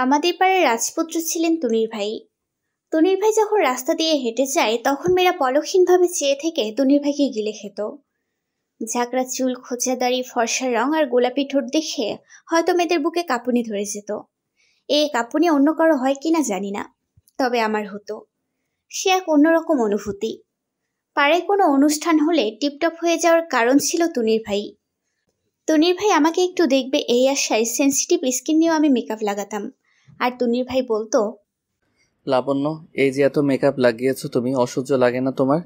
আমাদের পাড়ার রাজপুত্র ছিলেন তুনির ভাই। তুনির ভাই যখন রাস্তা দিয়ে হেঁটে যায় তখন মেয়েরা পলকহীনভাবে চেয়ে থেকে তুনির ভাইকে গিলে খেত। ঝাঁকড়া চুল, খোঁচা দাড়ি, ফর্সা রং আর গোলাপি ঠোঁট দেখে হয়তো মেয়েদের বুকে কাঁপুনি ধরে যেত। এই কাঁপুনি অন্য কারো হয় কিনা জানি না, তবে আমার হতো। সে এক অন্যরকম অনুভূতি। পাড়ায় কোনো অনুষ্ঠান হলে টিপটপ হয়ে যাওয়ার কারণ ছিল তুনির ভাই। তুনির ভাই আমাকে একটু দেখবে এই আশায় সেন্সিটিভ স্কিন নিয়েও আমি মেকআপ লাগাতাম। আর তুনির ভাই বলতো, লাবণ্য, এই যে এত মেকআপ লাগিয়েছো তুমি, অসহ্য লাগে না তোমার?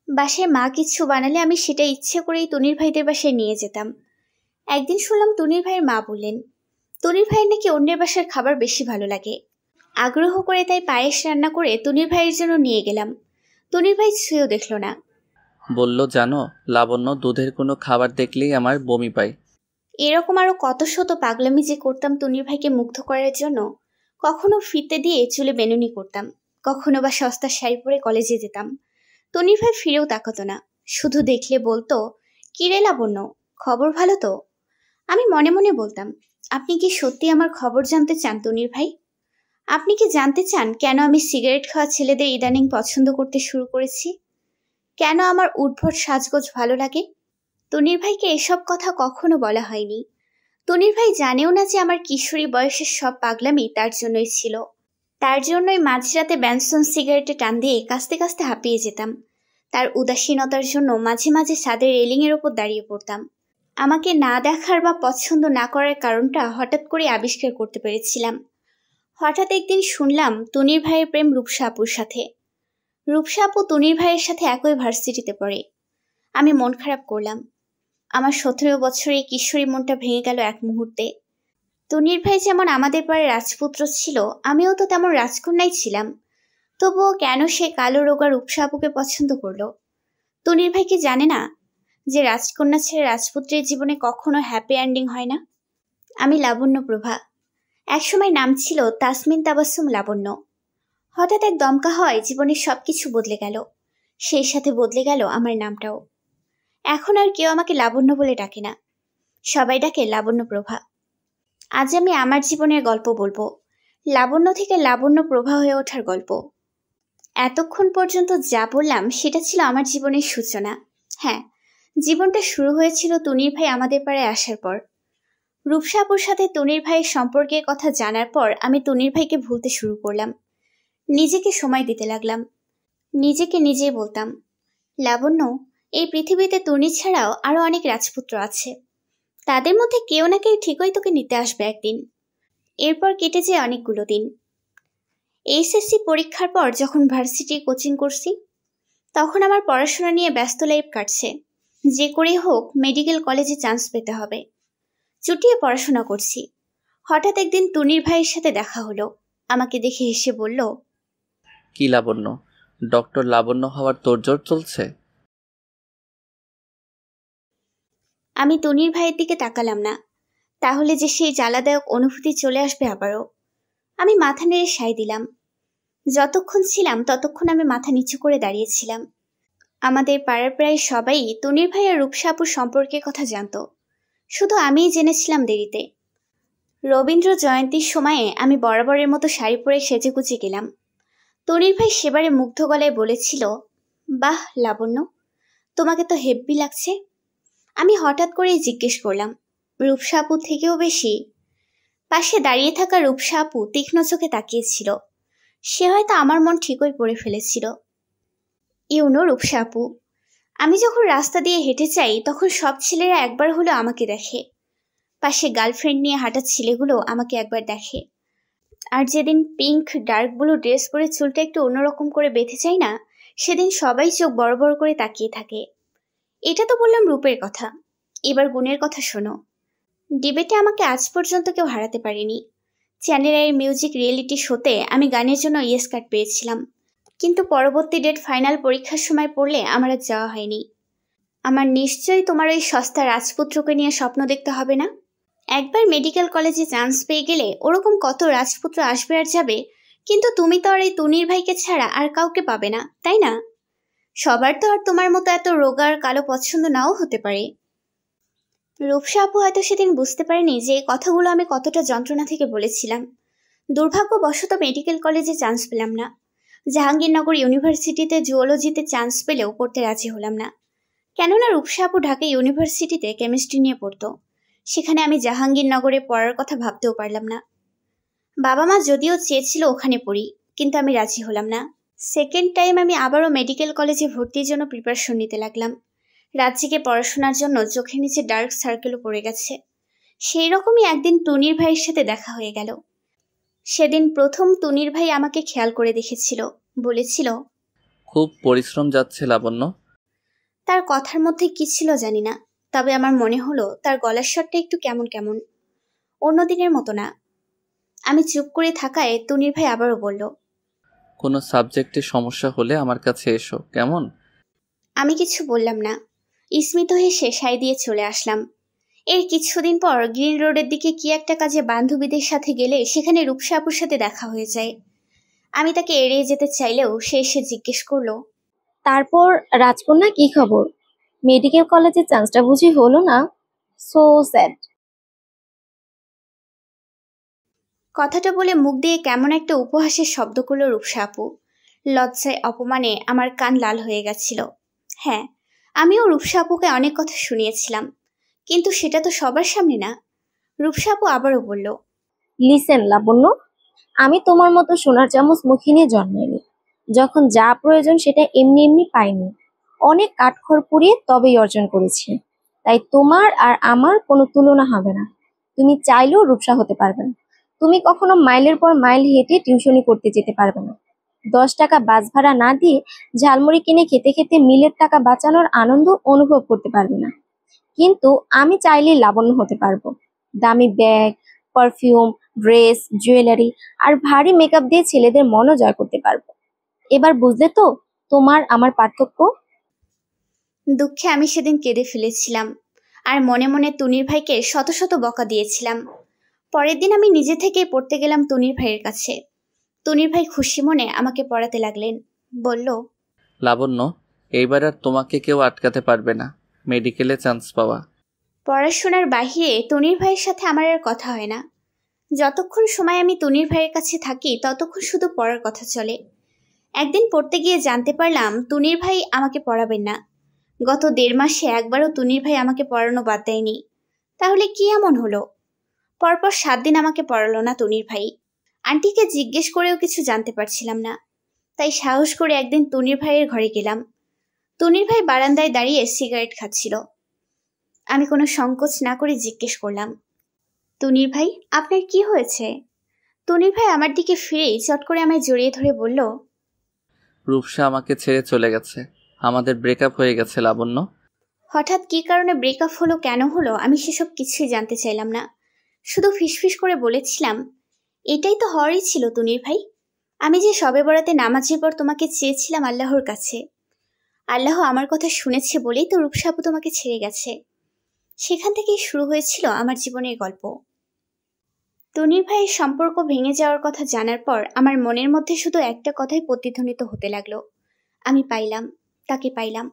বাসায় মা কিছু বানালে আমি সেটা ইচ্ছে করেই তুনির ভাইদের বাসায় নিয়ে যেতাম। একদিন শুনলাম তুনির ভাইয়ের মা বললেন তুনির ভাইয়ের নাকি অন্যের বাসার খাবার বেশি ভালো লাগে। আগ্রহ করে তাই পায়েস রান্না করে তুনির ভাইয়ের জন্য নিয়ে গেলাম। তুনির ভাই ছুঁয়েও দেখল না। বলল, জানো লাবণ্য, দুধের কোনো খাবার দেখলেই আমার বমি পায়। এরকম আরো কত শত পাগলামি যে করতাম তুনির ভাইকে মুগ্ধ করার জন্য। কখনো ফিতে দিয়ে চুলে বেনুনি করতাম, কখনো বা সস্তা শাড়ি পরে কলেজে যেতাম। তুনির ভাই ফিরেও তাকাতো না, শুধু দেখলে বলতো, কি রে লাবণ্য, খবর ভালো তো? আমি মনে মনে বলতাম, আপনি কি সত্যি আমার খবর জানতে চান তুনির ভাই? আপনি কি জানতে চান কেন আমি সিগারেট খাওয়া ছেলেদের ইদানিং পছন্দ করতে শুরু করেছি? কেন আমার উদ্ভট সাজগোজ ভালো লাগে? তুনির ভাইকে এসব কথা কখনো বলা হয়নি। তুনির ভাই জানেও না যে আমার কিশোরী বয়সের সব পাগলামি তার জন্যই ছিল। তার জন্যই মাঝরাতে ব্যানসন সিগারেটে টান দিয়ে কাস্তে কাস্তে হাঁপিয়ে যেতাম। তার উদাসীনতার জন্য মাঝে মাঝে ছাদের রেলিংয়ের ওপর দাঁড়িয়ে পড়তাম। আমাকে না দেখার বা পছন্দ না করার কারণটা হঠাৎ করে আবিষ্কার করতে পেরেছিলাম। হঠাৎ একদিন শুনলাম তুনির ভাইয়ের প্রেম রূপসা আপুর সাথে। রূপসা আপু তুনির ভাইয়ের সাথে একই ভার্সিটিতে পড়ে। আমি মন খারাপ করলাম। আমার 17 বছরের কিশোরী মনটা ভেঙে গেল এক মুহূর্তে। তুনির ভাই যেমন আমাদের পাড়ার রাজপুত্র ছিল, আমিও তো তেমন রাজকন্যাই ছিলাম। তবুও কেন সে কালো রোগা রূপসা আপুকে পছন্দ করলো? তুনির ভাই কি জানে না যে রাজকন্যা ছেড়ে রাজপুত্রের জীবনে কখনো হ্যাপি এন্ডিং হয় না? আমি লাবণ্য প্রভা। একসময় নাম ছিল তাসমিন তাবাসসুম লাবণ্য। হঠাৎ এক দমকা হয় জীবনের সবকিছু বদলে গেল। সেই সাথে বদলে গেল আমার নামটাও। এখন আর কেউ আমাকে লাবণ্য বলে ডাকে না, সবাই ডাকে লাবণ্য প্রভা। আজ আমি আমার জীবনের গল্প বলবো, লাবণ্য থেকে লাবণ্য প্রভা হয়ে ওঠার গল্প। এতক্ষণ পর্যন্ত যা বললাম সেটা ছিল আমার জীবনের সূচনা। হ্যাঁ, জীবনটা শুরু হয়েছিল তুনির ভাই আমাদের পাড়ায় আসার পর। রূপসা আপুর সাথে তুনির ভাইয়ের সম্পর্কের কথা জানার পর আমি তুনির ভাইকে ভুলতে শুরু করলাম। নিজেকে সময় দিতে লাগলাম। নিজেকে নিজেই বলতাম, লাবণ্য, এই পৃথিবীতে তুনি ছাড়াও আরো অনেক রাজপুত্র আছে। তাদের মধ্যে কেউ না কেউ ঠিকই তোকে নিতে আসবে একদিন। এরপর কেটে যায় অনেকগুলো দিন। এইচএসসি পরীক্ষার পর যখন ভার্সিটি কোচিং করছি, তখন আমার পড়াশোনা নিয়ে ব্যস্ত লাইফ কাটছে। যে করেই হোক মেডিকেল কলেজে চান্স পেতে হবে। চুটিয়ে পড়াশোনা করছি। হঠাৎ একদিন তুনির ভাইয়ের সাথে দেখা হলো। আমাকে দেখে হেসে বলল, কি লাবণ্য, ডক্টর লাবণ্য হওয়ার তোড়জোড় চলছে? আমি তুনির ভাইয়ের দিকে তাকালাম না, তাহলে যে সেই জ্বালাদায়ক অনুভূতি চলে আসবে আবারও। আমি মাথা নেড়ে সায় দিলাম। যতক্ষণ ছিলাম ততক্ষণ আমি মাথা নিচু করে দাঁড়িয়েছিলাম। আমাদের পাড়ার প্রায় সবাই তুনির ভাই আর রূপসা আপুর সম্পর্কের কথা জানত, শুধু আমিই জেনেছিলাম দেরিতে। রবীন্দ্র জয়ন্তীর সময়ে আমি বরাবরের মতো শাড়ি পরে সেজেগুজে গেলাম। তুনির ভাই সেবারে মুগ্ধ গলায় বলেছিল, বাহ লাবণ্য, তোমাকে তো হেব্বি লাগছে। আমি হঠাৎ করেই জিজ্ঞেস করলাম, রূপসা আপুর থেকেও বেশি? পাশে দাঁড়িয়ে থাকা রূপসা আপু তীক্ষ্ণ চোখে তাকিয়েছিল। সে হয়তো আমার মন ঠিকই পড়ে ফেলেছিল। ইউনো রূপসা আপু, আমি যখন রাস্তা দিয়ে হেঁটে যাই তখন সব ছেলেরা একবার হলেও আমাকে দেখে। পাশে গার্লফ্রেন্ড নিয়ে হাঁটা ছেলেগুলো আমাকে একবার দেখে। আর যেদিন পিঙ্ক ডার্ক ব্লু ড্রেস পরে চুলটা একটু অন্যরকম করে বেঁধে যায় না, সেদিন সবাই চোখ বড় বড় করে তাকিয়ে থাকে। এটা তো বললাম রূপের কথা, এবার গুণের কথা শোনো। ডিবেটে আমাকে আজ পর্যন্ত কেউ হারাতে পারেনি। চ্যানেল আইয়ের মিউজিক রিয়েলিটি শোতে আমি গানের জন্য ইয়েস কার্ড পেয়েছিলাম, কিন্তু পরবর্তী ডেট ফাইনাল পরীক্ষার সময় পড়লে আমার আর যাওয়া হয়নি। আমার নিশ্চয়ই তোমার ওই সস্তা রাজপুত্রকে নিয়ে স্বপ্ন দেখতে হবে না? একবার মেডিকেল কলেজে চান্স পেয়ে গেলে ওরকম কত রাজপুত্র আসবে আর যাবে, কিন্তু তুমি তো আর এই তুনির ভাইকে ছাড়া আর কাউকে পাবে না, তাই না? সবার তো আর তোমার মতো এত রোগা আর কালো পছন্দ নাও হতে পারে। রূপসা আপু হয়তো সেদিন বুঝতে পারেনি যে এই কথাগুলো আমি কতটা যন্ত্রণা থেকে বলেছিলাম। দুর্ভাগ্যবশত মেডিকেল কলেজে চান্স পেলাম না। জাহাঙ্গীরনগর ইউনিভার্সিটিতে জুওলজিতে চান্স পেলেও পড়তে রাজি হলাম না, কেননা রূপসা আপু ঢাকা ইউনিভার্সিটিতে কেমিস্ট্রি নিয়ে পড়তো। সেখানে আমি জাহাঙ্গীরনগরে পড়ার কথা ভাবতেও পারলাম না। বাবা মা যদিও চেয়েছিল ওখানে পড়ি, কিন্তু আমি রাজি হলাম না। সেকেন্ড টাইম আমি আবারও মেডিকেল কলেজে ভর্তির জন্য প্রিপারেশন নিতে লাগলাম। রাত জেগে পড়াশোনার জন্য চোখের নিচে ডার্ক সার্কেলও পড়ে গেছে। সেই রকমই একদিন টুনির ভাইয়ের সাথে দেখা হয়ে গেল। সেদিন প্রথম টুনির ভাই আমাকে খেয়াল করে দেখেছিল, বলেছিল, খুব পরিশ্রম যাচ্ছে লাবণ্য। তার কথার মধ্যে কি ছিল জানি না, তবে আমার মনে হলো তার গলার স্বরটা একটু কেমন কেমন, অন্য দিনের মতো না। আমি চুপ করে থাকায় টুনির ভাই আবারও বলল, কোনো সাবজেক্টে সমস্যা হলে আমার কাছে এসো, কেমন? আমি কিছু বললাম না। স্মিত হেসে সাই দিয়ে চলে আসলাম। এর কিছুদিন পর গ্রিন রোডের দিকে কি একটা কাজে বান্ধবীদের সাথে গেলে সেখানে রূপসা আপুর সাথে দেখা হয়ে যায়। আমি তাকে এড়িয়ে যেতে চাইলেও সে এসে জিজ্ঞেস করলো, তারপর রাজকন্যা কি খবর? মেডিকেল কলেজের চান্সটা বুঝি হলো না? So sad. কথাটা বলে মুখ দিয়ে কেমন একটা উপহাসের শব্দ করলো রূপসা আপু। লজ্জায় অপমানে আমার কান লাল হয়ে গেছিল। হ্যাঁ, আমিও রূপসা আপুকে অনেক কথা শুনিয়েছিলাম, কিন্তু সেটা তো সবার সামনে না। রূপসা আপু আবারও বলল, লিসেন লাবণ্য, আমি তোমার মতো সোনার চামচ মুখে নিয়ে জন্মাইনি। যখন যা প্রয়োজন সেটা এমনি এমনি পাইনি, অনেক কাঠখড় পুড়িয়ে তবেই অর্জন করেছি। তাই তোমার আর আমার কোনো তুলনা হবে না। তুমি চাইলেও রূপসা হতে পারবে না। তুমি কখনো মাইলের পর মাইল হেঁটে টিউশনি করতে যেতে পারবে না। 10 টাকা বাস ভাড়া না দিয়ে ঝালমুড়ি কিনে খেতে খেতে মিলের টাকা বাঁচানোর আনন্দ অনুভব করতে পারবে না। কিন্তু আমি চাইলেই লাবণ্য হতে পারবো। দামি ব্যাগ, পারফিউম, ড্রেস, জুয়েলারি আর ভারী মেকআপ দিয়ে ছেলেদের মনও জয় করতে পারবো। এবার বুঝলে তো তোমার আমার পার্থক্য? দুঃখে আমি সেদিন কেঁদে ফেলেছিলাম, আর মনে মনে টুনির ভাইকে শত শত বকা দিয়েছিলাম। পরের দিন আমি নিজে থেকেই পড়তে গেলাম টুনির ভাইয়ের কাছে। টুনির ভাই খুশি মনে আমাকে পড়াতে লাগলেন। বলল, লাবণ্য, এইবার আর তোমাকে কেউ আটকাতে পারবে না মেডিকেলে চান্স পাওয়া। পড়াশোনার বাহিরে টুনির ভাইয়ের সাথে আমার আর কথা হয় না। যতক্ষণ সময় আমি টুনির ভাইয়ের কাছে থাকি ততক্ষণ শুধু পড়ার কথা চলে। একদিন পড়তে গিয়ে জানতে পারলাম টুনির ভাই আমাকে পড়াবেন না। গত 1.5 মাসে একবারও টুনির ভাই আমাকে পড়ানো বাদ দেয়নি। তাহলে কি এমন হলো? পরপর 7 দিন আমাকে পড়ালো না টুনির ভাই। আন্টিকে জিজ্ঞেস করেও কিছু জানতে পারছিলাম না। তাই সাহস করে একদিন টুনির ভাইয়ের ঘরে গেলাম। টুনির ভাই বারান্দায় দাঁড়িয়ে সিগারেট খাচ্ছিল। আমি কোনো সংকোচ না করে জিজ্ঞেস করলাম, টুনির ভাই, আপনার কি হয়েছে? টুনির ভাই আমার দিকে ফিরেই চট করে আমায় জড়িয়ে ধরে বলল, রূপসা আমাকে ছেড়ে চলে গেছে, আমাদের ব্রেকআপ হয়ে গেছে লাবণ্য। হঠাৎ কী কারণে ব্রেকআপ হলো, কেন হলো, আমি সেসব কিছুই জানতে চাইলাম না। শুধু ফিসফিস করে বলেছিলাম, এটাই তো হওয়ারই ছিল টুনির ভাই। আমি যে সবে বরাতে নামাজের পর তোমাকে চেয়েছিলাম আল্লাহর কাছে, আল্লাহ আমার কথা শুনেছে বলেই তো রূপসা আপু তোমাকে ছেড়ে গেছে। সেখান থেকেই শুরু হয়েছিল আমার জীবনের গল্প। টুনির ভাইয়ের সম্পর্ক ভেঙে যাওয়ার কথা জানার পর আমার মনের মধ্যে শুধু একটা কথাই প্রতিধ্বনিত হতে লাগলো, আমি পাইলাম, তাকে পাইলাম।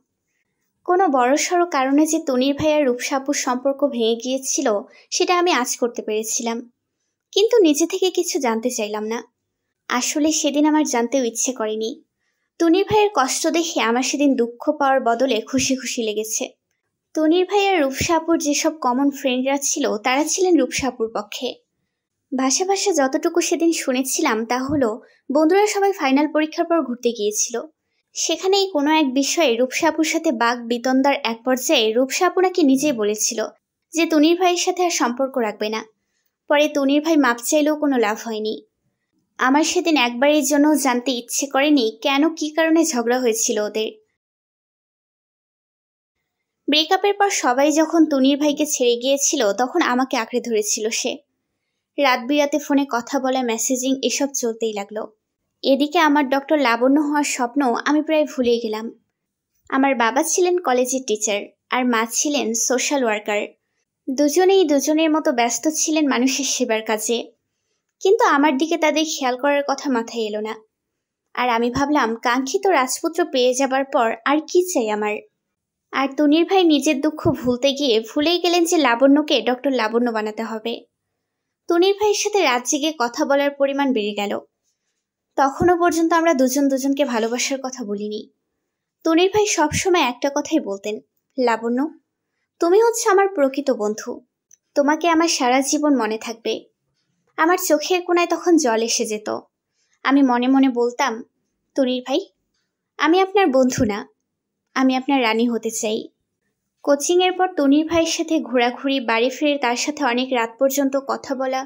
কোনো বড়সড় কারণে যে টুনির ভাই আর রূপসা আপুর সম্পর্ক ভেঙে গিয়েছিল সেটা আমি আজ করতে পেরেছিলাম, কিন্তু নিজে থেকে কিছু জানতে চাইলাম না। আসলে সেদিন আমার জানতেও ইচ্ছে করেনি। টুনির ভাইয়ের কষ্ট দেখে আমার সেদিন দুঃখ পাওয়ার বদলে খুশি খুশি লেগেছে। টুনির ভাই আর রূপসা আপুর যেসব কমন ফ্রেন্ডরা ছিল তারা ছিলেন রূপসা আপুর পক্ষে। ভাষা ভাষা যতটুকু সেদিন শুনেছিলাম তা হলো, বন্ধুরা সবাই ফাইনাল পরীক্ষার পর ঘুরতে গিয়েছিল। সেখানেই কোনো এক বিষয়ে রূপসা আপুর সাথে বাক বিতন্দার এক পর্যায়ে রূপসা আপু নাকি নিজেই বলেছিল যে টুনির ভাইয়ের সাথে আর সম্পর্ক রাখবে না। পরে টুনির ভাই মাপ চাইলেও কোনো লাভ হয়নি। আমার সেদিন একবারের জন্য জানতে ইচ্ছে করেনি কেন, কি কারণে ঝগড়া হয়েছিল ওদের। ব্রেকআপের পর সবাই যখন টুনির ভাইকে ছেড়ে গিয়েছিল তখন আমাকে আঁকড়ে ধরেছিল সে। রাত বিরাতে ফোনে কথা বলা, মেসেজিং এসব চলতেই লাগলো। এদিকে আমার ডক্টর লাবণ্য হওয়ার স্বপ্ন আমি প্রায় ভুলেই গেলাম। আমার বাবা ছিলেন কলেজের টিচার আর মা ছিলেন সোশ্যাল ওয়ার্কার। দুজনেই দুজনের মতো ব্যস্ত ছিলেন মানুষের সেবার কাজে, কিন্তু আমার দিকে তাদের খেয়াল করার কথা মাথায় এলো না। আর আমি ভাবলাম, কাঙ্ক্ষিত রাজপুত্র পেয়ে যাবার পর আর কি চাই আমার। আর টুনির ভাই নিজের দুঃখ ভুলতে গিয়ে ভুলেই গেলেন যে লাবণ্যকে ডক্টর লাবণ্য বানাতে হবে। তনির ভাইয়ের সাথে রাত জেগে কথা বলার পরিমাণ বেড়ে গেল। তখনও পর্যন্ত আমরা দুজন দুজনকে ভালোবাসার কথা বলিনি। তনির ভাই সবসময় একটা কথাই বলতেন, লাবণ্য, তুমি হচ্ছে আমার প্রকৃত বন্ধু, তোমাকে আমার সারা জীবন মনে থাকবে। আমার চোখের কোণায় তখন জল এসে যেত। আমি মনে মনে বলতাম, তনির ভাই, আমি আপনার বন্ধু না, আমি আপনার রানী হতে চাই। কোচিংয়ের পর তনির ভাইয়ের সাথে ঘোরাঘুরি, বাড়ি ফিরে তার সাথে অনেক রাত পর্যন্ত কথা বলা,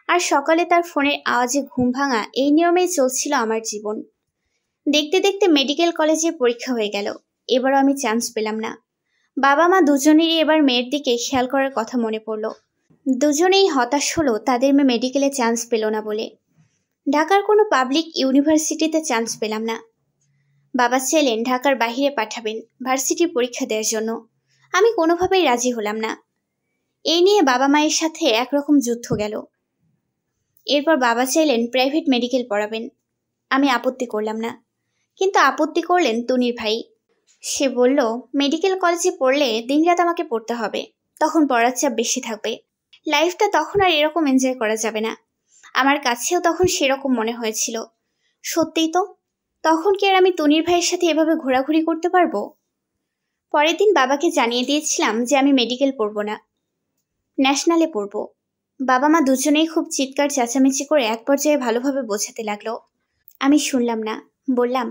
আর সকালে তার ফোনের আওয়াজে ঘুম ভাঙা, এই নিয়মেই চলছিল আমার জীবন। দেখতে দেখতে মেডিকেল কলেজে পরীক্ষা হয়ে গেল। এবারও আমি চান্স পেলাম না। বাবা মা দুজনেরই এবার মেয়ের দিকে খেয়াল করার কথা মনে পড়ল। দুজনেই হতাশ হলো তাদের মেয়ে মেডিকেলে চান্স পেল না বলে। ঢাকার কোনো পাবলিক ইউনিভার্সিটিতে চান্স পেলাম না। বাবা চাইলেন ঢাকার বাইরে পাঠাবেন ভার্সিটির পরীক্ষা দেওয়ার জন্য। আমি কোনোভাবেই রাজি হলাম না। এই নিয়ে বাবা মায়ের সাথে একরকম যুদ্ধ গেল। এরপর বাবা চাইলেন প্রাইভেট মেডিকেল পড়াবেন। আমি আপত্তি করলাম না, কিন্তু আপত্তি করলেন তনির ভাই। সে বলল, মেডিকেল কলেজে পড়লে দিনরাত আমাকে পড়তে হবে, তখন পড়ার চাপ বেশি থাকবে, লাইফটা তখন আর এরকম এনজয় করা যাবে না। আমার কাছেও তখন সেরকম মনে হয়েছিল। সত্যিই তো, তখন কি আর আমি তনির ভাইয়ের সাথে এভাবে ঘোরাঘুরি করতে পারবো? পরের দিন বাবাকে জানিয়ে দিয়েছিলাম যে আমি মেডিকেল পড়বো না, ন্যাশনালে পড়বো। বাবা মা দুজনেই খুব চিৎকার চেঁচামেচি করে এক পর্যায়ে ভালোভাবে বোঝাতে লাগলো। আমি শুনলাম না, বললাম,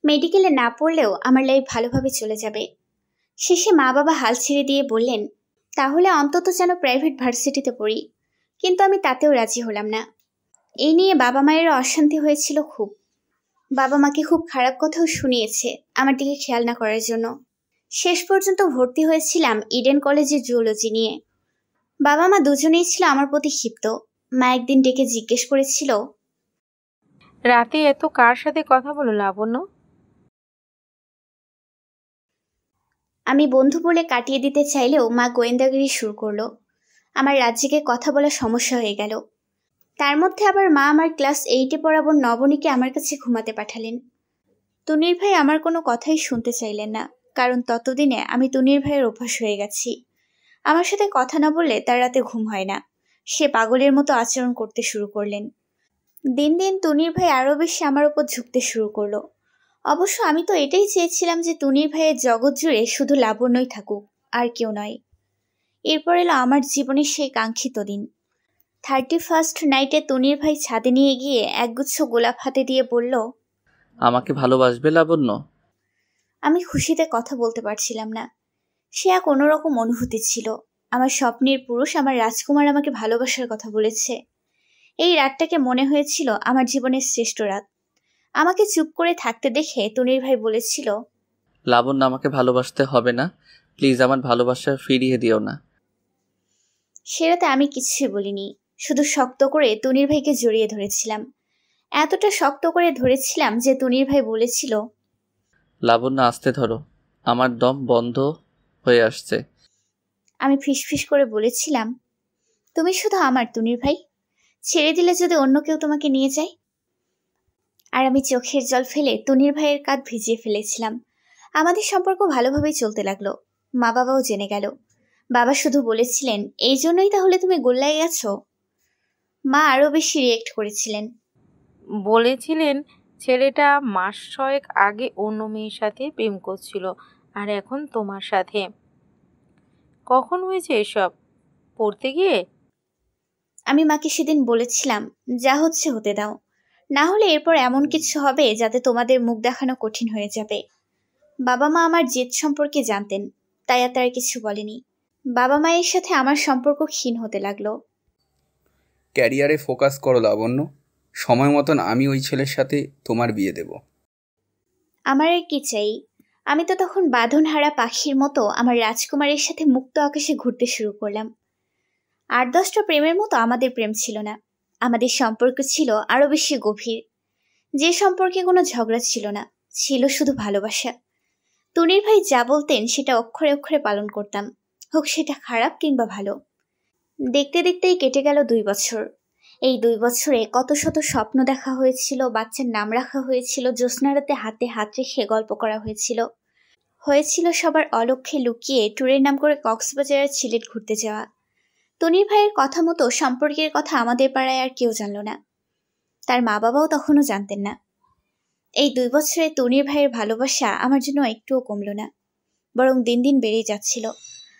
মেডিকেলে না পড়লেও আমার লাইফ ভালোভাবে চলে যাবে। শেষে মা বাবা হাল ছেড়ে দিয়ে বললেন, তাহলে অন্তত যেন প্রাইভেট ভার্সিটিতে পড়ি। কিন্তু আমি তাতেও রাজি হলাম না। এই নিয়ে বাবা মায়েরও অশান্তি হয়েছিল খুব। বাবা মাকে খুব খারাপ কথাও শুনিয়েছে আমার দিকে খেয়াল না করার জন্য। শেষ পর্যন্ত ভর্তি হয়েছিলাম ইডেন কলেজে জুওলজি নিয়ে। বাবা মা দুজনেই ছিল আমার প্রতি ক্ষিপ্ত। মা একদিন ডেকে জিজ্ঞেস করেছিল, রাতে এত কার সাথে কথা বলো লাবণ্য? আমি বন্ধু বলে কাটিয়ে দিতে চাইলেও মা গোয়েন্দাগিরি শুরু করলো। আমার রাত জেগে কথা বলা সমস্যা হয়ে গেল। তার মধ্যে আবার মা আমার ক্লাস 8-এ পড়া বোন নবনীকে আমার কাছে ঘুমাতে পাঠালেন। তনির ভাই আমার কোনো কথাই শুনতে চাইলেন না, কারণ ততদিনে আমি তনির ভাইয়ের অভ্যাস হয়ে গেছি। আমার সাথে কথা না বললে তার রাতে ঘুম হয় না। সে পাগলের মতো আচরণ করতে শুরু করলেন। দিন দিন তনির ভাই আরও বেশি আমার ওপর ঝুঁকতে শুরু করলো। অবশ্য আমি তো এটাই চেয়েছিলাম যে তনির ভাইয়ের জগৎ জুড়ে শুধু লাবণ্যই থাকুক, আর কেউ নয়। এরপর এলো আমার জীবনের সেই কাঙ্ক্ষিত দিন। 31st নাইটে তনির ভাই ছাদে নিয়ে গিয়ে একগুচ্ছ গোলাপ হাতে দিয়ে বলল, আমাকে ভালোবাসবে লাবণ্য? আমি খুশিতে কথা বলতে পারছিলাম না। সে এক অন্যরকম অনুভূতি ছিল। আমার স্বপ্নের পুরুষ, আমার রাজকুমার আমাকে ভালোবাসার কথা বলেছে। এই রাতটাকে মনে হয়েছিল আমার জীবনের শ্রেষ্ঠ রাত। আমাকে চুপ করে থাকতে দেখে তনির ভাই বলেছিল, লাবণ্য, আমাকে ভালোবাসতে হবে না, প্লিজ আমার ভালোবাসা ফিরিয়ে দিও না। সে রাতে আমি কিছুই বলিনি, শুধু শক্ত করে তনির ভাইকে জড়িয়ে ধরেছিলাম। এতটা শক্ত করে ধরেছিলাম যে তনির ভাই বলেছিল, লাবণ্য, আস্তে ধরো, আমার দম বন্ধ হয়ে আসছে। আমি ফিসফিস করে বলেছিলাম, তুমি শুধু আমার তনির ভাই, ছেড়ে দিলে যদি অন্য কেউ তোমাকে নিয়ে যায়। আর আমি চোখের জল ফেলে তনির ভাইয়ের কাঁধ ভিজিয়ে ফেলেছিলাম। আমাদের সম্পর্ক ভালোভাবেই চলতে লাগলো। মা বাবাও জেনে গেল। বাবা শুধু বলেছিলেন, এই জন্যই তাহলে তুমি গোল্লায় গেছো। মা আরো বেশি রিয়েক্ট করেছিলেন। বলেছিলেন ছেলেটা মাস 6 আগে অন্য মেয়ের সাথে প্রেম করছিল, আর এখন তোমার সাথে। কখন হয়েছে এসব? পড়তে গিয়ে? আমি মাকে সেদিন বলেছিলাম, যা হচ্ছে হতে দাও, না হলে এরপর এমন কিছু হবে যাতে তোমাদের মুখ দেখানো কঠিন হয়ে যাবে। বাবা মা আমার জেদ সম্পর্কে জানতেন, তাই আর তারা কিছু বলেনি। বাবা মায়ের সাথে আমার সম্পর্ক ক্ষীণ হতে লাগলো। ক্যারিয়ারে ফোকাস করো লাবণ্য, সময় মতন আমি ওই ছেলের সাথে তোমার বিয়ে দেব। আমার আর কি চাই? আমি তো তখন বাঁধনহারা পাখির মতো আমার রাজকুমারের সাথে মুক্ত আকাশে ঘুরতে শুরু করলাম। 8-10টা প্রেমের মতো আমাদের প্রেম ছিল না। আমাদের সম্পর্ক ছিল আরো বেশি গভীর। যে সম্পর্কে কোনো ঝগড়া ছিল না, ছিল শুধু ভালোবাসা। তনির ভাই যা বলতেন সেটা অক্ষরে অক্ষরে পালন করতাম, হোক সেটা খারাপ কিংবা ভালো। দেখতে দেখতেই কেটে গেল 2 বছর। এই 2 বছরে কত শত স্বপ্ন দেখা হয়েছিল, বাচ্চার নাম রাখা হয়েছিল, জ্যোৎস্নারাতে হাতে হাত রেখে গল্প করা হয়েছিল সবার অলক্ষ্যে লুকিয়ে ট্যুরের নাম করে কক্সবাজার আর সিলেট ঘুরতে যাওয়া। তনির ভাইয়ের কথা মতো সম্পর্কের কথা আমাদের পাড়ায় আর কেউ জানল না। তার মা বাবাও তখনও জানতেন না। এই 2 বছরে তনির ভাইয়ের ভালোবাসা আমার জন্য একটুও কমল না, বরং দিন দিন বেড়েই যাচ্ছিল।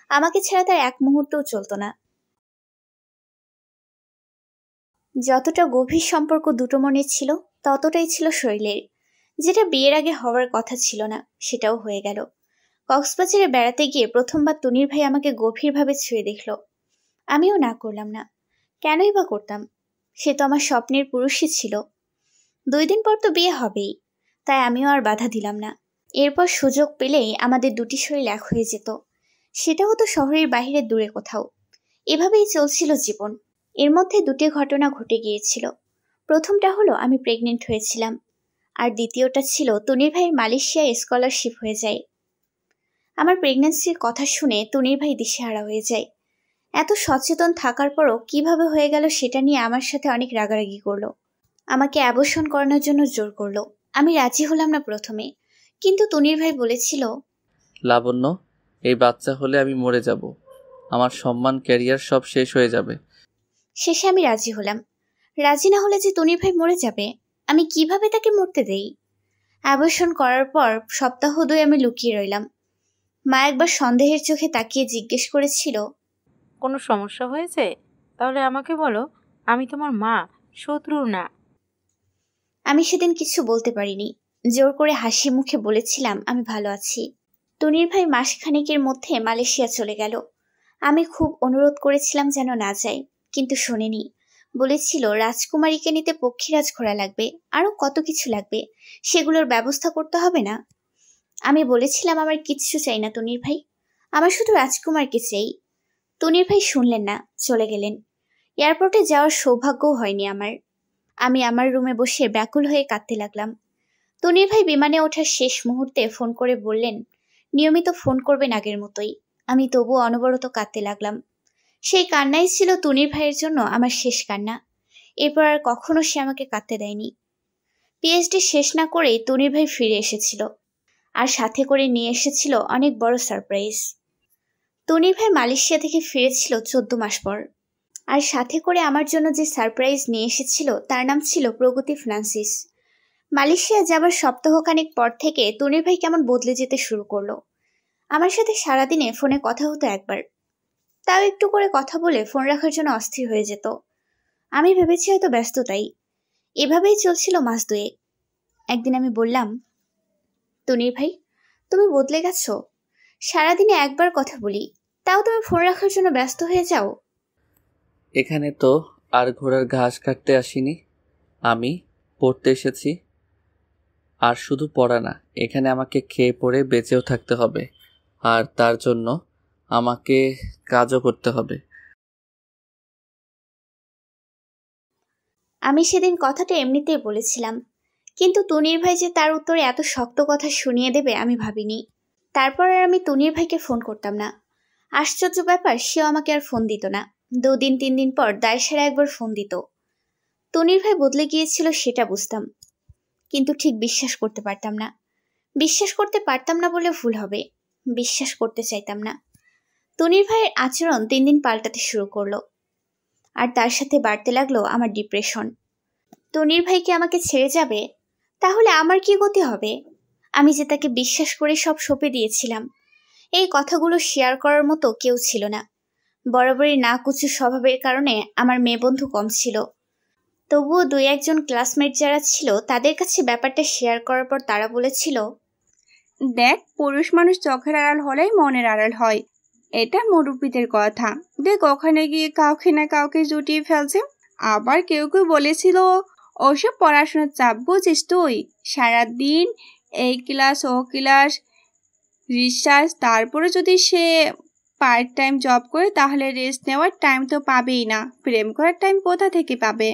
আমাকে ছাড়া তার এক মুহূর্তও চলত না। যতটা গভীর সম্পর্ক দুটো মনের ছিল, ততটাই ছিল শরীরের। যেটা বিয়ের আগে হওয়ার কথা ছিল না, সেটাও হয়ে গেল। কক্সবাজারে বেড়াতে গিয়ে প্রথমবার তনির ভাই আমাকে গভীরভাবে ছুঁয়ে দেখল। আমিও না করলাম না। কেনই বা করতাম? সে তো আমার স্বপ্নের পুরুষই ছিল। 2 দিন পর তো বিয়ে হবেই, তাই আমিও আর বাধা দিলাম না। এরপর সুযোগ পেলেই আমাদের দুটি শরীর এক হয়ে যেত, সেটাও তো শহরের বাহিরে দূরে কোথাও। এভাবেই চলছিল জীবন। এর মধ্যে 2টি ঘটনা ঘটে গিয়েছিল। প্রথমটা হলো আমি প্রেগনেন্ট হয়েছিলাম, আর দ্বিতীয়টা ছিল তনির ভাইয়ের মালয়েশিয়ায় স্কলারশিপ হয়ে যায়। আমার প্রেগন্যান্সির কথা শুনে তনির ভাই দিশেহারা হয়ে যায়। এত সচেতন থাকার পরও কিভাবে হয়ে গেল সেটা নিয়ে আমার সাথে অনেক রাগারাগি করলো। আমাকে অ্যাবর্শন করানোর জন্য জোর করলো। আমি রাজি হলাম না প্রথমে, কিন্তু তনির ভাই বলেছিল, লাবণ্য, এই বাচ্চা হলে আমি মরে যাব। আমার সম্মান, ক্যারিয়ার সব শেষ হয়ে যাবে। শেষে আমি রাজি হলাম। রাজি না হলে যে তনির ভাই মরে যাবে, আমি কিভাবে তাকে মরতে দেই? অ্যাবর্শন করার পর সপ্তাহ 2 আমি লুকিয়ে রইলাম। মা একবার সন্দেহের চোখে তাকিয়ে জিজ্ঞেস করেছিল, কোনো সমস্যা হয়েছে? তাহলে আমাকে বলো, আমি তোমার মা, শত্রু না। আমি সেদিন কিছু বলতে পারিনি। জোর করে হাসি মুখে বলেছিলাম আমি ভালো আছি। তনির ভাই মাসখানেকের মধ্যে মালয়েশিয়া চলে গেল। আমি খুব অনুরোধ করেছিলাম যেন না যায়, কিন্তু শোনেনি। বলেছিল রাজকুমারীকে নিতে পক্ষীরাজ ঘোড়া লাগবে, আরো কত কিছু লাগবে, সেগুলোর ব্যবস্থা করতে হবে না? আমি বলেছিলাম আমার কিচ্ছু চাই না তনির ভাই, আমার শুধু রাজকুমারকে চাই। তনির ভাই শুনলেন না, চলে গেলেন। এয়ারপোর্টে যাওয়ার সৌভাগ্যও হয়নি আমার। আমি আমার রুমে বসে ব্যাকুল হয়ে কাঁদতে লাগলাম। তনির ভাই বিমানে ওঠার শেষ মুহূর্তে ফোন করে বললেন নিয়মিত ফোন করবেন আগের মতোই। আমি তবুও অনবরত কাঁদতে লাগলাম। সেই কান্নাই ছিল তনির ভাইয়ের জন্য আমার শেষ কান্না। এরপর আর কখনো সে আমাকে কাঁদতে দেয়নি। পিএইচডি শেষ না করেই তনির ভাই ফিরে এসেছিল, আর সাথে করে নিয়ে এসেছিল অনেক বড় সারপ্রাইজ। তনির ভাই মালয়েশিয়া থেকে ফিরেছিল 14 মাস পর, আর সাথে করে আমার জন্য যে সারপ্রাইজ নিয়ে এসেছিল তার নাম ছিল প্রগতি ফ্রান্সিস। মালয়েশিয়া যাবার সপ্তাহখানেক পর থেকে তনির ভাই কেমন বদলে যেতে শুরু করলো। আমার সাথে সারাদিনে ফোনে কথা হতো একবার, তাও একটু করে কথা বলে ফোন রাখার জন্য অস্থির হয়ে যেত। আমি ভেবেছি হয়তো ব্যস্ততাই। এভাবেই চলছিল মাস 2। একদিন আমি বললাম, তনির ভাই, তুমি বদলে গেছো। সারাদিনে একবার কথা বলি, তাও তুমি ফোন রাখার জন্য ব্যস্ত হয়ে যাও। এখানে তো আর ঘোড়ার ঘাস কাটতে আসিনি, আমি পড়তে এসেছি। আর শুধু পড়া না, এখানে আমাকে খেয়ে পড়ে বেঁচেও থাকতে হবে, আর তার জন্য আমাকে কাজও করতে হবে। আমি সেদিন কথাটা এমনিতেই বলেছিলাম, কিন্তু তনির ভাই যে তার উত্তরে এত শক্ত কথা শুনিয়ে দেবে আমি ভাবিনি। তারপর আর আমি তনির ভাইকে ফোন করতাম না। আশ্চর্য ব্যাপার, সেও আমাকে আর ফোন দিত না। 2 দিন 3 দিন পর দায় সারা একবার ফোন দিত। তনির ভাই বদলে গিয়েছিল সেটা বুঝতাম, কিন্তু ঠিক বিশ্বাস করতে পারতাম না। বিশ্বাস করতে পারতাম না বলে ভুল হবে, বিশ্বাস করতে চাইতাম না। তনির ভাইয়ের আচরণ 3 দিন পাল্টাতে শুরু করলো, আর তার সাথে বাড়তে লাগলো আমার ডিপ্রেশন। তনির ভাই কি আমাকে ছেড়ে যাবে? তাহলে আমার কি গতি হবে? আমি যে তাকে বিশ্বাস করে সব সঁপে দিয়েছিলাম। এই কথাগুলো শেয়ার করার মতো কেউ ছিল না। বরাবরই না কুচু স্বভাবের কারণে আমার মেয়ে বন্ধু কম ছিল। তবুও 2-1 ক্লাসমেট যারা ছিল তাদের কাছে ব্যাপারটা শেয়ার করার পর তারা বলেছিল, দেখ, পুরুষ মানুষ চোখের আড়াল হলেই মনের আড়াল হয়, এটা মুরব্বীদের কথা। দেখ, ওখানে গিয়ে কাউকে না কাউকে জুটিয়ে ফেলছে। আবার কেউ কেউ বলেছিল ওসব পড়াশোনার চাপ, বুঝিস তুই, সারাদিন এই ক্লাস ও ক্লাস, রিসার্চ, তারপরে যদি সে পার্ট টাইম জব করে তাহলে রেস্ট নেওয়ার টাইম তো পাবেই না, প্রেম করার টাইম কোথা থেকে পাবে?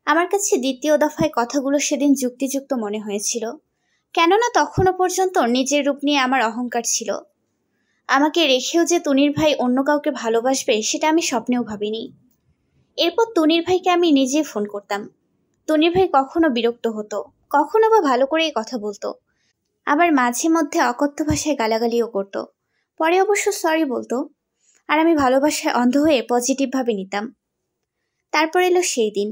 আমার কাছে দ্বিতীয় দফায় কথাগুলো সেদিন যুক্তিযুক্ত মনে হয়েছিল, কেননা তখনও পর্যন্ত নিজের রূপ নিয়ে আমার অহংকার ছিল। আমাকে রেখেও যে তনির ভাই অন্য কাউকে ভালোবাসবে সেটা আমি স্বপ্নেও ভাবিনি। এরপর তনির ভাইকে আমি নিজেই ফোন করতাম। তনির ভাই কখনো বিরক্ত হতো, কখনো বা ভালো করেই কথা বলতো, আবার মাঝে মধ্যে অকথ্য ভাষায় গালাগালিও করতো। পরে অবশ্য সরি বলতো। আর আমি ভালোবাসায় অন্ধ হয়ে পজিটিভভাবে নিতাম। তারপর এলো সেই দিন।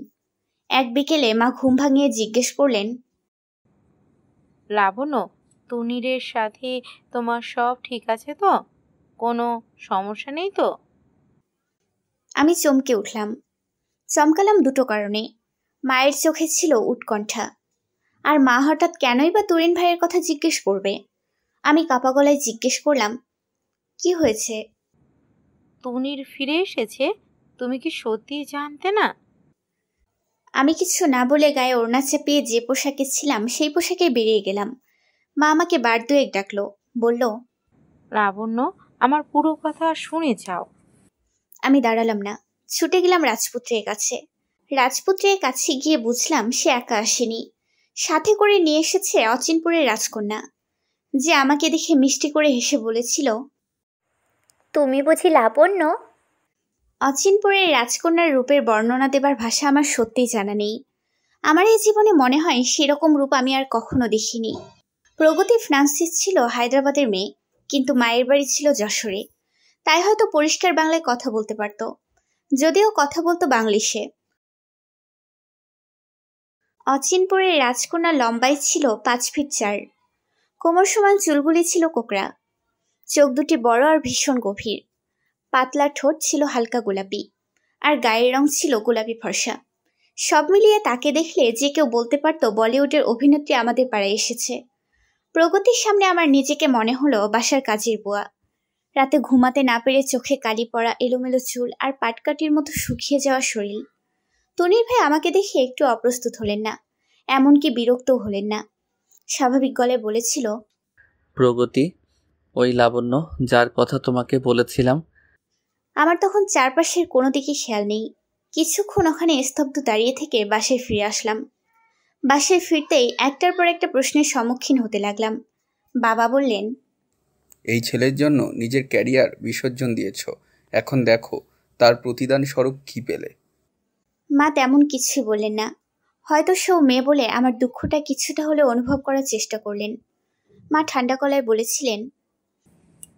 এক বিকেলে মা ঘুম ভাঙিয়ে জিজ্ঞেস করলেন, লাবণ্য, তুনিরের সাথে তোমার সব ঠিক আছে তো? কোনো সমস্যা নেই তো? আমি চমকে উঠলাম। চমকালাম দুটো কারণে। মায়ের চোখে ছিল উৎকণ্ঠা, আর মা হঠাৎ কেনই বা তুরিন ভাইয়ের কথা জিজ্ঞেস করবে। আমি কাপা গলায় জিজ্ঞেস করলাম, কি হয়েছে? তুনির ফিরে এসেছে? তুমি কি সত্যি জানতে না? আমি কিছু না বলে গায়ে ওড়না চাপিয়ে যে পোশাকে ছিলাম সেই পোশাকে বেরিয়ে গেলাম। মা আমাকে বার দুয়েক ডাকলো, বলল, লাবণ্য, আমার পুরো কথা শুনে যাও। আমি দাঁড়ালাম না, ছুটে গেলাম রাজপুত্রের কাছে। রাজপুত্রের কাছে গিয়ে বুঝলাম সে একা আসেনি, সাথে করে নিয়ে এসেছে অচিনপুরের রাজকন্যা, যে আমাকে দেখে মিষ্টি করে হেসে বলেছিল, তুমি বুঝি লাবণ্য? অচিনপুরের রাজকন্যার রূপের বর্ণনা দেবার ভাষা আমার সত্যিই জানা নেই। আমার এই জীবনে মনে হয় সেরকম রূপ আমি আর কখনো দেখিনি। প্রগতি ফ্রান্সিস ছিল হায়দ্রাবাদের মেয়ে, কিন্তু মায়ের বাড়ি ছিল যশোরে। তাই হয়তো পরিষ্কার বাংলায় কথা বলতে পারত, যদিও কথা বলতো বাংলিশে। অচিনপুরের রাজকন্যা লম্বাই ছিল 5 ফিট 4, কোমর সমান চুলগুলি ছিল কোকড়া, চোখ দুটি বড় আর ভীষণ গভীর, পাতলা ঠোঁট ছিল হালকা গোলাপি, আর গায়ের রং ছিল গোলাপি ফর্সা। সব মিলিয়ে তাকে দেখলে যে কেউ বলতে পারত বলিউডের অভিনেত্রী আমাদের পাড়ায় এসেছে। প্রগতির সামনে আমার নিজেকে মনে হলো বাসার কাজের বুয়া। রাতে ঘুমাতে না পেরে চোখে কালি পড়া, এলোমেলো চুল আর পাটকাঠির মতো শুকিয়ে যাওয়া শরীর। তনির ভাই আমাকে দেখে একটু অপ্রস্তুত হলেন না, এমনকি বিরক্তও হলেন না। স্বাভাবিক গলায় বলেছিল, প্রগতি, ওই লাবণ্য যার কথা তোমাকে বলেছিলাম। আমার তখন চারপাশের কোনো দিকে খেয়াল নেই। কিছুক্ষণ ওখানে স্তব্ধ দাঁড়িয়ে থেকে বাসায় ফিরে আসলাম। বাসায় ফিরতেই একটার পর একটা প্রশ্নের সম্মুখীন হতে লাগলাম। বাবা বললেন, এই ছেলের জন্য নিজের ক্যারিয়ার বিসর্জন দিয়েছ, এখন দেখো তার প্রতিদান স্বরূপ কী পেলে। মা তেমন কিছুই বললেন না। হয়তো সেও মেয়ে বলে আমার দুঃখটা কিছুটা হলেও অনুভব করার চেষ্টা করলেন। মা ঠান্ডা গলায় বলেছিলেন,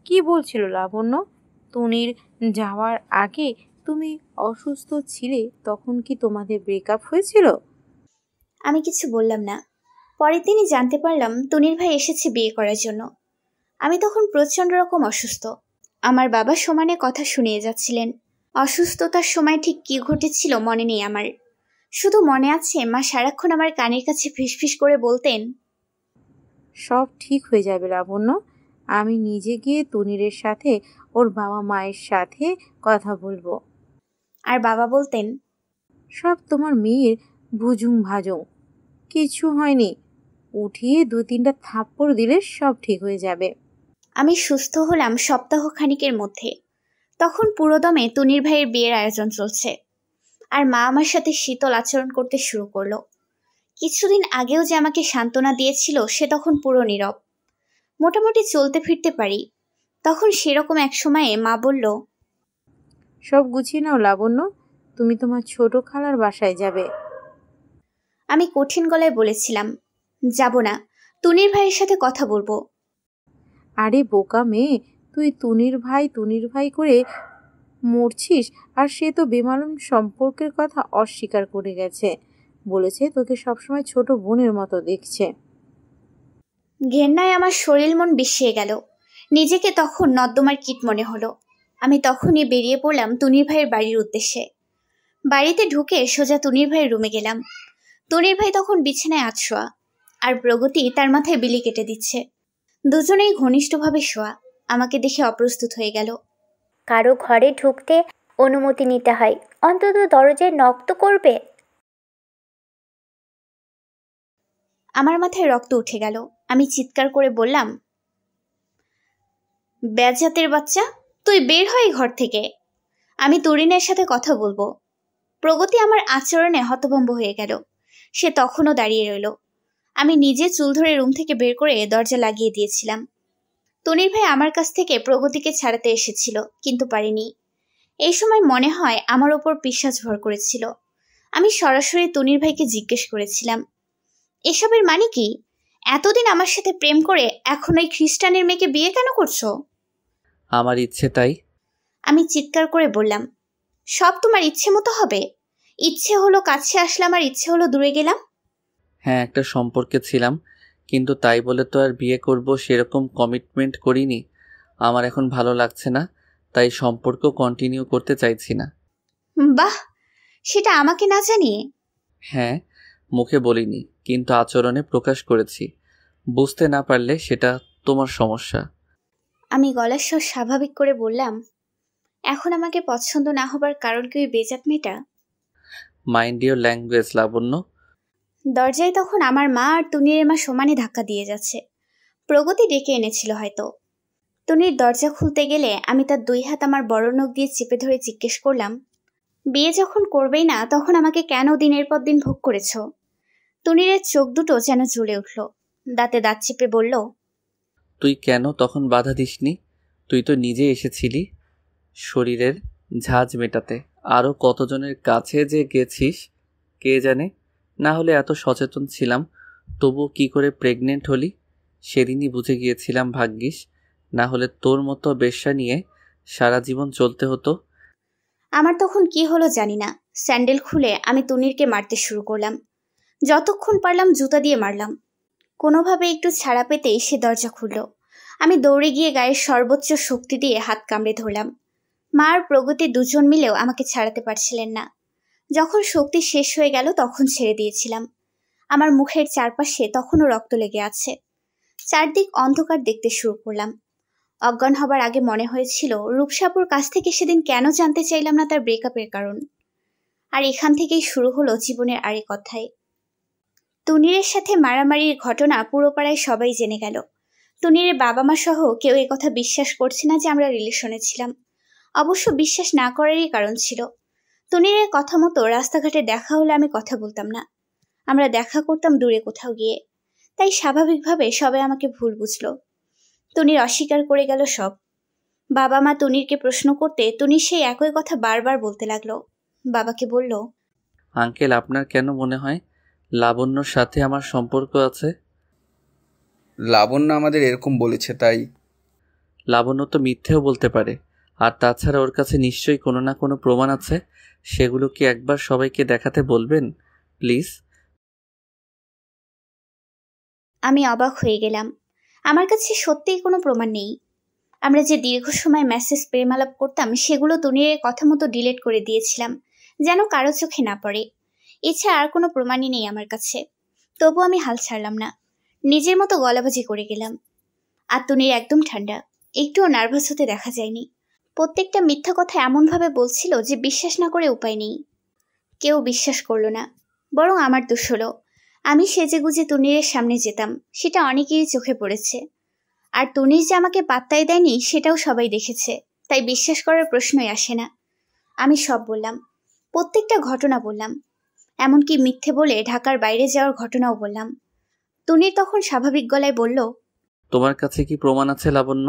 কি বলছিল লাবণ্য? তুনির যাওয়ার আগে তুমি অসুস্থ ছিলে, তখন কি তোমাদের ব্রেকআপ হয়েছিল? আমি কিছু বললাম না। পরের দিনই জানতে পারলাম তনির ভাই এসেছে বিয়ে করার জন্য। আমি তখন প্রচণ্ড রকম অসুস্থ। আমার বাবা সমানে কথা শুনিয়ে যাচ্ছিলেন। অসুস্থতার সময় ঠিক কি ঘটেছিল মনে নেই আমার। শুধু মনে আছে মা সারাক্ষণ আমার কানের কাছে ফিসফিস করে বলতেন, সব ঠিক হয়ে যাবে লাবণ্য। আমি নিজে গিয়ে তুনিরের সাথে ওর বাবা মায়ের সাথে কথা বলবো। আর বাবা বলতেন, সব তোমার মেয়ের ভুজুং ভাজুং, কিছু হয়নি, উঠিয়ে 2-3টা থাপ্পড় দিলে সব ঠিক হয়ে যাবে। আমি সুস্থ হলাম সপ্তাহখানিকের মধ্যে। তখন পুরোদমে তনির ভাইয়ের বিয়ের আয়োজন চলছে, আর মা আমার সাথে শীতল আচরণ করতে শুরু করলো। কিছুদিন আগেও যে আমাকে সান্ত্বনা দিয়েছিল সে তখন পুরো নীরব। মোটামুটি চলতে ফিরতে পারি। তখন সেরকম এক সময়ে মা বলল, সব গুছিয়ে নাও লাবণ্য, তুমি তোমার ছোট খালার বাসায় যাবে। আমি কঠিন গলায় বলেছিলাম, যাব না, তনির ভাইয়ের সাথে কথা বলবো। আরে বোকা মেয়ে, তুই তুনির ভাই করে মরছিস, আর সে তো বেমালুম সম্পর্কের কথা অস্বীকার করে গেছে। বলেছে তোকে সবসময় ছোট বোনের মতো দেখছে। ঘেন্নায় আমার শরীর মন বিষিয়ে গেল। নিজেকে তখন নর্দমার কীট মনে হলো। আমি তখনই বেরিয়ে পড়লাম তনির ভাইয়ের বাড়ির উদ্দেশ্যে। বাড়িতে ঢুকে সোজা তনির ভাইয়ের রুমে গেলাম। তনির ভাই তখন বিছানায় আছোয়া, আর প্রগতি তার মাথায় বিলি কেটে দিচ্ছে। দুজনেই ঘনিষ্ঠভাবে শোয়া। আমাকে দেখে অপ্রস্তুত হয়ে গেল। কারো ঘরে ঢুকতে অনুমতি নিতে হয়, অন্তত দরজায় নক তো করবে। আমার মাথায় রক্ত উঠে গেল। আমি চিৎকার করে বললাম, বেজাতের বাচ্চা, তুই বের হয় ঘর থেকে। আমি তরিনের সাথে কথা বলবো। প্রগতি আমার আচরণে হতভম্ব হয়ে গেল। সে তখনও দাঁড়িয়ে রইল। আমি নিজে চুল ধরে রুম থেকে বের করে দরজা লাগিয়ে দিয়েছিলাম। তনির ভাই আমার কাছ থেকে প্রগতিকে ছাড়াতে এসেছিল, কিন্তু পারিনি। এই সময় মনে হয় আমার ওপর পিশাচ ভর করেছিল। আমি সরাসরি তনির ভাইকে জিজ্ঞেস করেছিলাম, এসবের মানে কি? এতদিন আমার সাথে প্রেম করে এখন ওই খ্রিস্টানের মেয়েকে বিয়ে কেন করছো? আমার ইচ্ছে তাই। আমি চিৎকার করে বললাম, সব তোমার ইচ্ছে মতো হবে? ইচ্ছে হলো কাছে আসলাম আর ইচ্ছে হলো দূরে গেলাম। হ্যাঁ, একটা সম্পর্কে ছিলাম, কিন্তু তাই বলে তো আর বিয়ে করব সেরকম কমিটমেন্ট করিনি। আমার এখন ভালো লাগছে না, তাই সম্পর্ক কন্টিনিউ করতে চাইছি না। বাহ, সেটা আমাকে না জানিয়ে? হ্যাঁ, মুখে বলিনি, কিন্তু আচরণে প্রকাশ করেছি। বুঝতে না পারলে সেটা তোমার সমস্যা। আমি গলার স্বর স্বাভাবিক করে বললাম, এখন আমাকে পছন্দ না হবার কারণ কি ওই বেজাত মেয়েটা? মাইন্ড ইওর ল্যাঙ্গুয়েজ লাবণ্য। দরজায় তখন আমার মা আর তুনির মা সমানে ধাক্কা দিয়ে যাচ্ছে। প্রগতি ডেকে এনেছিল হয়তো। তুনির দরজা খুলতে গেলে আমি তার 2 হাত আমার বড় নখ দিয়ে চেপে ধরে জিজ্ঞেস করলাম, বিয়ে যখন করবেই না তখন আমাকে কেন দিনের পর দিন ভোগ করেছ? তুনিরের চোখ দুটো যেন জ্বলে উঠল। দাঁতে দাঁত চেপে বলল, তুই কেন তখন বাধা দিসনি? তুই তো নিজে এসেছিলি শরীরের ঝাঁজ মেটাতে। আরও কতজনের কাছে যে গেছিস কে জানে। না হলে এত সচেতন ছিলাম, তবুও কি করে প্রেগনেন্ট হলি সেদিনই বুঝে গিয়েছিলাম। ভাগ্যিস, না হলে তোর মতো বেশ্যা নিয়ে সারা জীবন চলতে হতো। আমার তখন কি হলো জানি না, স্যান্ডেল খুলে আমি তুনিরকে মারতে শুরু করলাম। যতক্ষণ পারলাম জুতা দিয়ে মারলাম। কোনোভাবে একটু ছাড়া পেতেই সে দরজা খুলল। আমি দৌড়ে গিয়ে গায়ের সর্বোচ্চ শক্তি দিয়ে হাত কামড়ে ধরলাম। মা আর প্রগতি দুজন মিলেও আমাকে ছাড়াতে পারছিলেন না। যখন শক্তি শেষ হয়ে গেল তখন ছেড়ে দিয়েছিলাম। আমার মুখের চারপাশে তখনও রক্ত লেগে আছে। চারদিক অন্ধকার দেখতে শুরু করলাম। অজ্ঞান হবার আগে মনে হয়েছিল রূপসাপুর কাছ থেকে সেদিন কেন জানতে চাইলাম না তার ব্রেকআপের কারণ। আর এখান থেকেই শুরু হলো জীবনের আরেক অধ্যায়। তুনিরের সাথে মারামারির ঘটনা পুরো পাড়ায় সবাই জেনে গেল। তুনিরের বাবা মা সহ কেউ একথা বিশ্বাস করছে না যে আমরা রিলেশনে ছিলাম। অবশ্য বিশ্বাস না করারই কারণ ছিল। তুনিরের কথা মতো রাস্তাঘাটে দেখা হলে আমি কথা বলতাম না। আমরা দেখা করতাম দূরে কোথাও গিয়ে। তাই স্বাভাবিকভাবে সবাই আমাকে ভুল বুঝল। তুনির অস্বীকার করে গেল সব। বাবা মা তুনিরকে প্রশ্ন করতে তুনির সেই একই কথা বারবার বলতে লাগলো। বাবাকে বলল, আঙ্কেল, আপনার কেন মনে হয় লাবণ্যর সাথে আমার সম্পর্ক আছে? লাবণ্য আমাদের এরকম বলেছে তাই। লাবণ্য তো মিথ্যেও বলতে পারে। আর তাছাড়া ওর কাছে নিশ্চয়ই কোনো না কোনো প্রমাণ আছে। সেগুলো কি একবার সবাইকে দেখাতে বলবেন প্লিজ? আমি অবাক হয়ে গেলাম। আমার কাছে সত্যিই কোনো প্রমাণ নেই। আমরা যে দীর্ঘ সময় মেসেজ প্রেমালাপ করতাম সেগুলো তুনিরের কথা মতো ডিলিট করে দিয়েছিলাম, যেন কারো চোখে না পড়ে। এছাড়া আর কোনো প্রমাণই নেই আমার কাছে। তবু আমি হাল ছাড়লাম না। নিজের মতো গলাবাজি করে গেলাম। আর তুনির একদম ঠান্ডা, একটুও নার্ভাস হতে দেখা যায়নি। প্রত্যেকটা মিথ্যা কথা এমনভাবে বলছিল যে বিশ্বাস না করে উপায় নেই। কেউ বিশ্বাস করলো না, বরং আমার দোষ হলো। আমি সেজেগুজে তুনিরের সামনে যেতাম, সেটা অনেকেরই চোখে পড়েছে। আর তুনির যে আমাকে পাত্তাই দেয়নি সেটাও সবাই দেখেছে, তাই বিশ্বাস করার প্রশ্নই আসে না। আমি সব বললাম, প্রত্যেকটা ঘটনা বললাম, এমনকি মিথ্যে বলে ঢাকার বাইরে যাওয়ার ঘটনাও বললাম। তুনির তখন স্বাভাবিক গলায় বলল, তোমার কাছে কি প্রমাণ আছে লাবণ্য?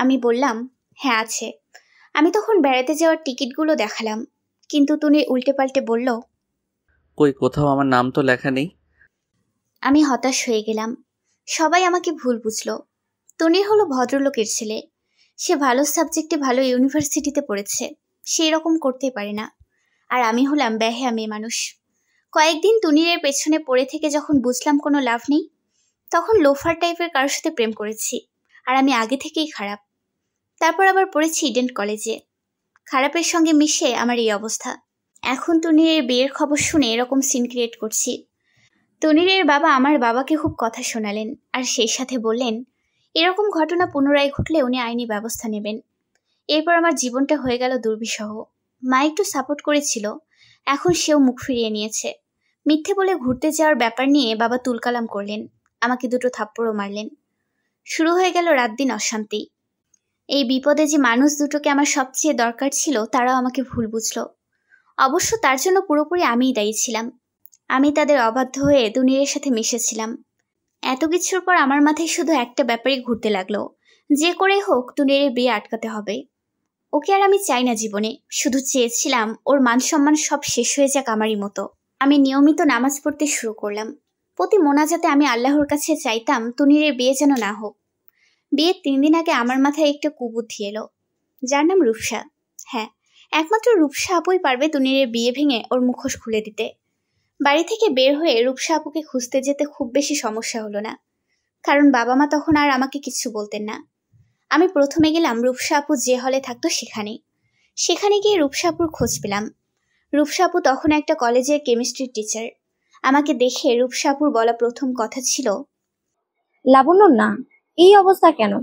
আমি বললাম, হ্যাঁ আছে। আমি তখন বেড়াতে যাওয়ার টিকিটগুলো দেখালাম, কিন্তু তুনির উল্টে পাল্টে বলল, কই, কোথাও আমার নাম তো লেখা নেই। আমি হতাশ হয়ে গেলাম। সবাই আমাকে ভুল বুঝল। তুনির হলো ভদ্রলোকের ছেলে। সে ভালো সাবজেক্টে ভালো ইউনিভার্সিটিতে পড়েছে, সেই রকম করতে পারে না। আর আমি হলাম বেহায়া মেয়ে মানুষ। কয়েকদিন তুনিরের পেছনে পড়ে থেকে যখন বুঝলাম কোনো লাভ নেই, তখন লোফার টাইপের কারোর সাথে প্রেম করেছি। আর আমি আগে থেকেই খারাপ। তারপর আবার পড়েছি ইডেন কলেজে। খারাপের সঙ্গে মিশে আমার এই অবস্থা। এখন তুনিরের বিয়ের খবর শুনে এরকম সিন ক্রিয়েট করছি। তুনিরের বাবা আমার বাবাকে খুব কথা শোনালেন, আর সেই সাথে বললেন এরকম ঘটনা পুনরায় ঘটলে উনি আইনি ব্যবস্থা নেবেন। এরপর আমার জীবনটা হয়ে গেল দুর্বিষহ। মা একটু সাপোর্ট করেছিল, এখন সেও মুখ ফিরিয়ে নিয়েছে। মিথ্যে বলে ঘুরতে যাওয়ার ব্যাপার নিয়ে বাবা তুলকালাম করলেন, আমাকে 2টো থাপ্পড়ও মারলেন। শুরু হয়ে গেল রাত দিন অশান্তি। এই বিপদে যে মানুষ দুটোকে আমার সবচেয়ে দরকার ছিল তারাও আমাকে ভুল বুঝল। অবশ্য তার জন্য পুরোপুরি আমিই দায়ী ছিলাম। আমি তাদের অবাধ্য হয়ে তুনিরের সাথে মিশেছিলাম। এত কিছুর পর আমার মাথায় শুধু একটা ব্যাপারই ঘুরতে লাগলো, যে করে হোক তুনিরের বিয়ে আটকাতে হবে। ওকে আর আমি চাই না জীবনে, শুধু চেয়েছিলাম ওর মান সম্মান সব শেষ হয়ে যাক আমারই মতো। আমি নিয়মিত নামাজ পড়তে শুরু করলাম। প্রতি মোনাজাতে আমি আল্লাহর কাছে চাইতাম তুনিরের বিয়ে যেন না হোক। বিয়ের 3 দিন আগে আমার মাথায় একটা কুবুদ্ধি এলো। যার নাম রূপসা। হ্যাঁ, একমাত্র রূপসা আপুই পারবে তুনিরের বিয়ে ভেঙে ওর মুখোশ খুলে দিতে। বাড়ি থেকে বের হয়ে রূপসা আপুকে খুঁজতে যেতে খুব বেশি সমস্যা হলো না, কারণ বাবা মা তখন আর আমাকে কিছু বলতেন না। আমি প্রথমে গেলাম রূপসা আপু যে হলে থাকতো সেখানে গিয়ে রূপসা আপুর খোঁজ পেলাম। রূপসা আপু তখন একটা কলেজের কেমিস্ট্রির টিচার। আমাকে দেখে রূপসা আপুর বলা প্রথম কথা ছিল, লাবণ্য না, এই অবস্থা কেন?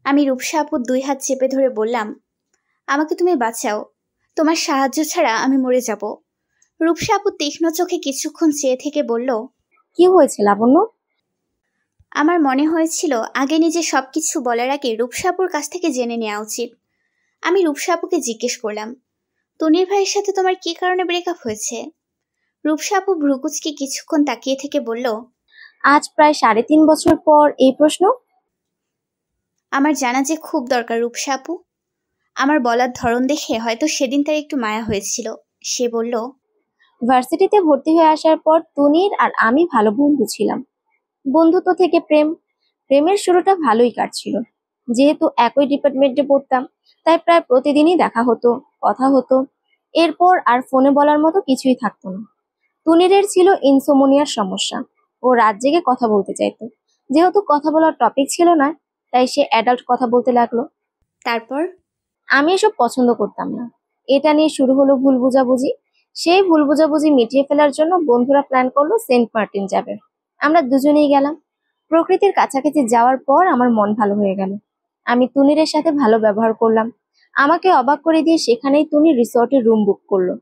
আমি রূপসা আপুর 2 হাত চেপে ধরে বললাম, আমাকে তুমি বাঁচাও, তোমার সাহায্য ছাড়া আমি মরে যাব। রূপসা আপু তীক্ষ্ণ চোখে কিছুক্ষণ চেয়ে থেকে বলল, কি হয়েছে লাবণ্য? আমার মনে হয়েছিল আগে নিজে সবকিছু বলার আগে রূপসা আপুর কাছ থেকে জেনে নেওয়া উচিত। আমি রূপসা আপুকে জিজ্ঞেস করলাম, তনির ভাইয়ের সাথে তোমার কি কারণে ব্রেকআপ হয়েছে? রূপসা আপু ভ্রুকুচকে কিছুক্ষণ তাকিয়ে থেকে বলল, আজ প্রায় 3.5 বছর পর এই প্রশ্ন? আমার জানা যে খুব দরকার রূপসা আপু। আমার বলার ধরন দেখে হয়তো সেদিন তার একটু মায়া হয়েছিল। সে বলল, ভার্সিটিতে ভর্তি হয়ে আসার পর তুনির আর আমি ভালো বন্ধু ছিলাম। বন্ধুত্ব থেকে প্রেমের শুরুটা ভালোই কাটছিল। যেহেতু একই ডিপার্টমেন্টে পড়তাম, তাই প্রায় প্রতিদিনই দেখা হতো, কথা হতো। এরপর আর ফোনে বলার মতো কিছুই থাকতো না। তুনিরের ছিল ইনসোমনিয়ার সমস্যা। ও রাত জেগে কথা বলতে চাইতো। যেহেতু কথা বলার টপিক ছিল না, তাই সে অ্যাডাল্ট কথা বলতে লাগলো। তারপর? আমি এসব পছন্দ করতাম না। এটা নিয়ে শুরু হলো ভুল বোঝাবুঝি। সেই ভুল বোঝাবুঝি মিটিয়ে ফেলার জন্য বন্ধুরা প্ল্যান করলো সেন্ট মার্টিন যাবে। আমরা দুজনেই গেলাম। প্রকৃতির কাছাকাছি যাওয়ার পর আমার মন ভালো হয়ে গেল। আমি তুনিরের সাথে ভালো ব্যবহার করলাম। আমাকে অবাক করে দিয়ে সেখানেই তুনির রিসর্টের রুম বুক করলো।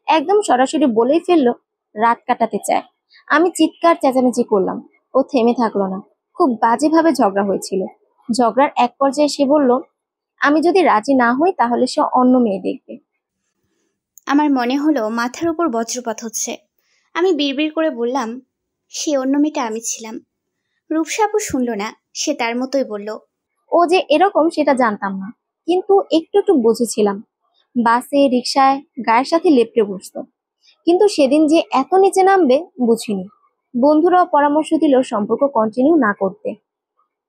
একদম সরাসরি বলেই ফেললো রাত কাটাতে চায়। আমি চিৎকার চেঁচামেচি করলাম। ও থেমে থাকলো না। খুব বাজেভাবে ঝগড়া হয়েছিল। ঝগড়ার এক পর্যায়ে সে বলল, আমি যদি রাজি না হই তাহলে সে অন্য মেয়ে দেখবে। আমার মনে হলো মাথার উপর বজ্রপাত হচ্ছে। আমি বিড়বিড় করে বললাম, সে অন্য মেয়েটা আমি ছিলাম। রূপসা আপু শুনল না। সে তার মতোই বলল, ও যে এরকম সেটা জানতাম না, কিন্তু একটু একটু বুঝেছিলাম। বাসে রিক্সায় গায়ের সাথে লেপটে বসতো, কিন্তু সেদিন যে এত নিচে নামবে বুঝিনি। বন্ধুরাও পরামর্শ দিল সম্পর্ক কন্টিনিউ না করতে।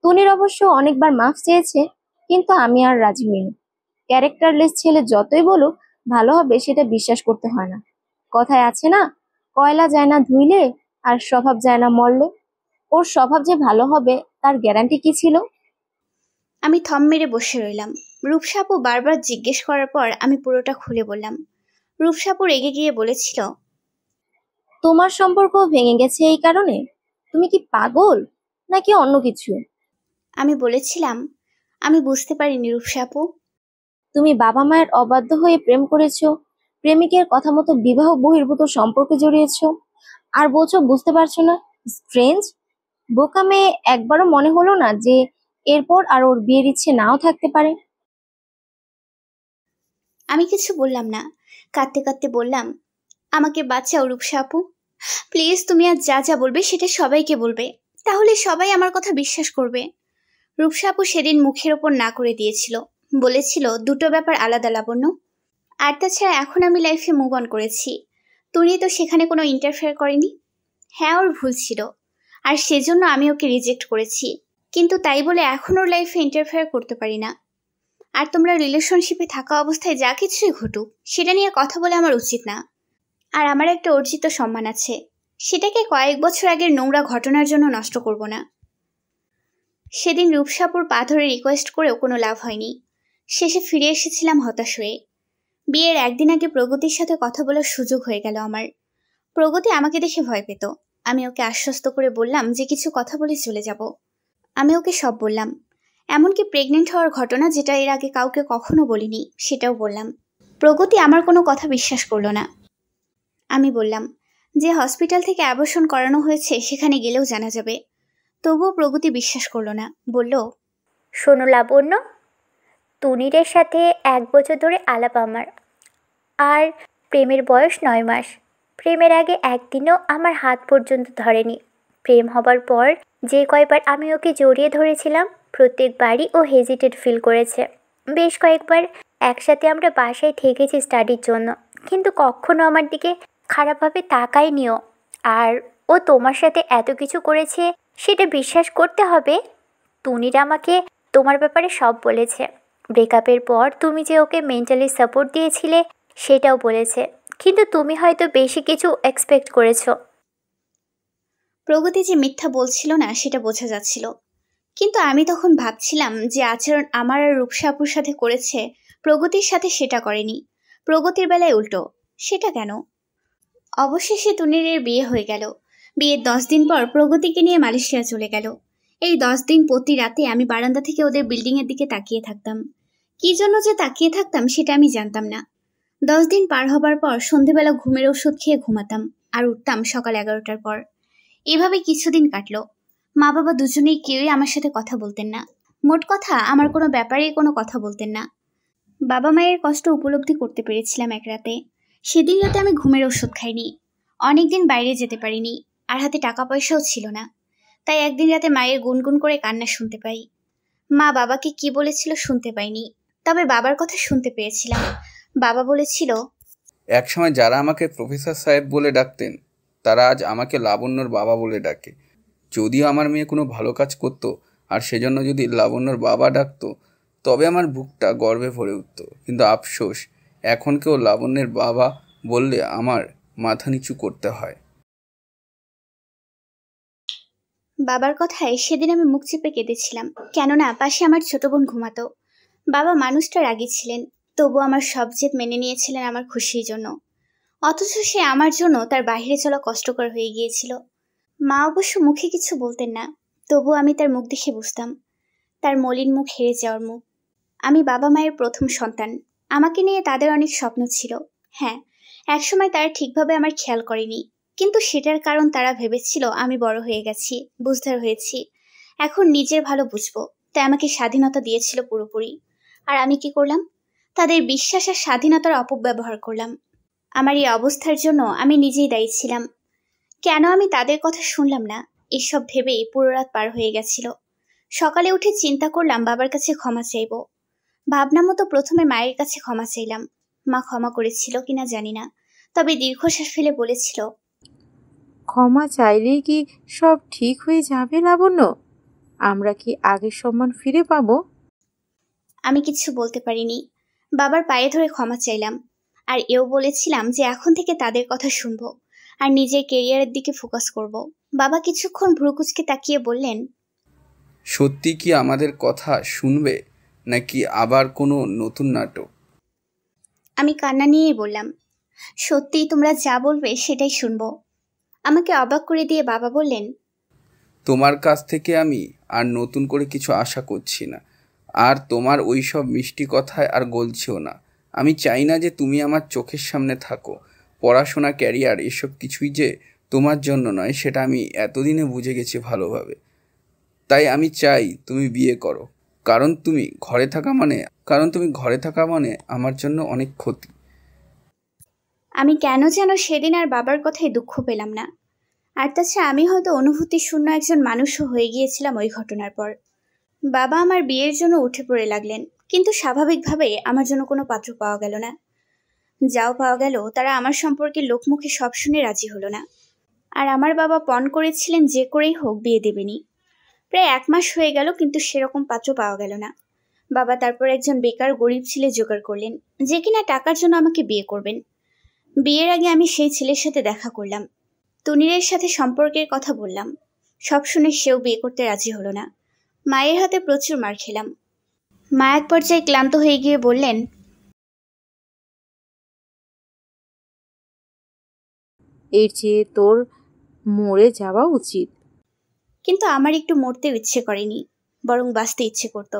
তুনির অবশ্য অনেকবার মাফ চেয়েছে, কিন্তু আমি আর রাজি হইনি। ক্যারেক্টারলেস ছেলে যতই বলুক ভালো হবে সেটা বিশ্বাস করতে হয় না। কথায় আছে না, কয়লা যায় না ধুইলে আর স্বভাব যায় না মরলে। ওর স্বভাব যে ভালো হবে তার গ্যারান্টি কি ছিল? আমি থম মেরে বসে রইলাম। রূপসা আপু বারবার জিজ্ঞেস করার পর আমি পুরোটা খুলে বললাম। রূপসা আপু রেগে গিয়ে বলেছিল, তোমার সম্পর্ক ভেঙে গেছে এই কারণে? তুমি কি পাগল নাকি অন্য কিছু? আমি বলেছিলাম, আমি বুঝতে পারিনি রূপসা আপু। তুমি বাবা মায়ের অবাধ্য হয়ে প্রেম করেছো, প্রেমিকের কথা মতো বিবাহ বহির্ভূত সম্পর্কে জড়িয়েছো, আর বলছো বুঝতে পারছো না? স্ট্রেঞ্জ। বোকা মেয়ে। একবারও মনে হলো না যে এরপর আর ওর বিয়ের ইচ্ছে নাও থাকতে পারে? আমি কিছু বললাম না। কাঁদতে কাঁদতে বললাম, আমাকে বাঁচাও রূপসা আপু। প্লিজ, তুমি আজ যা যা বলবে সেটা সবাইকে বলবে, তাহলে সবাই আমার কথা বিশ্বাস করবে। রূপসা আপু সেদিন মুখের ওপর না করে দিয়েছিল। বলেছিল, দুটো ব্যাপার আলাদা লাবণ্য। আর তাছাড়া এখন আমি লাইফে মুভ অন করেছি। তুমি তো সেখানে কোনো ইন্টারফেয়ার করেনি। হ্যাঁ, ওর ভুল ছিল, আর সেজন্য আমি ওকে রিজেক্ট করেছি। কিন্তু তাই বলে এখন ওর লাইফে ইন্টারফেয়ার করতে পারি না। আর তোমরা রিলেশনশিপে থাকা অবস্থায় যা কিছুই ঘটুক সেটা নিয়ে কথা বলে আমার উচিত না। আর আমার একটা অর্জিত সম্মান আছে, সেটাকে কয়েক বছর আগের নোংরা ঘটনার জন্য নষ্ট করব না। সেদিন রূপসাপুর পা ধরে রিকোয়েস্ট করেও কোনো লাভ হয়নি। শেষে ফিরে এসেছিলাম হতাশ হয়ে। বিয়ের একদিন আগে প্রগতির সাথে কথা বলার সুযোগ হয়ে গেল আমার। প্রগতি আমাকে দেখে ভয় পেত। আমি ওকে আশ্বস্ত করে বললাম যে কিছু কথা বলে চলে যাব। আমি ওকে সব বললাম, এমনকি প্রেগনেন্ট হওয়ার ঘটনা, যেটা এর আগে কাউকে কখনো বলিনি, সেটাও বললাম। প্রগতি আমার কোনো কথা বিশ্বাস করলো না। আমি বললাম, যে হসপিটাল থেকে অ্যাবর্শন করানো হয়েছে সেখানে গেলেও জানা যাবে। তবুও প্রগতি বিশ্বাস করলো না। বলল, শোনো লাবণ্য, তুনিরের সাথে 1 বছর ধরে আলাপ আমার, আর প্রেমের বয়স 9 মাস। প্রেমের আগে একদিনও আমার হাত পর্যন্ত ধরেনি। প্রেম হবার পর যে কয়বার আমি ওকে জড়িয়ে ধরেছিলাম প্রত্যেকবারই ও হেজিটেড ফিল করেছে। বেশ কয়েকবার একসাথে আমরা বাসায় থেকেছি স্টাডির জন্য, কিন্তু কখনো আমার দিকে খারাপভাবে তাকায়নিও। আর ও তোমার সাথে এত কিছু করেছে সেটা বিশ্বাস করতে হবে। তুনির আমাকে তোমার ব্যাপারে সব বলেছে। ব্রেকআপের পর তুমি যে ওকে মেন্টালি সাপোর্ট দিয়েছিলে সেটাও বলেছে, কিন্তু তুমি হয়তো বেশি কিছু এক্সপেক্ট করেছো। প্রগতি যে মিথ্যা বলছিল না সেটা বোঝা যাচ্ছিল, কিন্তু আমি তখন ভাবছিলাম যে আচরণ আমার আর রূপসা আপুর সাথে করেছে, প্রগতির সাথে সেটা করেনি। প্রগতির বেলায় উল্টো। সেটা কেন? অবশেষে তুনিরের বিয়ে হয়ে গেল। বিয়ের 10 দিন পর প্রগতিকে নিয়ে মালয়েশিয়া চলে গেল। এই 10 দিন প্রতি রাতে আমি বারান্দা থেকে ওদের বিল্ডিংয়ের দিকে তাকিয়ে থাকতাম। কি জন্য যে তাকিয়ে থাকতাম সেটা আমি জানতাম না। 10 দিন পার হবার পর সন্ধেবেলা ঘুমের ওষুধ খেয়ে ঘুমাতাম আর উঠতাম সকাল 11টার পর। এভাবে কিছুদিন কাটলো। মা বাবা দুজনেই কেউই আমার সাথে কথা বলতেন না। মোট কথা আমার কোনো ব্যাপারেই কোনো কথা বলতেন না। বাবা মায়ের কষ্ট উপলব্ধি করতে পেরেছিলাম এক রাতে। সেদিন রাতে আমি ঘুমের ওষুধ খাইনি। অনেকদিন বাইরে যেতে পারিনি, আর হাতে টাকা পয়সাও ছিল না। তাই একদিন রাতে মায়ের গুনগুন করে কান্না শুনতে পাই। মা বাবাকে কি বলেছিল শুনতে পাইনি, তবে বাবার কথা শুনতে পেয়েছিলাম। বাবা বলেছিল, একসময় যারা আমাকে প্রফেসর সাহেব বলে ডাকতেন তারা আজ আমাকে লাবণ্যর বাবা বলে ডাকে। যদিও আমার মেয়ে কোনো ভালো কাজ করতো আর সেজন্য যদি লাবণ্যর বাবা ডাকতো তবে আমার বুকটা গর্বে ভরে উঠত। কিন্তু আফসোস, এখন কেউ লাবণ্যের বাবা বললে আমার মাথা নিচু করতে হয়। বাবার কথায় সেদিন আমি মুখ চেপে কেঁদেছিলাম, কেননা পাশে আমার ছোট বোন ঘুমাতো। বাবা মানুষটা রাগী ছিলেন, তবু আমার সব জেদ মেনে নিয়েছিলেন আমার খুশির জন্য। অথচ সে আমার জন্য তার বাইরে চলা কষ্টকর হয়ে গিয়েছিল। মা অবশ্য মুখে কিছু বলতেন না, তবু আমি তার মুখ দেখে বুঝতাম, তার মলিন মুখ হেরে যাওয়ার মুখ। আমি বাবা মায়ের প্রথম সন্তান। আমাকে নিয়ে তাদের অনেক স্বপ্ন ছিল। হ্যাঁ, একসময় তারা ঠিকভাবে আমার খেয়াল করেনি, কিন্তু সেটার কারণ তারা ভেবেছিল আমি বড় হয়ে গেছি, বুঝদার হয়েছি, এখন নিজের ভালো বুঝবো। তাই আমাকে স্বাধীনতা দিয়েছিল পুরোপুরি। আর আমি কি করলাম? তাদের বিশ্বাস আর স্বাধীনতার অপব্যবহার করলাম। আমার এই অবস্থার জন্য আমি নিজেই দায়ী ছিলাম। কেন আমি তাদের কথা শুনলাম না, এসব ভেবেই পুরো রাত পার হয়ে গেছিল। সকালে উঠে চিন্তা করলাম বাবার কাছে ক্ষমা চাইব। ভাবনা মতো প্রথমে মায়ের কাছে ক্ষমা চাইলাম। মা ক্ষমা করেছিল কিনা জানি না, তবে দীর্ঘশ্বাস ফেলে বলেছিল, ক্ষমা চাইলেই কি সব ঠিক হয়ে যাবে লাবণ্য? আমরা কি আগের সম্মান ফিরে পাবো? আমি কিছু বলতে পারিনি। বাবার পায়ে ধরে ক্ষমা চাইলাম, আর এও বলেছিলাম যে এখন থেকে তাদের কথা শুনবো আর নিজের কেরিয়ারের দিকে ফোকাস করব। বাবা কিছুক্ষণ ভ্রুকুচকে তাকিয়ে বললেন, সত্যি কি আমাদের কথা শুনবে নাকি আবার কোনো নতুন নাটক? আমি কান্না নিয়েই বললাম, সত্যি তোমরা যা বলবে সেটাই শুনবো। আমাকে অবাক করে দিয়ে বাবা বললেন, তোমার কাছ থেকে আমি আর নতুন করে কিছু আশা করছি না, আর তোমার ওই সব মিষ্টি কথায় আর গলছিও না। আমি চাই না যে তুমি আমার চোখের সামনে থাকো। পড়াশোনা, ক্যারিয়ার এসব কিছুই যে তোমার জন্য নয় সেটা আমি এতদিনে বুঝে গেছি ভালোভাবে। তাই আমি চাই তুমি বিয়ে করো, কারণ তুমি ঘরে থাকা মানে আমার জন্য অনেক ক্ষতি। আমি কেন যেন সেদিন আর বাবার কথায় দুঃখ পেলাম না। আর তাছাড়া আমি হয়তো অনুভূতি শূন্য একজন মানুষও হয়ে গিয়েছিলাম ওই ঘটনার পর। বাবা আমার বিয়ের জন্য উঠে পড়ে লাগলেন, কিন্তু স্বাভাবিকভাবে আমার জন্য কোনো পাত্র পাওয়া গেল না। যাও পাওয়া গেল, তারা আমার সম্পর্কে লোকমুখে সব শুনে রাজি হলো না। আর আমার বাবা পণ করেছিলেন যে করেই হোক বিয়ে দেবেনি। প্রায় 1 মাস হয়ে গেল, কিন্তু সেরকম পাত্র পাওয়া গেল না। বাবা তারপর একজন বেকার গরিব ছেলে জোগাড় করলেন, যে কিনা টাকার জন্য আমাকে বিয়ে করবেন। বিয়ের আগে আমি সেই ছেলের সাথে দেখা করলাম, তুনিরের সাথে সম্পর্কের কথা বললাম। সব শুনে সেও বিয়ে করতে রাজি হলো না। মায়ের হাতে প্রচুর মার খেলাম। মা এক পর্যায়ে ক্লান্ত হয়ে গিয়ে বললেন, এর চেয়ে তোর মরে যাওয়া উচিত। কিন্তু আমার একটু মরতেও ইচ্ছে করেনি, বরং বাঁচতে ইচ্ছে করত।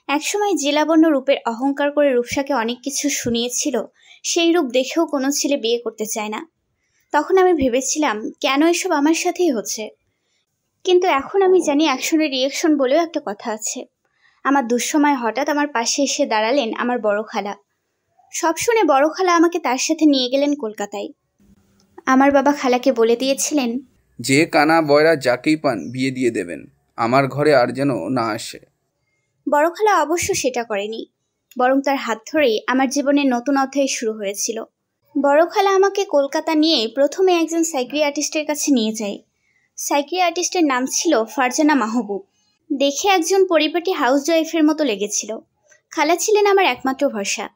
একসময় যে লাবণ্য রূপের অহংকার করে রূপসাকে অনেক কিছু শুনিয়েছিল, সেই রূপ দেখেও কোনো ছেলে বিয়ে করতে চায় না। তখন আমি ভেবেছিলাম কেন এসব আমার সাথেই হচ্ছে। কিন্তু এখন আমি জানি অ্যাকশনের রিয়েকশন বলেও একটা কথা আছে। আমার দুঃসময় হঠাৎ আমার পাশে এসে দাঁড়ালেন আমার বড় খালা। সব শুনে বড় খালা আমাকে তার সাথে নিয়ে গেলেন কলকাতায়। আমার বাবা খালাকে বলে দিয়েছিলেন, যে কানা বয়রা যাকেই পান বিয়ে দিয়ে দেবেন, আমার ঘরে আর যেন না আসে। বড় খালা অবশ্য সেটা করেনি, বরং তার হাত ধরেই আমার জীবনের নতুন অধ্যায় শুরু হয়েছিল। বড় খালা আমাকে কলকাতা নিয়ে প্রথমে একজন সাইকিয়াট্রিস্টের কাছে নিয়ে যায়। সাইকিয়াট্রিস্টের নাম ছিল ফারজানা মাহবুব। দেখে একজন পরিপাটি হাউস ওয়াইফের মতো লেগেছিল। খালা ছিলেন আমার একমাত্র ভরসা,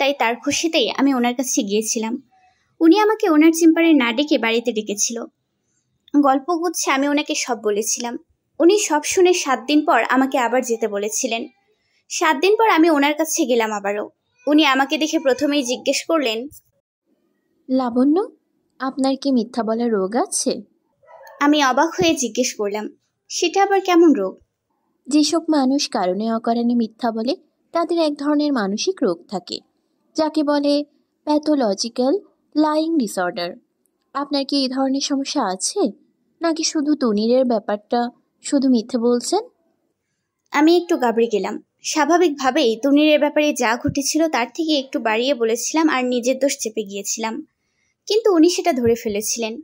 তাই তার খুশিতেই আমি ওনার কাছে গিয়েছিলাম। উনি আমাকে ওনার চেম্বারে না ডেকে বাড়িতে ডেকেছিল। গল্পগুচ্ছে আমি ওনাকে সব বলেছিলাম। উনি সব শুনে 7 দিন পর আমাকে আবার যেতে বলেছিলেন। 7 দিন পর আমি ওনার কাছে গেলাম আবারও। উনি আমাকে দেখে প্রথমেই জিজ্ঞেস করলেন, লাবণ্য, আপনার কি মিথ্যা বলার রোগ আছে? আমি অবাক হয়ে জিজ্ঞেস করলাম, সেটা আবার কেমন রোগ? যেসব মানুষ কারণে অকারণে মিথ্যা বলে তাদের এক ধরনের মানসিক রোগ থাকে, যাকে বলে প্যাথোলজিক্যাল লাইং ডিসঅর্ডার। আপনার কি এই ধরনের সমস্যা আছে, নাকি শুধু তনিরের ব্যাপারটা শুধু মিথ্যে বলছেন? আমি একটু গাবড়ে গেলাম। স্বাভাবিকভাবেই তনিরের ব্যাপারে যা ঘটেছিল তার থেকে একটু বাড়িয়ে বলেছিলাম আর নিজের দোষ চেপে গিয়েছিলাম, কিন্তু উনি সেটা ধরে ফেলেছিলেন।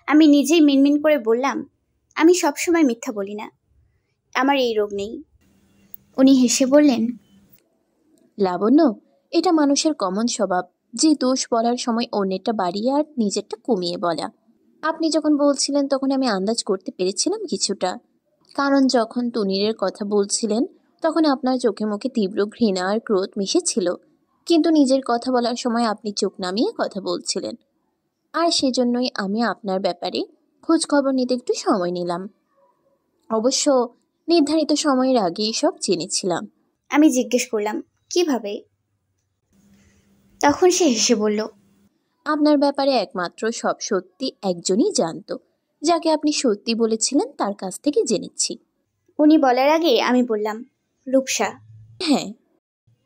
আমি নিজেই মিনমিন করে বললাম, আমি সবসময় মিথ্যা বলি না, আমার এই রোগ নেই। উনি হেসে বললেন, লাবণ্য, এটা মানুষের কমন স্বভাব যে দোষ বলার সময় অন্যেরটা বাড়িয়ে আর নিজেরটা কমিয়ে বলা। আপনি যখন বলছিলেন তখন আমি আন্দাজ করতে পেরেছিলাম কিছুটা, কারণ যখন তনিরের কথা বলছিলেন তখন আপনার চোখে মুখে তীব্র ঘৃণা আর ক্রোধ মিশেছিল, কিন্তু নিজের কথা বলার সময় আপনি চোখ নামিয়ে কথা বলছিলেন। আর সেজন্যই আমি আপনার ব্যাপারে খোঁজ খবর নিতে একটু সময় নিলাম। অবশ্য নির্ধারিত সময়ের আগেই সব জেনেছিলাম। আমি জিজ্ঞেস করলাম, কিভাবে? তখন সে হেসে বলল, আপনার ব্যাপারে একমাত্র সব সত্যি একজনই জানতো, যাকে আপনি সত্যি বলেছিলেন তার কাছ থেকে জেনেছি। উনি বলার আগে আমি বললাম, রূপসা। হ্যাঁ।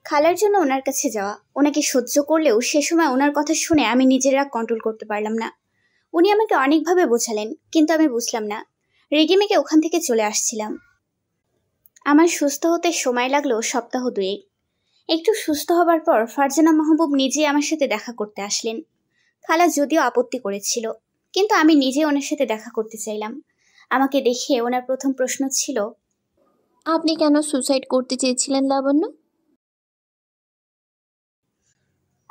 খালার জন্য ওনার কাছে যাওয়া, ওনাকে সহ্য করলেও সে সময় ওনার কথা শুনে আমি নিজের রাগ কন্ট্রোল করতে পারলাম না। উনি আমাকে অনেকভাবে বোঝালেন, কিন্তু আমি বুঝলাম না। রেগে মেগে ওখান থেকে চলে আসছিলাম। আমার সুস্থ হতে সময় লাগলো সপ্তাহ 2। একটু সুস্থ হবার পর ফারজানা মাহবুব নিজে আমার সাথে দেখা করতে আসলেন। খালা যদিও আপত্তি করেছিল, কিন্তু আমি নিজে ওনার সাথে দেখা করতে চাইলাম। আমাকে দেখে ওনার প্রথম প্রশ্ন ছিল, আপনি কেন সুসাইড করতে চেয়েছিলেন লাবণ্য?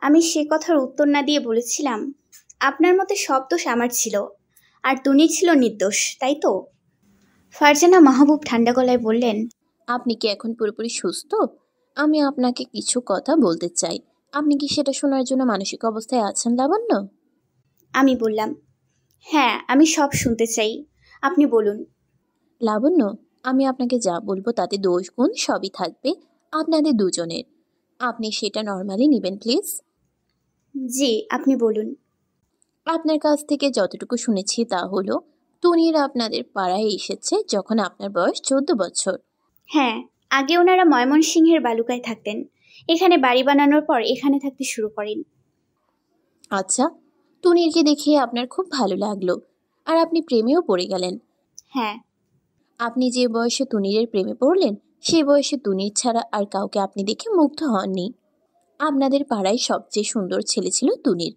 আমি সে কথার উত্তর না দিয়ে বলেছিলাম, আপনার মতে সব দোষ আমার ছিল, আর তুনি ছিল নির্দোষ, তাই তো? ফারজানা মাহবুব ঠান্ডা গলায় বললেন, আপনি কি এখন পুরোপুরি সুস্থ? আমি আপনাকে কিছু কথা বলতে চাই। আপনি কি সেটা শোনার জন্য মানসিক অবস্থায় আছেন লাবণ্য? আমি বললাম, হ্যাঁ, আমি সব শুনতে চাই, আপনি বলুন। লাবণ্য, আমি আপনাকে যা বলবো তাতে দোষ গুণ সবই থাকবে আপনাদের দুজনের। আপনি সেটা নর্মালি নেবেন প্লিজ। জি, আপনি বলুন। আপনার কাছ থেকে যতটুকু শুনেছি তা হলো, তুনির আপনাদের পাড়ায় এসেছে যখন আপনার বয়স 14 বছর। হ্যাঁ, আগে ওনারা ময়মনসিংহের বালুকায় থাকতেন। এখানে বাড়ি বানানোর পর এখানে থাকতে শুরু করেন। আচ্ছা, তুনিরকে দেখে আপনার খুব ভালো লাগলো আর আপনি প্রেমেও পড়ে গেলেন। হ্যাঁ। আপনি যে বয়সে তুনিরের প্রেমে পড়লেন সেই বয়সে তুনির ছাড়া আর কাউকে আপনি দেখে মুগ্ধ হননি। আপনাদের পাড়ায় সবচেয়ে সুন্দর ছেলে ছিল তুনির।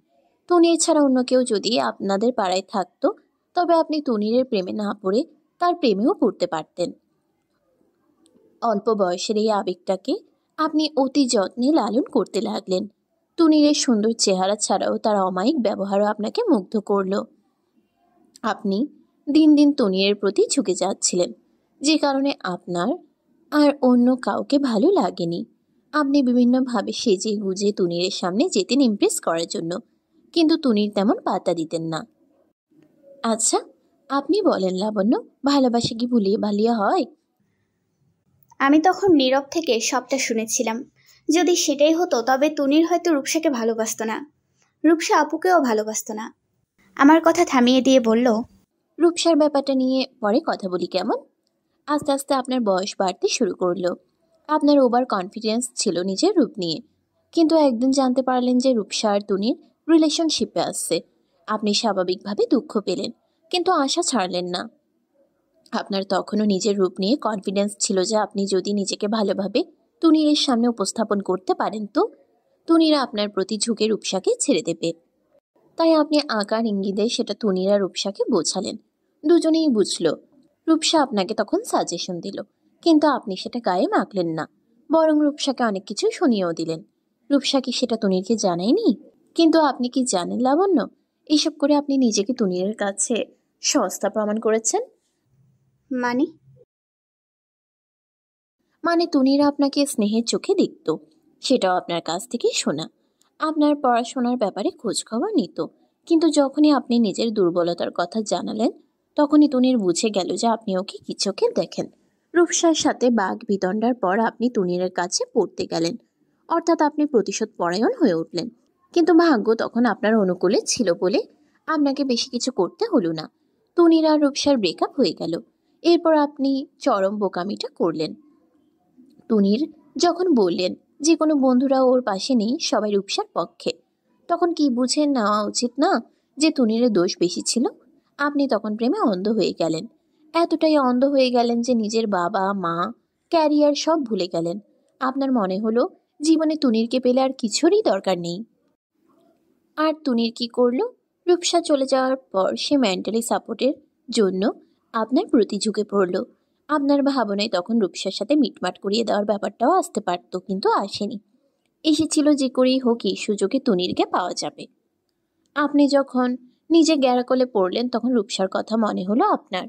তুনির ছাড়া অন্য কেউ যদি আপনাদের পাড়ায় থাকতো তবে আপনি তুনিরের প্রেমে না পড়ে তার প্রেমেও পড়তে পারতেন। অল্প বয়সের এই আবেগটাকে আপনি অতি যত্নে লালন করতে লাগলেন। তুনিরের সুন্দর চেহারা ছাড়াও তার অমায়িক ব্যবহারও আপনাকে মুগ্ধ করলো। আপনি দিন দিন তুনিরের প্রতি ঝুঁকে যাচ্ছিলেন, যে কারণে আপনার আর অন্য কাউকে ভালো লাগেনি। আপনি বিভিন্নভাবে সেজে গুজে তুনিরের সামনে যেতেন ইমপ্রেস করার জন্য, কিন্তু তুনির তেমন পাত্তা দিতেন না। আচ্ছা, আপনি বলেন লাবণ্য, ভালোবাসা কি ভুলিয়ে ভালিয়ে হয়? আমি তখন নীরব থেকে সবটা শুনেছিলাম। যদি সেটাই হতো তবে তুনির হয়তো রূপসাকে ভালোবাসতো না, রূপসা আপুকেও ভালোবাসতো না। আমার কথা থামিয়ে দিয়ে বলল, রূপসার ব্যাপারটা নিয়ে পরে কথা বলি কেমন? আস্তে আস্তে আপনার বয়স বাড়তে শুরু করলো। আপনার ওভার কনফিডেন্স ছিল নিজের রূপ নিয়ে, কিন্তু একদিন জানতে পারলেন যে রূপসা আর তুনির রিলেশনশিপে আসছে। আপনি স্বাভাবিকভাবে দুঃখ পেলেন, কিন্তু আশা ছাড়লেন না। আপনার তখনও নিজের রূপ নিয়ে কনফিডেন্স ছিল যে আপনি যদি নিজেকে ভালোভাবে তুনিরের সামনে উপস্থাপন করতে পারেন তো তুনিরা আপনার প্রতি ঝুঁকে রূপসাকে ছেড়ে দেবে। তাই আপনি আকার ইঙ্গিতে সেটা তুনিরা রূপসাকে বোঝালেন। দুজনেই বুঝলো। রূপসা আপনাকে তখন সাজেশন দিল, কিন্তু আপনি সেটা গায়ে মাখলেন না, বরং রূপসাকে অনেক কিছু শুনিয়েও দিলেন। রূপসা কি সেটা তুনিরকে জানায়নি? কিন্তু আপনি কি জানেন লাবণ্য, এইসব করে আপনি নিজেকে তুনিরের কাছে সস্তা প্রমাণ করেছেন? মানে? মানে তুনিরা আপনাকে স্নেহের চোখে দেখত, সেটাও আপনার কাছ থেকেই শোনা। আপনার পড়াশোনার ব্যাপারে খোঁজ খবর নিত, কিন্তু যখনই আপনি নিজের দুর্বলতার কথা জানালেন তখনই তুনির বুঝে গেল যে আপনি ওকে কি চোখে দেখেন। রূপসার সাথে বাঘ বিতণ্ডার পর আপনি তুনিরের কাছে পড়তে গেলেন, অর্থাৎ আপনি প্রতিশোধ পরায়ণ হয়ে উঠলেন। কিন্তু ভাগ্য তখন আপনার অনুকূলে ছিল বলে আপনাকে বেশি কিছু করতে হলো না। তুনির আর রূপসার ব্রেকআপ হয়ে গেল। এরপর আপনি চরম বোকামিটা করলেন। তুনির যখন বললেন যে কোনো বন্ধুরা ওর পাশে নেই, সবাই রূপসার পক্ষে, তখন কি বুঝে নেওয়া উচিত না যে তুনিরের দোষ বেশি ছিল? আপনি তখন প্রেমে অন্ধ হয়ে গেলেন, এতটাই অন্ধ হয়ে গেলেন যে নিজের বাবা মা ক্যারিয়ার সব ভুলে গেলেন। আপনার মনে হলো জীবনে তুনিরকে পেলে আর কিছুরই দরকার নেই। আর তুনির কি করলো? রূপসা চলে যাওয়ার পর সে মেন্টালি সাপোর্টের জন্য আপনার প্রতি ঝুঁকে পড়লো। আপনার ভাবনায় তখন রূপসার সাথে মিটমাট করিয়ে দেওয়ার ব্যাপারটাও আসতে পারত, কিন্তু আসেনি। এসেছিল যে করেই হোক এই সুযোগে তুনিরকে পাওয়া যাবে। আপনি যখন নিজে গ্যারাকলে পড়লেন তখন রূপসার কথা মনে হলো আপনার।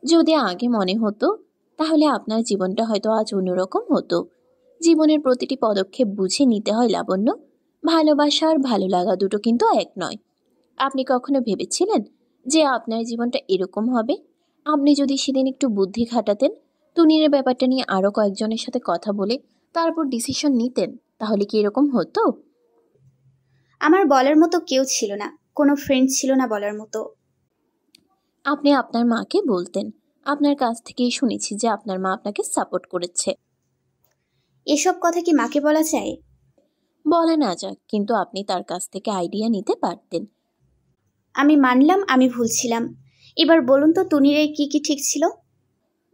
যদি আগে মনে হতো তাহলে আপনার জীবনটা হয়তো আজ অন্যরকম হতো। জীবনের প্রতিটি পদক্ষেপ বুঝে নিতে হয় লাবণ্য। ভালোবাসা আর ভালো লাগা দুটো কিন্তু এক নয়। আপনি কখনো ভেবেছিলেন যে আপনার জীবনটা এরকম হবে? আপনি যদি সেদিন একটু বুদ্ধি খাটাতেন, তুনিরের ব্যাপারটা নিয়ে আরো কয়েকজনের সাথে কথা বলে তারপর ডিসিশন নিতেন, তাহলে কি এরকম হতো? আমার বলার মতো কেউ ছিল না, কোনো ফ্রেন্ড ছিল না বলার মতো। আপনি আপনার মাকে বলতেন। আপনার কাছ থেকেই শুনেছি যে আপনার মা আপনাকে সাপোর্ট করেছে। এসব কথা কি মাকে বলা যায়? বলা না যাক, কিন্তু আপনি তার কাছ থেকে আইডিয়া নিতে পারতেন। আমি মানলাম আমি ভুল ছিলাম। এবার বলুন তো তুনিরের কি কি ঠিক ছিল?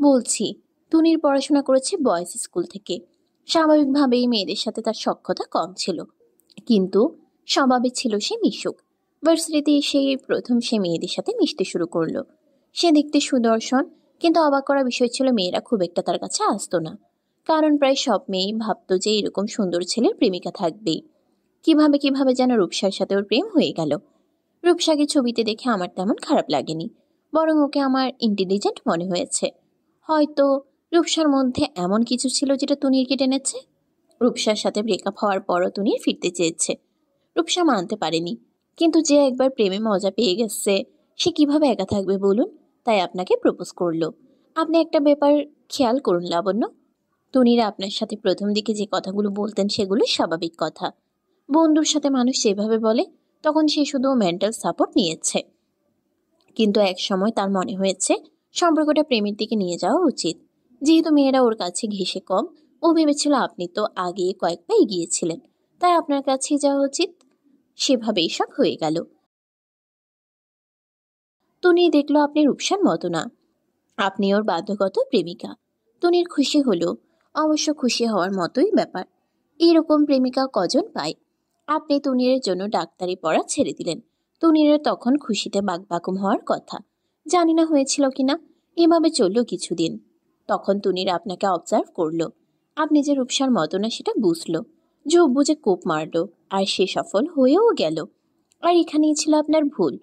বলছি, তুনির পড়াশোনা করেছে বয়েজ স্কুল থেকে। স্বাভাবিকভাবেই মেয়েদের সাথে তার সখ্যতা কম ছিল, কিন্তু স্বভাবে ছিল সে মিশুক। ভার্সিটিতে এসেই প্রথম সে মেয়েদের সাথে মিশতে শুরু করলো। সে দেখতে সুদর্শন, কিন্তু অবাক করা বিষয় ছিল মেয়েরা খুব একটা তার কাছে আসতো না, কারণ প্রায় সব মেয়েই ভাবতো যে এরকম সুন্দর ছেলের প্রেমিকা থাকবেই। কিভাবে কিভাবে যেন রূপসার সাথে ওর প্রেম হয়ে গেল। রূপসাকে ছবিতে দেখে আমার তেমন খারাপ লাগেনি, বরং ওকে আমার ইন্টেলিজেন্ট মনে হয়েছে। হয়তো রূপসার মধ্যে এমন কিছু ছিল যেটা তুনিরকে টেনেছে। রূপসার সাথে ব্রেকআপ হওয়ার পরও তুনির ফিরতে চেয়েছে। রূপসা মানতে পারেনি, কিন্তু যে একবার প্রেমে মজা পেয়ে গেছে সে কিভাবে একা থাকবে বলুন? তাই আপনাকে প্রপোজ করলো। আপনি একটা ব্যাপার খেয়াল করুন লাবণ্য, তুনিরা আপনার সাথে প্রথম দিকে যে কথাগুলো বলতেন সেগুলো স্বাভাবিক কথা। বন্ধুর সাথে মানুষ যেভাবে বলে তখন সে শুধু মেন্টাল সাপোর্ট নিয়েছে, কিন্তু এক সময় তার মনে হয়েছে সম্পর্কটা প্রেমের দিকে নিয়ে যাওয়া উচিত। যেহেতু মেয়েরা ওর কাছে ঘেঁষে কম, ও ভেবেছিল আপনি তো আগে কয়েক পা এগিয়েছিলেন, তাই আপনার কাছেই যাওয়া উচিত। সেভাবেই সব হয়ে গেল। তুনি দেখলো আপনি রূপসার মতো না, আপনি ওর বাধ্যগত প্রেমিকা। তুনির খুশি হলো, অবশ্য খুশি হওয়ার মতোই ব্যাপার। এরকম প্রেমিকা কজন পায়? আপনি তুনিরের জন্য ডাক্তারি পড়া ছেড়ে দিলেন। তুনিরের তখন খুশিতে বাকবাকুম হওয়ার কথা, জানি না হয়েছিল কিনা। এভাবে চলল কিছুদিন। তখন তুনির আপনাকে অবজার্ভ করলো। আপনি যে রূপসার মতো না সেটা বুঝলো, যোগ বুঝে কোপ মারলো, আর সে সফল হয়েও গেল। আর এখানেই ছিল আপনার ভুল।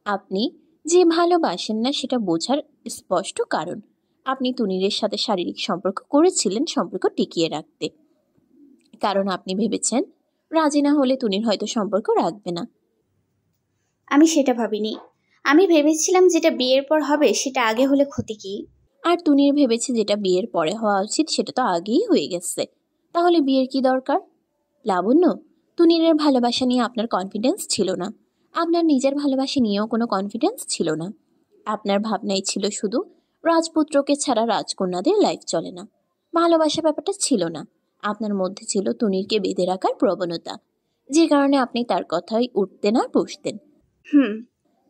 আপনি যে ভালোবাসেন না সেটা বোঝার স্পষ্ট কারণ। আপনি তুনিরের সাথে শারীরিক সম্পর্ক করেছিলেন সম্পর্ক টিকিয়ে রাখতে, কারণ আপনি ভেবেছেন রাজি না হলে তুনির হয়তো সম্পর্ক রাখবে না। আমি সেটা ভাবিনি। আমি ভেবেছিলাম যেটা বিয়ের পর হবে সেটা আগে হলে ক্ষতি কি। আর তুনির ভেবেছে যেটা বিয়ের পরে হওয়া উচিত সেটা তো আগেই হয়ে গেছে, তাহলে বিয়ের কি দরকার? লাবণ্য, তুনিরের ভালোবাসা নিয়ে আপনার কনফিডেন্স ছিল না, আপনার নিজের ভালোবাসা নিয়েও কোনো কনফিডেন্স ছিল না। আপনার ভাবনাই ছিল শুধু রাজপুত্রকে ছাড়া রাজকন্যাদের লাইফ চলে না। ভালোবাসা ব্যাপারটা ছিল না, আপনার মধ্যে ছিল তুনিরকে বেঁধে রাখার প্রবণতা, যে কারণে আপনি তার কথাই উঠতেন আর বসতেন।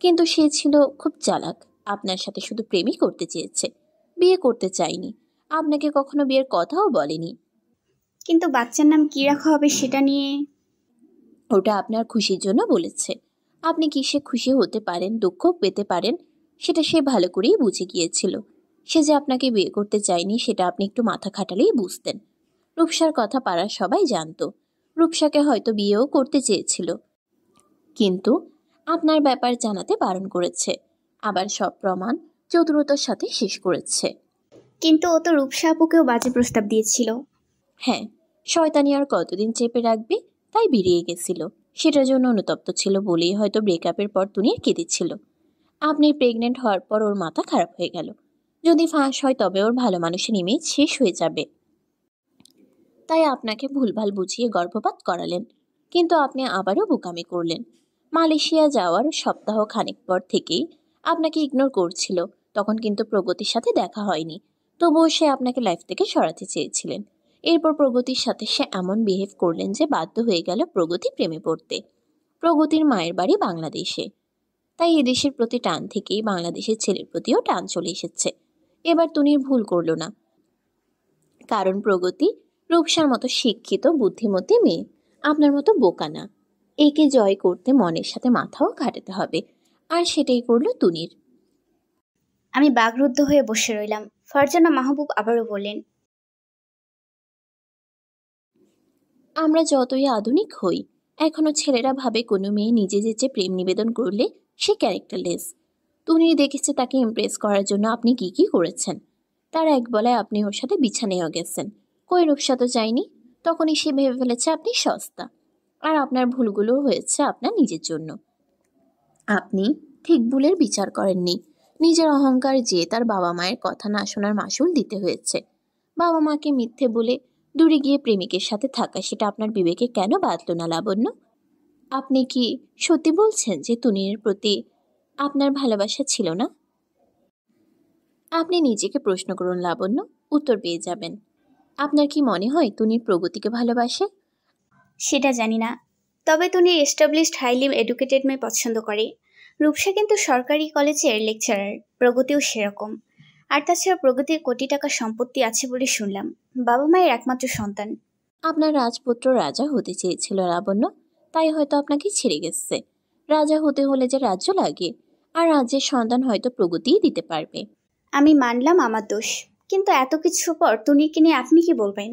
কিন্তু সে ছিল খুব চালাক, আপনার সাথে শুধু প্রেমই করতে চেয়েছে, বিয়ে করতে চাইনি। আপনাকে কখনো বিয়ের কথাও বলেনি। কিন্তু বাচ্চার নাম কি রাখা হবে সেটা নিয়ে। ওটা আপনার খুশির জন্য বলেছে। আপনি কিসে খুশি হতে পারেন, দুঃখ পেতে পারেন, সেটা সে ভালো করেই বুঝে গিয়েছিল। সে যে আপনাকে বিয়ে করতে চায়নি সেটা আপনি একটু মাথা খাটালেই বুঝতেন। রূপসার কথা পাড়ার সবাই জানতো। রূপসাকে হয়তো বিয়েও করতে চেয়েছিল, কিন্তু আপনার ব্যাপার জানাতে বারণ করেছে। আবার সব প্রমাণ চতুরতার সাথে শেষ করেছে। কিন্তু ও তো রূপসা আপুকেও বাজে প্রস্তাব দিয়েছিল। হ্যাঁ, শয়তানি আর কতদিন চেপে রাখবে, তাই বেরিয়ে গেছিল। সেটার জন্য অনুতপ্ত ছিল বলেই হয়তো ব্রেকআপের পর তুনির কেঁদেছিল। আপনি প্রেগনেন্ট হওয়ার পর ওর মাথা খারাপ হয়ে গেল। যদি ফাঁস হয় তবে ওর ভালো মানুষের ইমেজ শেষ হয়ে যাবে, তাই আপনাকে ভুলভাল বুঝিয়ে গর্ভপাত করালেন। কিন্তু আপনি আবারও বোকামি করলেন। মালয়েশিয়া যাওয়ার সপ্তাহ খানেক পর থেকেই আপনাকে ইগনোর করছিল। তখন কিন্তু প্রগতির সাথে দেখা হয়নি, তবুও সে আপনাকে লাইফ থেকে সরাতে চেয়েছিলেন। এরপর প্রগতির সাথে সে এমন বিহেভ করলেন যে বাধ্য হয়ে গেল প্রগতি প্রেমে পড়তে। প্রগতির মায়ের বাড়ি বাংলাদেশে, তাই এদেশের প্রতি টান থেকেই বাংলাদেশের ছেলের প্রতিও টান চলে এসেছে। এবার তুনির ভুল করল না, কারণ প্রগতি রূপসার মতো শিক্ষিত বুদ্ধিমতী মেয়ে, আপনার মতো বোকা না। একে জয় করতে মনের সাথে মাথাও খাটাতে হবে, আর সেটাই করলো তুনির। আমি বাগরুদ্ধ হয়ে বসে রইলাম। ফারজানা মাহবুব আবারও বললেন, আমরা যতই আধুনিক হই, এখনো ছেলেরা ভাবে কোনো মেয়ে নিজে যেচে প্রেম নিবেদন করলে সে ক্যারেক্টারলেস। তুনির দেখেছে তাকে ইমপ্রেস করার জন্য আপনি কি কি করেছেন। তার এক বলায় আপনি ওর সাথে বিছানেও গেছেন। কই রূপসা তো চাইনি, তখনই সে ভেবে ফেলেছে আপনি সস্তা। আর আপনার ভুলগুলো হয়েছে আপনার নিজের জন্য। আপনি ঠিক ভুলের বিচার করেননি। নিজের অহংকার যে তার বাবা মায়ের কথা না শোনার মাসুল দিতে হয়েছে। বাবা মাকে মিথ্যে বলে দূরে গিয়ে প্রেমিকের সাথে থাকা, সেটা আপনার বিবেকে কেন বাঁধল না লাবণ্য? আপনি কি সত্যি বলছেন যে তুনির প্রতি আপনার ভালোবাসা ছিল না? আপনি নিজেকে প্রশ্ন করুন লাবণ্য, উত্তর পেয়ে যাবেন। আপনার কি মনে হয় তুনির প্রগতিকে ভালোবাসে? সেটা জানি না, তবে তুনি এস্টাবলিশড হাইলি এডুকেটেড মেয়ে পছন্দ করে। রূপসা কিন্তু সরকারি কলেজের লেকচারার, প্রগতিও সেরকম। আর তাছাড়া প্রগতির কোটি টাকা সম্পত্তি আছে বলে শুনলাম। বাবা মায়ের একমাত্র সন্তান। আপনার রাজপুত্র রাজা হতে চেয়েছিল লাবণ্য, তাই হয়তো আপনাকে ছেড়ে গেছে। রাজা হতে হলে যে রাজ্য লাগে, আর রাজ্যের সন্তান হয়তো প্রগতিই দিতে পারবে। আমি মানলাম আমার দোষ, কিন্তু এত কিছুর পর তুনিকে নিয়ে আপনি কি বলবেন?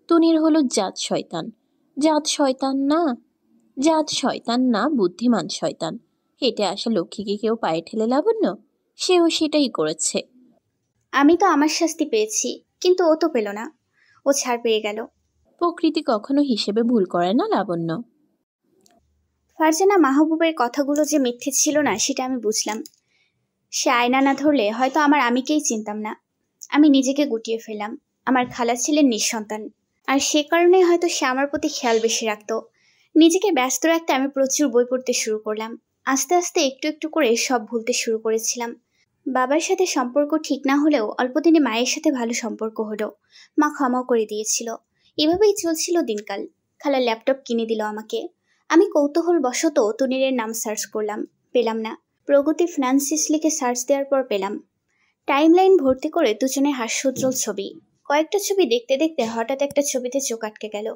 তুনির হলো জাত শয়তান। জাত শয়তান না, জাত শয়তান না, বুদ্ধিমান শয়তান। হেঁটে আসা লক্ষ্মীকে কেউ পায়ে ঠেলে লাবণ্য, সেও সেটাই করেছে। আমি তো আমার শাস্তি পেয়েছি, কিন্তু ও তো পেল না। ও ছাড় পেয়ে গেল। প্রকৃতি কখনো হিসেবে ভুল করে না লাবণ্য। ফারজানা মাহবুবের কথাগুলো যে মিথ্যে ছিল না সেটা আমি বুঝলাম। সে আয়না না ধরলে হয়তো আমার আমিকেই চিনতাম না। আমি নিজেকে গুটিয়ে ফেললাম। আমার খালা ছিলেন নিঃসন্তান, আর সে কারণে হয়তো সে আমার প্রতি খেয়াল বেশি রাখত। নিজেকে ব্যস্ত রাখতে আমি প্রচুর বই পড়তে শুরু করলাম। আস্তে আস্তে একটু একটু করে সব ভুলতে শুরু করেছিলাম। বাবার সাথে সম্পর্ক ঠিক না হলেও অল্পদিনে মায়ের সাথে ভালো সম্পর্ক হলো। মা ক্ষমাও করে দিয়েছিল। এভাবেই চলছিল দিনকাল। খালা ল্যাপটপ কিনে দিল আমাকে। আমি কৌতূহলবশত তুনিরের নাম সার্চ করলাম, পেলাম না। প্রগতি ফ্রান্সিস লিখে সার্চ দেওয়ার পর পেলাম। টাইমলাইন ভর্তি করে দুজনের হাস্যোজ্জ্বল ছবি। কয়েকটা ছবি দেখতে দেখতে হঠাৎ একটা ছবিতে চোখ আটকে গেল।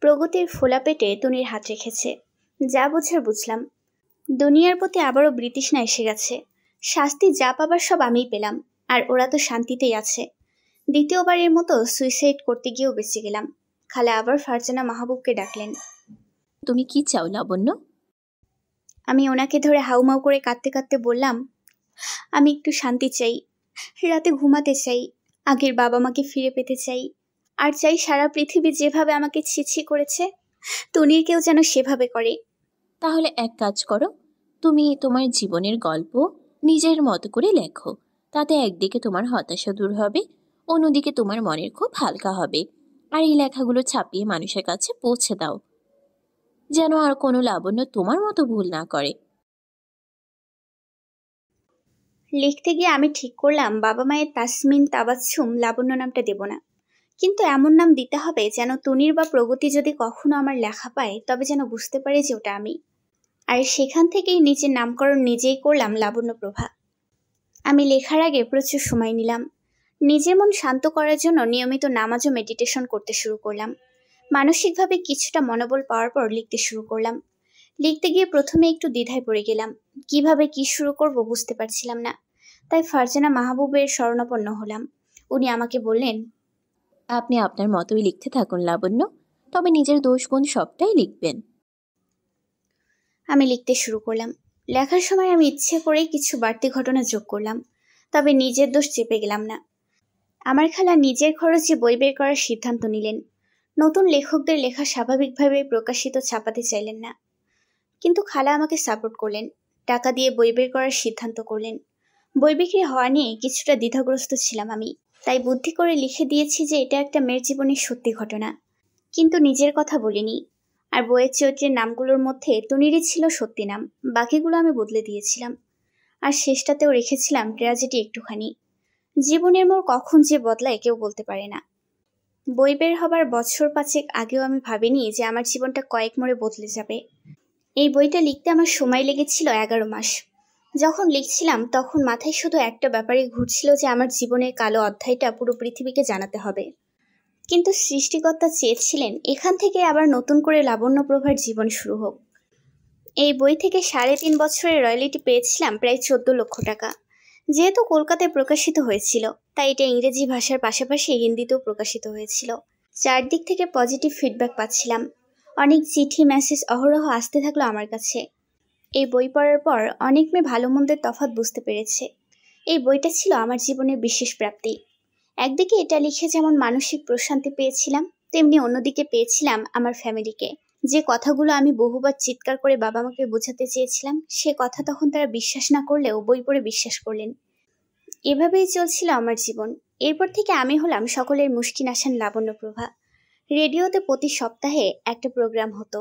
প্রগতির ফোলা পেটে তুনির হাত রেখেছে। যা বোঝার বুঝলাম। দুনিয়ার প্রতি আবারও বিতৃষ্ণা এসে গেছে। শাস্তি যা পাবার সব আমিই পেলাম, আর ওরা তো শান্তিতেই আছে। দ্বিতীয়বারের মতো সুইসাইড করতে গিয়েও বেঁচে গেলাম। খালা আবার ফারজানা মাহবুবকে ডাকলেন। তুমি কি চাও লাবণ্য? আমি ওনাকে ধরে হাউমাউ করে কাঁদতে কাঁদতে বললাম, আমি একটু শান্তি চাই। রাতে ঘুমাতে চাই। আগের বাবা মাকে ফিরে পেতে চাই। আর চাই সারা পৃথিবী যেভাবে আমাকে ছিছি করেছে, তুনির কেউ যেন সেভাবে করে। তাহলে এক কাজ করো, তুমি তোমার জীবনের গল্প নিজের মতো করে লেখো। তাতে একদিকে তোমার হতাশা দূর হবে, অন্যদিকে তোমার মনের খুব হালকা হবে। আর এই লেখাগুলো ছাপিয়ে মানুষের কাছে পৌঁছে দাও, যেন আর কোনো লাবণ্য তোমার মতো ভুল না করে। লিখতে গিয়ে আমি ঠিক করলাম বাবা মায়ের তাসমিন তাবাচ্ছুম লাবণ্য নামটা দেব না, কিন্তু এমন নাম দিতে হবে যেন তুনির বা প্রগতি যদি কখনো আমার লেখা পায় তবে যেন বুঝতে পারে যে ওটা আমি। আর সেখান থেকেই নিজের নামকরণ নিজেই করলাম লাবণ্য প্রভা। আমি লেখার আগে প্রচুর সময় নিলাম। নিজের মন শান্ত করার জন্য নিয়মিত নামাজ ও মেডিটেশন করতে শুরু করলাম। মানসিকভাবে কিছুটা মনোবল পাওয়ার পর লিখতে শুরু করলাম। লিখতে গিয়ে প্রথমে একটু দ্বিধায় পড়ে গেলাম। কিভাবে কি শুরু করব বুঝতে পারছিলাম না। তাই ফারজানা মাহবুবের শরণাপন্ন হলাম। উনি আমাকে বললেন, আপনি আপনার মতোই লিখতে থাকুন লাবণ্য, তবে নিজের দোষ গুণ সবটাই লিখবেন। আমি লিখতে শুরু করলাম। লেখার সময় আমি ইচ্ছে করেই কিছু বাড়তি ঘটনা যোগ করলাম, তবে নিজের দোষ চেপে গেলাম না। আমার খালা নিজের খরচে বই বের করার সিদ্ধান্ত নিলেন। নতুন লেখকদের লেখা স্বাভাবিকভাবে প্রকাশিত ছাপাতে চাইলেন না, কিন্তু খালা আমাকে সাপোর্ট করলেন, টাকা দিয়ে বই বের করার সিদ্ধান্ত করলেন। বই বিক্রি হওয়া নিয়ে কিছুটা দ্বিধাগ্রস্ত ছিলাম আমি, তাই বুদ্ধি করে লিখে দিয়েছি যে এটা একটা মেয়ের জীবনের সত্যি ঘটনা, কিন্তু নিজের কথা বলিনি। আর বইয়ের চরিত্রের নামগুলোর মধ্যে তনিরই ছিল সত্যি নাম, বাকিগুলো আমি বদলে দিয়েছিলাম। আর শেষটাতেও রেখেছিলাম ট্র্যাজেডি একটুখানি। জীবনের মোড় কখন যে বদলায় কেউ বলতে পারে না। বই বের হবার বছর 5 আগেও আমি ভাবিনি যে আমার জীবনটা কয়েক মোড়ে বদলে যাবে। এই বইটা লিখতে আমার সময় লেগেছিল 11 মাস। যখন লিখছিলাম তখন মাথায় শুধু একটা ব্যাপারই ঘুরছিল যে আমার জীবনের কালো অধ্যায়টা পুরো পৃথিবীকে জানাতে হবে। কিন্তু সৃষ্টিকর্তা চেয়েছিলেন এখান থেকে আবার নতুন করে লাবণ্যপ্রভার জীবন শুরু হোক। এই বই থেকে 3.5 বছরের রয়্যালিটি পেয়েছিলাম প্রায় 14 লক্ষ টাকা। যেহেতু কলকাতায় প্রকাশিত হয়েছিল, তাই এটা ইংরেজি ভাষার পাশাপাশি হিন্দিতেও প্রকাশিত হয়েছিল। চারদিক থেকে পজিটিভ ফিডব্যাক পাচ্ছিলাম। অনেক চিঠি মেসেজ অহরহ আসতে থাকলো আমার কাছে। এই বই পড়ার পর অনেক মেয়ে ভালো মন্দের তফাৎ বুঝতে পেরেছে। এই বইটা ছিল আমার জীবনের বিশেষ প্রাপ্তি। একদিকে এটা লিখে যেমন মানসিক প্রশান্তি পেয়েছিলাম, তেমনি অন্যদিকে পেয়েছিলাম আমার ফ্যামিলিকে। যে কথাগুলো আমি বহুবার চিৎকার করে বাবা মাকে বোঝাতে চেয়েছিলাম, সে কথা তখন তারা বিশ্বাস না করলেও বই পড়ে বিশ্বাস করলেন। এভাবেই চলছিল আমার জীবন। এরপর থেকে আমি হলাম সকলের মুশকিল আসান লাবণ্যপ্রভা। রেডিওতে প্রতি সপ্তাহে একটা প্রোগ্রাম হতো,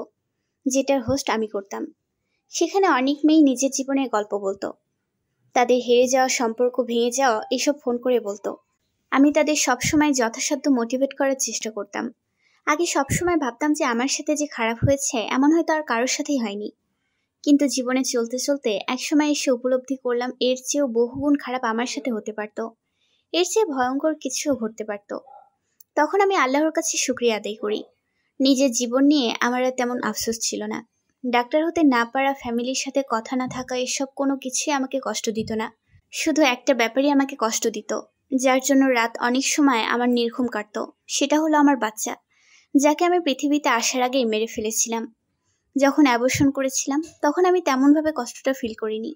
যেটার হোস্ট আমি করতাম। সেখানে অনেক মেয়েই নিজের জীবনের গল্প বলতো। তাদের হেরে যাওয়া, সম্পর্ক ভেঙে যাওয়া, এসব ফোন করে বলতো। আমি তাদের সবসময় যথাসাধ্য মোটিভেট করার চেষ্টা করতাম। আগে সবসময় ভাবতাম যে আমার সাথে যে খারাপ হয়েছে এমন হয়তো আর কারোর সাথেই হয়নি, কিন্তু জীবনে চলতে চলতে একসময় এসে উপলব্ধি করলাম এর চেয়েও বহুগুণ খারাপ আমার সাথে হতে পারত, এর চেয়ে ভয়ঙ্কর কিছুও ঘটতে পারত। তখন আমি আল্লাহর কাছে শুকরিয়া আদায় করি। নিজের জীবন নিয়ে আমার আর তেমন আফসোস ছিল না। ডাক্তার হতে না পারা, ফ্যামিলির সাথে কথা না থাকা, এসব কোনো কিছুই আমাকে কষ্ট দিত না। শুধু একটা ব্যাপারই আমাকে কষ্ট দিত, যার জন্য রাত অনেক সময় আমার নির্ঘুম কাটত। সেটা হলো আমার বাচ্চা, যাকে আমি পৃথিবীতে আসার আগেই মেরে ফেলেছিলাম। যখন অ্যাবর্শন করেছিলাম তখন আমি তেমনভাবে কষ্টটা ফিল করিনি।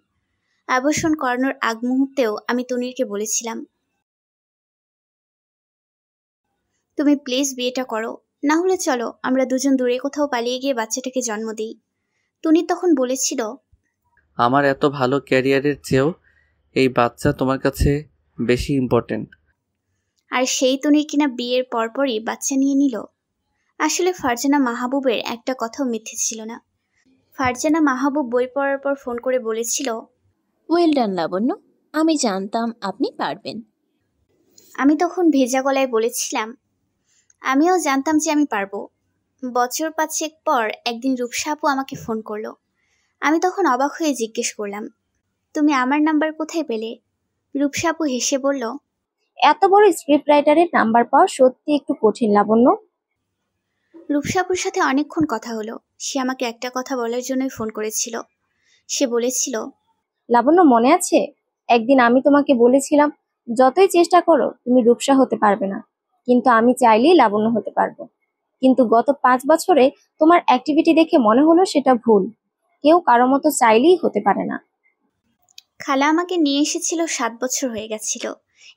অ্যাবর্শন করানোর আগ মুহূর্তেও আমি তনিরকে বলেছিলাম, তুমি প্লিজ বিয়েটা করো, না হলে চলো আমরা দুজন দূরে কোথাও পালিয়ে গিয়ে বাচ্চাটাকে জন্ম দিই। তনির তখন বলেছিল, আমার এত ভালো ক্যারিয়ারের চেয়েও এই বাচ্চা তোমার কাছে বেশি ইম্পর্টেন্ট। আর সেই তনির কিনা বিয়ের পরপরই বাচ্চা নিয়ে নিল। আসলে ফারজানা মাহবুবের একটা কথাও মিথ্যে ছিল না। ফারজানা মাহবুব বই পড়ার পর ফোন করে বলেছিল, ওয়েল ডান লাবণ্য, আমি জানতাম আপনি পারবেন। আমি তখন ভেজা গলায় বলেছিলাম, আমিও জানতাম যে আমি পারবো। বছর 5 পর একদিন রূপসা আপু আমাকে ফোন করলো। আমি তখন অবাক হয়ে জিজ্ঞেস করলাম, তুমি আমার নাম্বার কোথায় পেলে? রূপসা আপু হেসে বলল, এত বড় স্ক্রিপ্ট রাইটারের নাম্বার পাওয়া সত্যি একটু কঠিন লাবণ্য। রূপসা আপুর সাথে অনেকক্ষণ কথা হলো। সে আমাকে একটা কথা বলার জন্যই ফোন করেছিল। সে বলেছিল, লাবণ্য মনে আছে একদিন আমি তোমাকে বলেছিলাম যতই চেষ্টা করো তুমি রূপসা হতে পারবে না, কিন্তু আমি চাইলেই লাবণ্য হতে পারবো। কিন্তু গত 5 বছরে তোমার অ্যাক্টিভিটি দেখে মনে হলো সেটা ভুল। কেউ কারো মতো চাইলেই হতে পারে না। খালা আমাকে নিয়ে এসেছিল 7 বছর হয়ে গেছিল।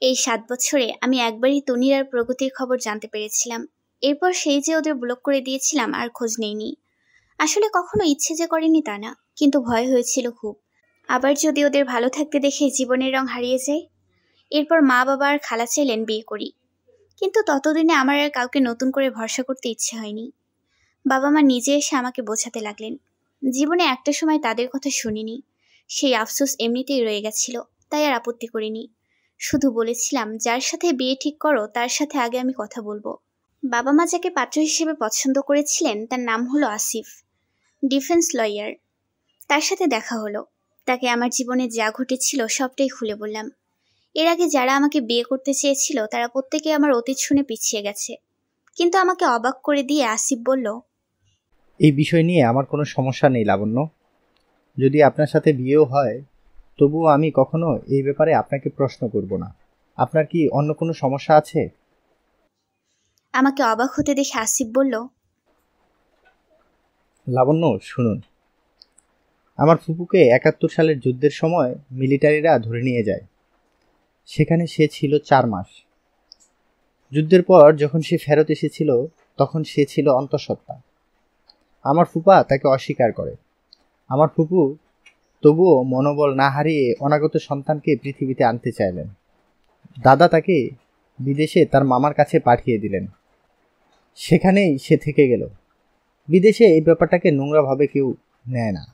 এই 7 বছরে আমি একবারই তনির আর প্রগতির খবর জানতে পেরেছিলাম। এরপর সেই যে ওদের ব্লক করে দিয়েছিলাম আর খোঁজ নেইনি। আসলে কখনো ইচ্ছে যে করেনি তা না, কিন্তু ভয় হয়েছিল খুব, আবার যদি ওদের ভালো থাকতে দেখে জীবনের রং হারিয়ে যায়। এরপর মা বাবা আর খালা চাইলেন বিয়ে করি, কিন্তু ততদিনে আমার আর কাউকে নতুন করে ভরসা করতে ইচ্ছে হয়নি। বাবা মা নিজে এসে আমাকে বোঝাতে লাগলেন। জীবনে একটা সময় তাদের কথা শুনিনি, সেই আফসোস এমনিতেই রয়ে গেছিল, তাই আর আপত্তি করিনি। শুধু বলেছিলাম, যার সাথে বিয়ে ঠিক করো তার সাথে আগে আমি কথা বলবো। বাবা মা যাকে পাত্র হিসেবে পছন্দ করেছিলেন তার নাম হলো আসিফ, ডিফেন্স লয়ার। তার সাথে দেখা হলো। তাকে আমার জীবনে যা ঘটেছিল সবটাই খুলে বললাম। এর আগে যারা আমাকে বিয়ে করতে চেয়েছিল তারা প্রত্যেকে আমার অতীত শুনে পিছিয়ে গেছে, কিন্তু আমাকে অবাক করে দিয়ে আসিফ বলল, এই বিষয় নিয়ে আমার কোনো সমস্যা নেই লাবণ্য। যদি আপনার সাথে বিয়েও হয় তবুও আমি কখনো এই ব্যাপারে আপনাকে প্রশ্ন করব না। আপনার কি অন্য কোনো সমস্যা আছে? আমাকে অবাক হতে দেখে আসিফ বলল, লাবণ্য শুনুন, আমার ফুপুকে ৭১ সালের যুদ্ধের সময় মিলিটারিরা ধরে নিয়ে যায়। সেখানে সে ছিল ৪ মাস। যুদ্ধের পর যখন সে ফেরত এসেছিল তখন সে ছিল অন্তঃসত্ত্বা। আমার ফুপা তাকে অস্বীকার করে। আমার ফুপু তবুও মনোবল না হারিয়ে অনাগত সন্তানকে পৃথিবীতে আনতে চাইলেন। দাদা তাকে বিদেশে তার মামার কাছে পাঠিয়ে দিলেন। সেখানেই সে থেকে গেল। বিদেশে এই ব্যাপারটাকে নোংরাভাবে কেউ নেয় না।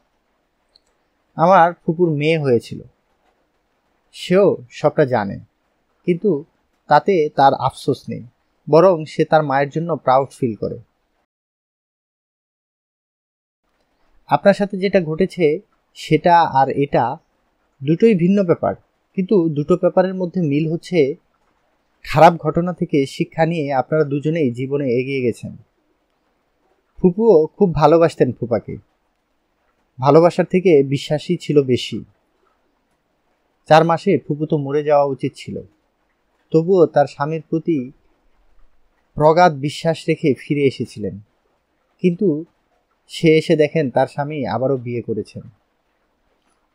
আমার ফুপুর মেয়ে হয়েছিল, সেও সবটা জানে, কিন্তু তাতে তার আফসোস নেই, বরং সে তার মায়ের জন্য প্রাউড ফিল করে। আপনার সাথে যেটা ঘটেছে সেটা আর এটা দুটোই ভিন্ন ব্যাপার, কিন্তু দুটো ব্যাপারের মধ্যে মিল হচ্ছে খারাপ ঘটনা থেকে শিক্ষা নিয়ে আপনারা দুজনেই জীবনে এগিয়ে গেছেন। ফুপুও খুব ভালোবাসতেন ফুপাকে, ভালোবাসার থেকে বিশ্বাসই ছিল বেশি। ৪ মাসে ফুপু তো মরে যাওয়া উচিত ছিল, তবুও তার স্বামীর প্রতি প্রগাঢ় বিশ্বাস রেখে ফিরে এসেছিলেন। কিন্তু সে এসে দেখেন তার স্বামী আবারও বিয়ে করেছেন।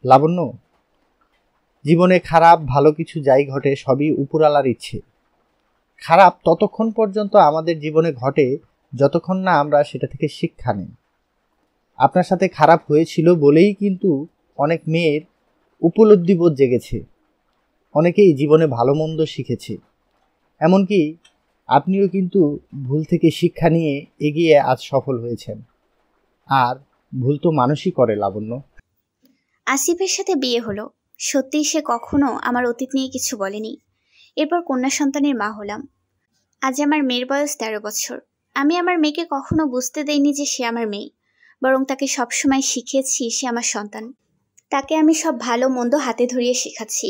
লাবণ্য, জীবনে খারাপ ভালো কিছু যাই ঘটে সবই উপরওয়ালার ইচ্ছে। খারাপ ততক্ষণ পর্যন্ত আমাদের জীবনে ঘটে যতক্ষণ না আমরা সেটা থেকে শিক্ষা নিই। আপনার সাথে খারাপ হয়েছিল বলেই কিন্তু অনেক মেয়ের উপলব্ধিবোধ জেগেছে, অনেকেই জীবনে ভালো মন্দ শিখেছে। এমনকি আপনিও কিন্তু ভুল থেকে শিক্ষা নিয়ে এগিয়ে আজ সফল হয়েছেন। আর ভুল তো মানুষই করে লাবণ্য। আসিফের সাথে বিয়ে হলো, সত্যিই সে কখনো আমার অতীত নিয়ে কিছু বলেনি। এরপর কন্যা সন্তানের মা হলাম। আজ আমার মেয়ের বয়স ১৩ বছর। আমি আমার মেয়েকে কখনো বুঝতে দেইনি যে সে আমার মেয়ে, বরং তাকে সবসময় শিখিয়েছি সে আমার সন্তান। তাকে আমি সব ভালো মন্দ হাতে ধরিয়ে শেখাচ্ছি।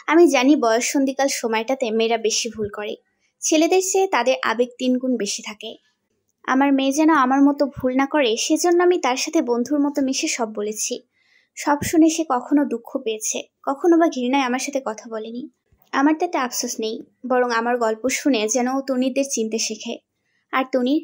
আমি জানি বয়ঃসন্ধিকাল সময়টাতে মেয়েরা বেশি ভুল করে, ছেলেদের চেয়ে তাদের আবেগ ৩ গুণ বেশি থাকে। আমার মেয়ে যেন আমার মতো ভুল না করে সেজন্য আমি তার সাথে বন্ধুর মতো মিশে সব বলেছি। সব শুনে সে কখনো দুঃখ পেয়েছে, কখনো বা ঘৃণায় আমার সাথে কথা বলেনি। আমার তাতে আফসোস নেই, বরং আমার গল্প শুনে যেন ও তনিরদের চিনতে শেখে। আর তনির,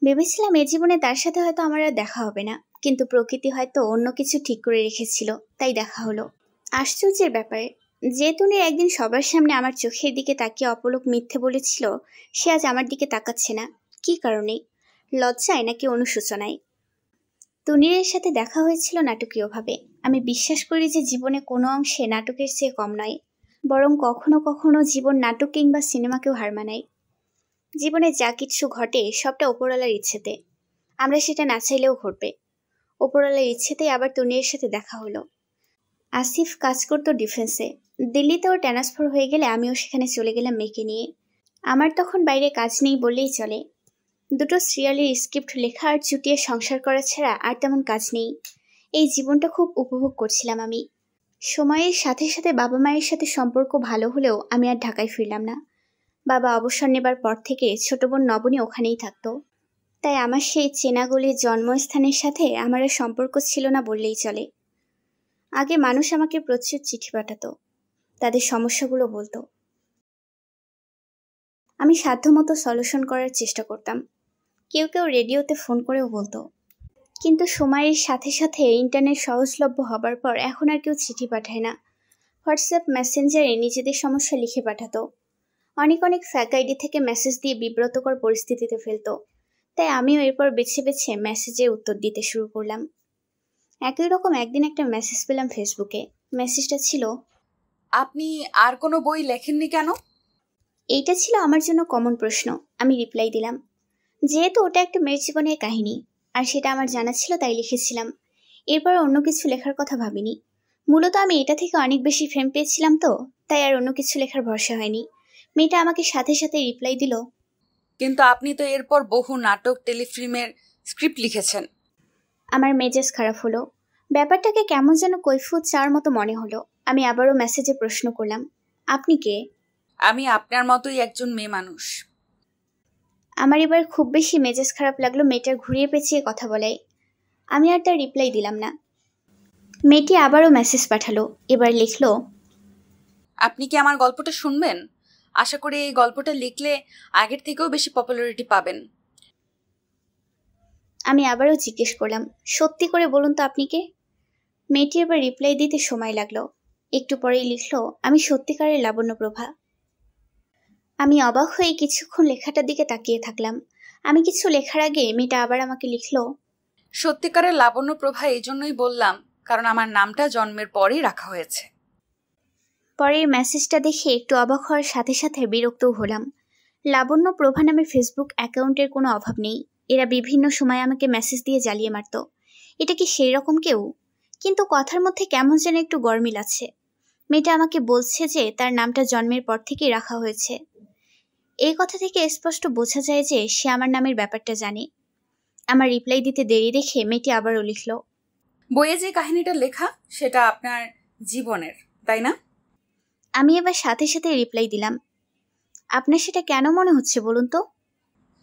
ভেবেছিলাম এ জীবনে তার সাথে হয়তো আমার আর দেখা হবে না, কিন্তু প্রকৃতি হয়তো অন্য কিছু ঠিক করে রেখেছিল, তাই দেখা হলো। আশ্চর্যের ব্যাপারে, যে তনির একদিন সবার সামনে আমার চোখের দিকে তাকিয়ে অপলক মিথ্যে বলেছিল, সে আজ আমার দিকে তাকাচ্ছে না। কি কারণে? লজ্জায় নাকি অনুশোচনায়? তনিরের সাথে দেখা হয়েছিল নাটকীয়ভাবে। আমি বিশ্বাস করি যে জীবনে কোনো অংশে নাটকের চেয়ে কম নয়, বরং কখনো কখনো জীবন নাটক কিংবা সিনেমাকেও হার মানায়। জীবনে যা কিছু ঘটে সবটা ওপরওয়ালার ইচ্ছেতে, আমরা সেটা না চাইলেও ঘটবে। ওপরওয়ালার ইচ্ছেতেই আবার তনিরের সাথে দেখা হলো। আসিফ কাজ করতো ডিফেন্সে। দিল্লিতে ওর ট্রান্সফার হয়ে গেলে আমিও সেখানে চলে গেলাম মেয়েকে নিয়ে। আমার তখন বাইরে কাজ নেই বললেই চলে। দুটো সিরিয়ালের স্ক্রিপ্ট লেখা আর চুটিয়ে সংসার করা ছাড়া আর তেমন কাজ নেই। এই জীবনটা খুব উপভোগ করছিলাম আমি। সময়ের সাথে সাথে বাবা মায়ের সাথে সম্পর্ক ভালো হলেও আমি আর ঢাকায় ফিরলাম না। বাবা অবসর নেবার পর থেকে ছোট বোন নবনী ওখানেই থাকতো, তাই আমার সেই চেনাগলির জন্মস্থানের সাথে আমার আর সম্পর্ক ছিল না বললেই চলে। আগে মানুষ আমাকে প্রচুর চিঠি পাঠাতো, তাদের সমস্যাগুলো বলতো। আমি সাধ্যমতো সলিউশন করার চেষ্টা করতাম। কেউ কেউ রেডিওতে ফোন করেও বলতো। কিন্তু সময়ের সাথে সাথে ইন্টারনেট সহজলভ্য হবার পর এখন আর কেউ চিঠি পাঠায় না। হোয়াটসঅ্যাপ মেসেঞ্জারে নিজেদের সমস্যা লিখে পাঠাতো। অনেক অনেক ফ্যাক আইডি থেকে মেসেজ দিয়ে বিব্রতকর পরিস্থিতিতে ফেলতো। তাই আমিও এরপর বেছে বেছে মেসেজের উত্তর দিতে শুরু করলাম। একই রকম একদিন একটা মেসেজ পেলাম ফেসবুকে। মেসেজটা ছিল, আপনি আর কোনো বই লেখেননি কেন? এইটা ছিল আমার জন্য কমন প্রশ্ন। আমি রিপ্লাই দিলাম, যেহেতু ওটা একটা মেয়ের জীবনের কাহিনী আর সেটা আমার জানা ছিল তাই লিখেছিলাম। এরপর অন্য কিছু লেখার কথা ভাবিনি। মূলত আমি এটা থেকে অনেক বেশি ফেম পেয়েছিলাম তো, তাই আর অন্য কিছু লেখার ভরসা হয়নি। মেয়েটা আমাকে সাথে সাথে রিপ্লাই দিল, কিন্তু আপনি তো এরপর বহু নাটক টেলিফিল্মের স্ক্রিপ্ট লিখেছেন। আমার মেজাজ খারাপ হলো। ব্যাপারটাকে কেমন যেন কৈফিয়ত চাওয়ার মতো মনে হলো। আমি আবারও মেসেজে প্রশ্ন করলাম, আপনি কে? আমি আপনার মতোই একজন মেয়ে মানুষ। আমার এবার খুব বেশি মেজাজ খারাপ লাগলো মেয়েটার ঘুরিয়ে পেঁচিয়ে কথা বলায়। আমি আর তার রিপ্লাই দিলাম না। মেয়েটি আবারও মেসেজ পাঠালো। এবার লিখলো, আপনি কি আমার গল্পটা শুনবেন? আশা করি এই গল্পটা লিখলে আগের থেকেও বেশি পপুলারিটি পাবেন। আমি আবারও জিজ্ঞেস করলাম, সত্যি করে বলুন তো আপনি কে? মেয়েটি এবার রিপ্লাই দিতে সময় লাগলো। একটু পরেই লিখলো, আমি সত্যিকারের লাবণ্যপ্রভা। আমি অবাক হয়ে কিছুক্ষণ লেখাটার দিকে তাকিয়ে থাকলাম। আমি কিছু লেখার আগে মেয়েটা আবার আমাকে লিখলো, সত্যিকারের লাবণ্যপ্রভা এই জন্যই বললাম কারণ আমার নামটা জন্মের পরই রাখা হয়েছে। পরের মেসেজটা দেখে একটু অবাক হওয়ার সাথে সাথে বিরক্তও হলাম। লাবণ্যপ্রভা নামের ফেসবুক অ্যাকাউন্টের কোনো অভাব নেই। এরা বিভিন্ন সময় আমাকে মেসেজ দিয়ে জ্বালিয়ে মারত। এটা কি সেই রকম কেউ? কিন্তু কথার মধ্যে কেমন যেন একটু গরমিল আছে। মেয়েটা আমাকে বলছে যে তার নামটা জন্মের পর থেকেই রাখা হয়েছে। এই কথা থেকে স্পষ্ট বোঝা যায় যে সে আমার নামের ব্যাপারটা জানে। আমার রিপ্লাই দিতে দেরি দেখে মেয়েটি আবারও লিখল, বইয়ে যে কাহিনীটা লেখা সেটা আপনার জীবনের, তাই না? আমি এবার সাথে সাথে রিপ্লাই দিলাম, আপনার সেটা কেন মনে হচ্ছে বলুন তো?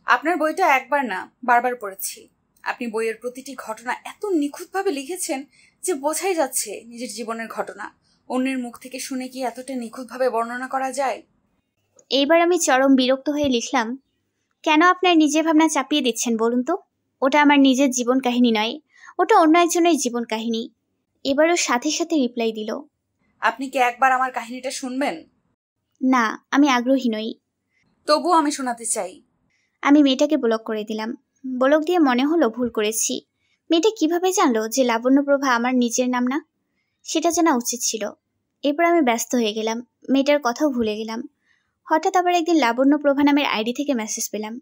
আপনার বইটা একবার না বারবার পড়েছি। আপনি বইয়ের প্রতিটি ঘটনা এত নিখুঁতভাবে লিখেছেন যে বোঝাই যাচ্ছে নিজের জীবনের ঘটনা। অন্যের মুখ থেকে শুনে কি এতটা নিখুঁতভাবে বর্ণনা করা যায়? এইবার আমি চরম বিরক্ত হয়ে লিখলাম, কেন আপনার নিজের ভাবনা চাপিয়ে দিচ্ছেন বলুন তো? ওটা আমার নিজের জীবন কাহিনী নয়, ওটা অন্য একজনের জীবন কাহিনী। এবারও সাথে সাথে রিপ্লাই দিল, আপনি কি একবার আমার কাহিনীটা শুনবেন? না, আমি আগ্রহী নই। তবুও আমি শোনাতে চাই। আমি মেয়েটাকে ব্লক করে দিলাম। ব্লক দিয়ে মনে হলো ভুল করেছি। মেয়েটা কিভাবে জানলো যে লাবণ্যপ্রভা আমার নিজের নাম না? সেটা জানা উচিত ছিল। এরপর আমি ব্যস্ত হয়ে গেলাম, মেয়েটার কথাও ভুলে গেলাম। হঠাৎ আবার একদিন লাবণ্যপ্রভা নামের আইডি থেকে মেসেজ পেলাম।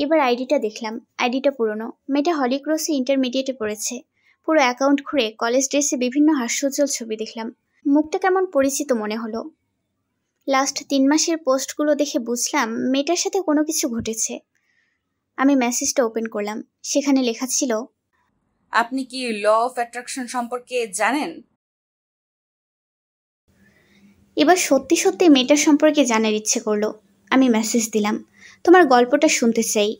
এবার আইডিটা দেখলাম, আইডিটা পুরনো। মেয়েটা হলিক্রসে ইন্টারমিডিয়েটে পড়েছে। পুরো অ্যাকাউন্ট ঘুরে কলেজ ড্রেসে বিভিন্ন হাস্যোজ্জ্বল ছবি দেখলাম। মুখটা কেমন পরিচিত মনে হলো। লাস্ট 3 মাসের পোস্টগুলো দেখে বুঝলাম মেয়েটার সাথে কোনো কিছু ঘটেছে। আমি মেসেজটা ওপেন করলাম। সেখানে লেখা ছিল, আপনি কি ল অফ অ্যাট্রাকশন সম্পর্কে জানেন? এবার সত্যি সত্যি মেয়েটার সম্পর্কে জানার ইচ্ছে করলো। আমি মেসেজ দিলাম, তোমার গল্পটা শুনতে চাই।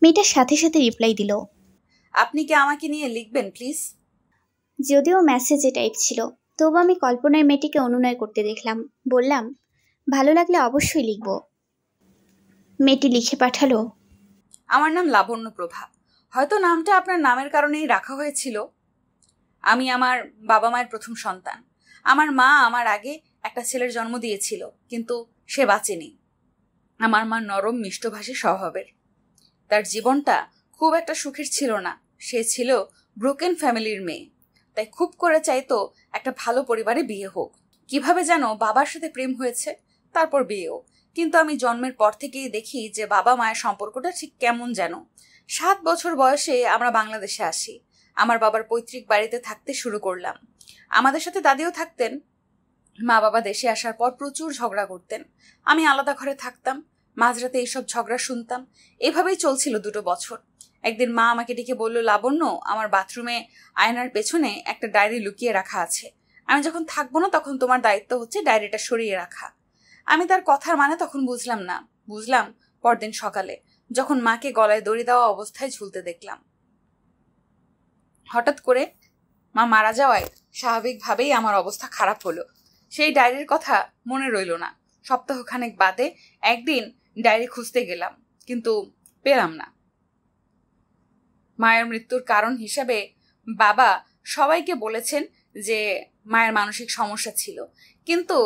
মেয়েটার সাথে সাথে রিপ্লাই দিল। আপনি কি আমাকে নিয়ে লিখবেন প্লিজ? যদিও মেসেজে টাইপ ছিল, তবু আমি কল্পনার মেয়েটিকে অনুনয় করতে দেখলাম। বললাম, ভালো লাগলে অবশ্যই লিখব। মেয়েটি লিখে পাঠালো, আমার নাম লাবণ্যপ্রভা। হয়তো নামটা আপনার নামের কারণেই রাখা হয়েছিল। আমি আমার বাবা মায়ের প্রথম সন্তান। আমার মা আমার আগে একটা ছেলের জন্ম দিয়েছিল, কিন্তু সে বাঁচেনি। আমার মা নরম মিষ্টভাষী স্বভাবের। তার জীবনটা খুব একটা সুখের ছিল না। সে ছিল ব্রোকেন ফ্যামিলির মেয়ে, তাই খুব করে চাইতো একটা ভালো পরিবারে বিয়ে হোক। কিভাবে যেন বাবার সাথে প্রেম হয়েছে, তারপর বিয়েও। কিন্তু আমি জন্মের পর থেকেই দেখি যে বাবা মায়ের সম্পর্কটা ঠিক কেমন যেন। 7 বছর বয়সে আমরা বাংলাদেশে আসি। আমার বাবার পৈতৃক বাড়িতে থাকতে শুরু করলাম। আমাদের সাথে দাদিও থাকতেন। মা বাবা দেশে আসার পর প্রচুর ঝগড়া করতেন। আমি আলাদা ঘরে থাকতাম। মাঝরাতে এইসব ঝগড়া শুনতাম। এভাবেই চলছিল 2 বছর। একদিন মা আমাকে ডেকে বলল, লাবণ্য, আমার বাথরুমে আয়নার পেছনে একটা ডায়েরি লুকিয়ে রাখা আছে। আমি যখন থাকবো না তখন তোমার দায়িত্ব হচ্ছে ডায়েরিটা সরিয়ে রাখা। আমি তার কথার মানে তখন বুঝলাম না। বুঝলাম পরদিন সকালে, যখন মাকে গলায় দড়ি দেওয়া অবস্থায় ঝুলতে দেখলাম। হঠাৎ করে মা মারা যাওয়ায় স্বাভাবিকভাবেই আমার অবস্থা খারাপ হলো। সেই ডায়েরির কথা মনে রইল না। সপ্তাহখানেক বাদে একদিন ডায়েরি খুঁজতে গেলাম, কিন্তু পেলাম না। মায়ের মৃত্যুর কারণ হিসাবে বাবা সবাইকে বলেছেন যে মায়ের মানসিক সমস্যা ছিল, কিন্তু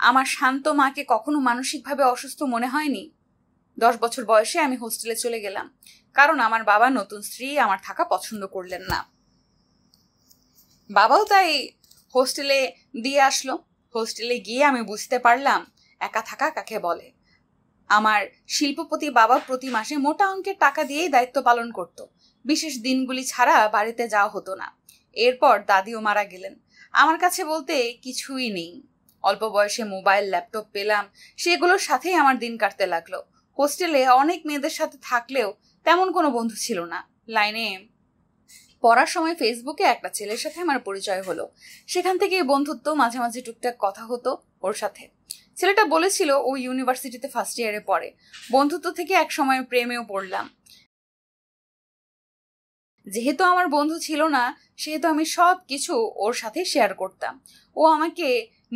আমার শান্ত মাকে কখনো মানসিকভাবে অসুস্থ মনে হয়নি। 10 বছর বয়সে আমি হোস্টেলে চলে গেলাম, কারণ আমার বাবা নতুন স্ত্রী আমার থাকা পছন্দ করলেন না। বাবাও তাই হোস্টেলে দিয়ে আসলো। হোস্টেলে গিয়ে আমি বুঝতে পারলাম একা থাকা কাকে বলে। আমার শিল্পপতি বাবা প্রতি মাসে মোটা অঙ্কের টাকা দিয়েই দায়িত্ব পালন করত। বিশেষ দিনগুলি ছাড়া বাড়িতে যাওয়া হতো না। এরপর দাদিও মারা গেলেন। আমার কাছে বলতে কিছুই নেই। অল্প বয়সে মোবাইল, ল্যাপটপ পেলাম, সেগুলোর সাথেই আমার দিন কাটতে লাগলো। হোস্টেলে অনেক মেয়েদের সাথে থাকলেও তেমন কোনো বন্ধু ছিল না। লাইনে পড়ার সময় ফেসবুকে একটা ছেলের সাথে আমার পরিচয় হলো। সেখান থেকে বন্ধুত্ব, মাঝে মাঝে টুকটাক কথা হতো ওর সাথে। ছেলেটা বলেছিল ও ইউনিভার্সিটিতে ফার্স্ট ইয়ারে পড়ে। বন্ধুত্ব থেকে এক সময় প্রেমেও পড়লাম। যেহেতু আমার বন্ধু ছিল না, সেহেতু আমি সব কিছু ওর সাথে শেয়ার করতাম। ও আমাকে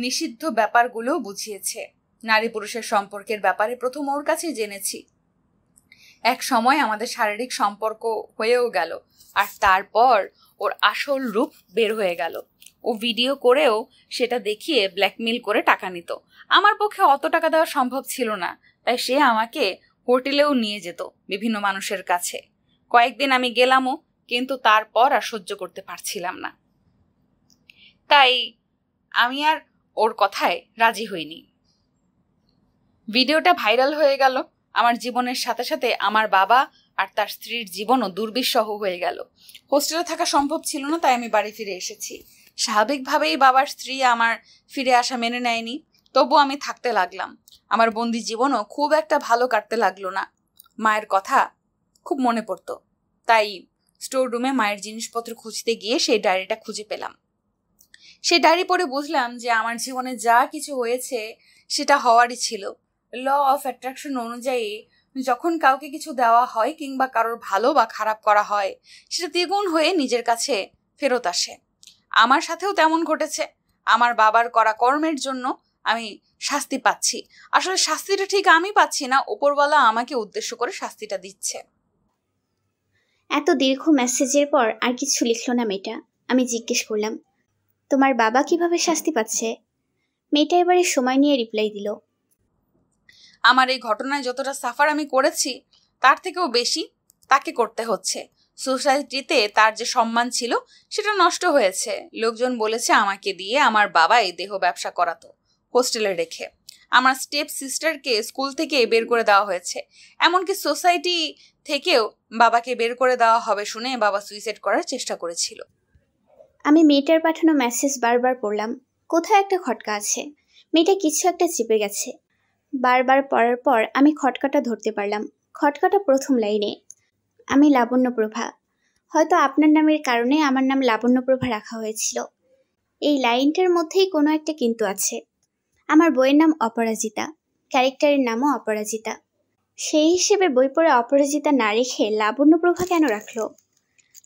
নিষিদ্ধ ব্যাপারগুলো বুঝিয়েছে। নারী পুরুষের সম্পর্কের ব্যাপারে প্রথম ওর কাছেই জেনেছি। এক সময় আমাদের শারীরিক সম্পর্ক হয়েও গেল, আর তারপর ওর আসল রূপ বের হয়ে গেল। ও ও ভিডিও করেও সেটা দেখিয়ে ব্ল্যাকমেল করে টাকা নিত। আমার পক্ষে অত টাকা দেওয়া সম্ভব ছিল না, তাই সে আমাকে হোটেলেও নিয়ে যেত বিভিন্ন মানুষের কাছে। কয়েকদিন আমি গেলামও, কিন্তু তারপর আর সহ্য করতে পারছিলাম না, তাই আমি আর ওর কথায় রাজি হইনি। ভিডিওটা ভাইরাল হয়ে গেল। আমার জীবনের সাথে সাথে আমার বাবা আর তার স্ত্রীর জীবনও দুর্বিষহ হয়ে গেল। হোস্টেলে থাকা সম্ভব ছিল না, তাই আমি বাড়ি ফিরে এসেছি। স্বাভাবিকভাবেই বাবার স্ত্রী আমার ফিরে আসা মেনে নেয়নি, তবু আমি থাকতে লাগলাম। আমার বন্দি জীবনও খুব একটা ভালো কাটতে লাগলো না। মায়ের কথা খুব মনে পড়তো, তাই স্টোর রুমে মায়ের জিনিসপত্র খুঁজতে গিয়ে সেই ডায়েরিটা খুঁজে পেলাম। সেই ডায়েরি পড়ে বুঝলাম যে আমার জীবনে যা কিছু হয়েছে সেটা হওয়ারই ছিল। ল অফ অ্যাট্রাকশন অনুযায়ী যখন কাউকে কিছু দেওয়া হয় কিংবা কারোর ভালো বা খারাপ করা হয়, সেটা দ্বিগুণ হয়ে নিজের কাছে ফেরত আসে। আমার সাথেও তেমন ঘটেছে। আমার বাবার করা কর্মের জন্য আমি শাস্তি পাচ্ছি। আসলে শাস্তিটা ঠিক আমি পাচ্ছি না, উপরওয়ালা আমাকে উদ্দেশ্য করে শাস্তিটা দিচ্ছে। এত দীর্ঘ মেসেজের পর আর কিছু লিখল না মেয়েটা। আমি জিজ্ঞেস করলাম, তোমার বাবা কিভাবে শাস্তি পাচ্ছে? মেয়েটা এবারে সময় নিয়ে রিপ্লাই দিল, আমার এই ঘটনায় যতটা সাফার আমি করেছি তার থেকেও বেশি তাকে করতে হচ্ছে। সোসাইটিতে তার যে সম্মান ছিল সেটা নষ্ট হয়েছে। লোকজন বলেছে আমাকে দিয়ে আমার বাবা এই দেহ ব্যবসা করাতো, হোস্টেলে রেখে। আমার স্টেপ সিস্টারকে স্কুল থেকে বের করে দেওয়া হয়েছে। এমনকি সোসাইটি থেকেও বাবাকে বের করে দেওয়া হবে শুনে বাবা সুইসাইড করার চেষ্টা করেছিল। আমি মেয়েটার পাঠানো মেসেজ বারবার পড়লাম। কোথায় একটা খটকা আছে, মেয়েটা কিছু একটা চেপে গেছে। বারবার পড়ার পর আমি খটকাটা ধরতে পারলাম। খটকাটা প্রথম লাইনে, আমি লাবণ্যপ্রভা। হয়তো আপনার নামের কারণে আমার নাম লাবণ্যপ্রভা রাখা হয়েছিল। এই লাইনটার মধ্যেই কোনো একটা কিন্তু আছে। আমার বইয়ের নাম অপরাজিতা, ক্যারেক্টারের নামও অপরাজিতা। সেই হিসেবে বই পড়ে অপরাজিতা না রেখে লাবণ্যপ্রভা কেন রাখলো?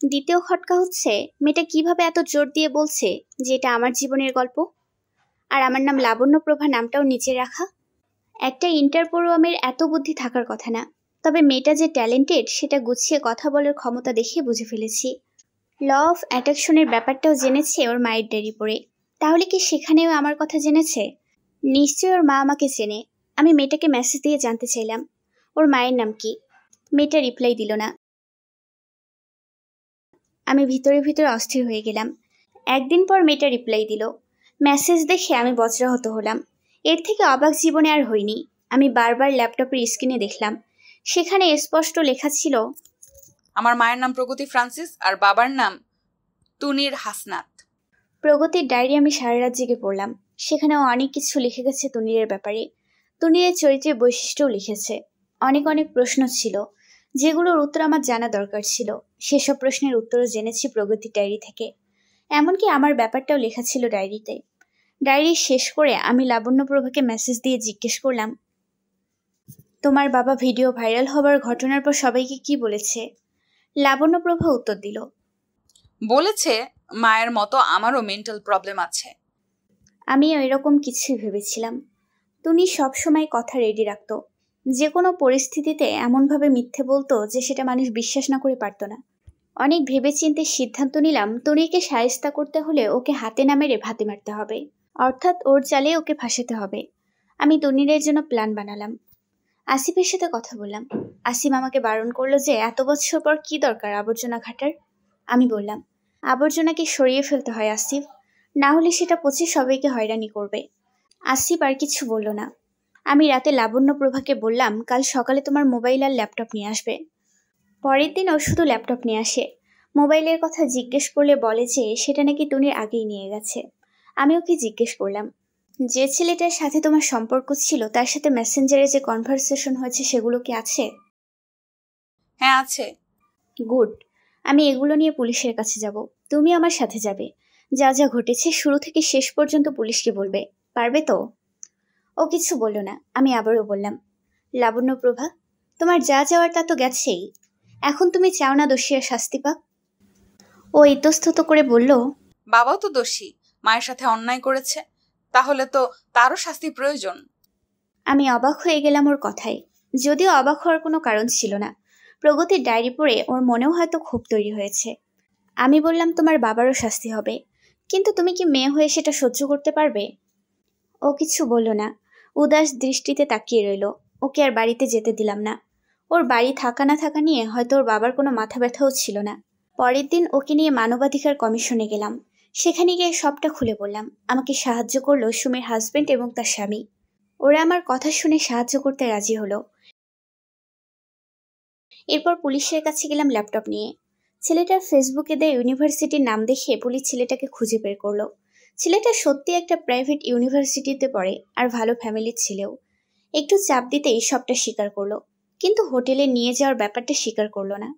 দ্বিতীয় খটকা হচ্ছে, মেয়েটা কিভাবে এত জোর দিয়ে বলছে যে এটা আমার জীবনের গল্প, আর আমার নাম লাবণ্যপ্রভা নামটাও নিচে রাখা। একটা ইন্টার পড়ুয়ামের এত বুদ্ধি থাকার কথা না, তবে মেয়েটা যে ট্যালেন্টেড সেটা গুছিয়ে কথা বলার ক্ষমতা দেখিয়ে বুঝে ফেলেছি। ল অফ অ্যাট্রাকশনের ব্যাপারটাও জেনেছে ওর মায়ের ডায়েরি পড়ে। তাহলে কি সেখানেও আমার কথা জেনেছে? নিশ্চয়ই ওর মা আমাকে চেনে। আমি মেয়েটাকে মেসেজ দিয়ে জানতে চাইলাম ওর মায়ের নাম কি। মেয়েটা রিপ্লাই দিল না। আমি ভিতরে ভিতরে অস্থির হয়ে গেলাম। একদিন পর মেয়েটা রিপ্লাই দিল। মেসেজ দেখে আমি বজ্রাহত হলাম। এর থেকে অবাক জীবনে আর হইনি। আমি বারবার ল্যাপটপের স্ক্রিনে দেখলাম, সেখানে স্পষ্ট লেখা ছিল, আমার মায়ের নাম প্রগতি ফ্রান্সিস আর বাবার নাম তুনির হাসনাত। প্রগতির ডায়েরি আমি সারা রাত জেগে পড়লাম। সেখানেও অনেক কিছু লিখে গেছে তুনিরের ব্যাপারে। তুনিরের চরিত্রের বৈশিষ্ট্যও লিখেছে। অনেক অনেক প্রশ্ন ছিল যেগুলোর উত্তর আমার জানা দরকার ছিল। সেসব প্রশ্নের উত্তরও জেনেছি প্রগতির ডায়েরি থেকে। এমনকি আমার ব্যাপারটাও লেখা ছিল ডায়েরিতে। ডায়েরি শেষ করে আমি লাবণ্যপ্রভাকে মেসেজ দিয়ে জিজ্ঞেস করলাম, তোমার বাবা ভিডিও ভাইরাল হবার ঘটনার পর সবাইকে কি বলেছে? লাবণ্যপ্রভা উত্তর দিল, বলেছে মায়ের মতো আমারও মেন্টাল প্রবলেম আছে। আমি ওইরকম কিছুই ভেবেছিলাম। তুমি সবসময় কথা রেডি রাখতো। যে কোনো পরিস্থিতিতে এমনভাবে মিথ্যে বলতো যে সেটা মানুষ বিশ্বাস না করে পারত না। অনেক ভেবেচিন্তে সিদ্ধান্ত নিলাম তনিকে শায়েস্তা করতে হলে ওকে হাতে না মেরে ভাতে মারতে হবে, অর্থাৎ ওর চালে ওকে ফাঁসাতে হবে। আমি তনিরের জন্য প্ল্যান বানালাম। আসিফের সাথে কথা বললাম। আসিফ আমাকে বারণ করলো যে এত বছর পর কি দরকার আবর্জনা ঘাটার। আমি বললাম, আবর্জনাকে সরিয়ে ফেলতে হয় আসিফ, না হলে সেটা পচে সবাইকে হয়রানি করবে। আসিফ আর কিছু বলল না। আমি রাতে লাবণ্যপ্রভাকে বললাম, কাল সকালে তোমার মোবাইল আর ল্যাপটপ নিয়ে আসবে। পরের দিন ও শুধু ল্যাপটপ নিয়ে আসে। মোবাইলের কথা জিজ্ঞেস করলে বলে যে সেটা নাকি টুনির আগেই নিয়ে গেছে। আমি ওকে জিজ্ঞেস করলাম, যে ছেলেটার সাথে তোমার সম্পর্ক ছিল তার সাথে মেসেঞ্জারে যে কনভারসেশন হয়েছে সেগুলো কি আছে? হ্যাঁ আছে। গুড। আমি এগুলো নিয়ে পুলিশের কাছে যাব, তুমি আমার সাথে যাবে। যা যা ঘটেছে শুরু থেকে শেষ পর্যন্ত পুলিশকে বলবে, পারবে তো? ও কিছু বলল না। আমি আবারও বললাম, লাবণ্যপ্রভা, তোমার যা যাওয়ার তা তো গেছেই। এখন তুমি চাও না দোষীরা শাস্তি পাক? ও ইতস্তত করে বলল, বাবাও তো দোষী, মায়ের সাথে অন্যায় করেছে, তাহলে তো তারও শাস্তি প্রয়োজন। আমি অবাক হয়ে গেলাম ওর কথায়, যদিও অবাক হওয়ার কোনো কারণ ছিল না। প্রগতির ডায়েরি পড়ে ওর মনেও হয়তো ক্ষোভ তৈরি হয়েছে। আমি বললাম, তোমার বাবারও শাস্তি হবে, কিন্তু তুমি কি মেয়ে হয়ে সেটা সহ্য করতে পারবে? ও কিছু বলল না, উদাস দৃষ্টিতে তাকিয়ে রইল। ওকে আর বাড়িতে যেতে দিলাম না। ওর বাড়ি থাকা না থাকা নিয়ে হয়তো ওর বাবার কোনো মাথা ব্যথাও ছিল না। পরের দিন ওকে নিয়ে মানবাধিকার কমিশনে গেলাম। সেখানে গিয়ে সবটা খুলে বললাম। আমাকে সাহায্য করলো সুমির হাজবেন্ড এবং তার স্বামী। ওরা আমার কথা শুনে সাহায্য করতে রাজি হলো। এরপর পুলিশের কাছে গেলাম ল্যাপটপ নিয়ে। ছেলেটার ফেসবুকে দেয় ইউনিভার্সিটির নাম দেখে পুলিশ ছেলেটাকে খুঁজে বের করলো। ছেলেটা সত্যি একটা প্রাইভেট ইউনিভার্সিটিতে পড়ে আর ভালো ফ্যামিলির ছেলেও। একটু চাপ দিতেই সবটা স্বীকার করলো, কিন্তু হোটেলে নিয়ে যাওয়ার ব্যাপারটা স্বীকার করলো না।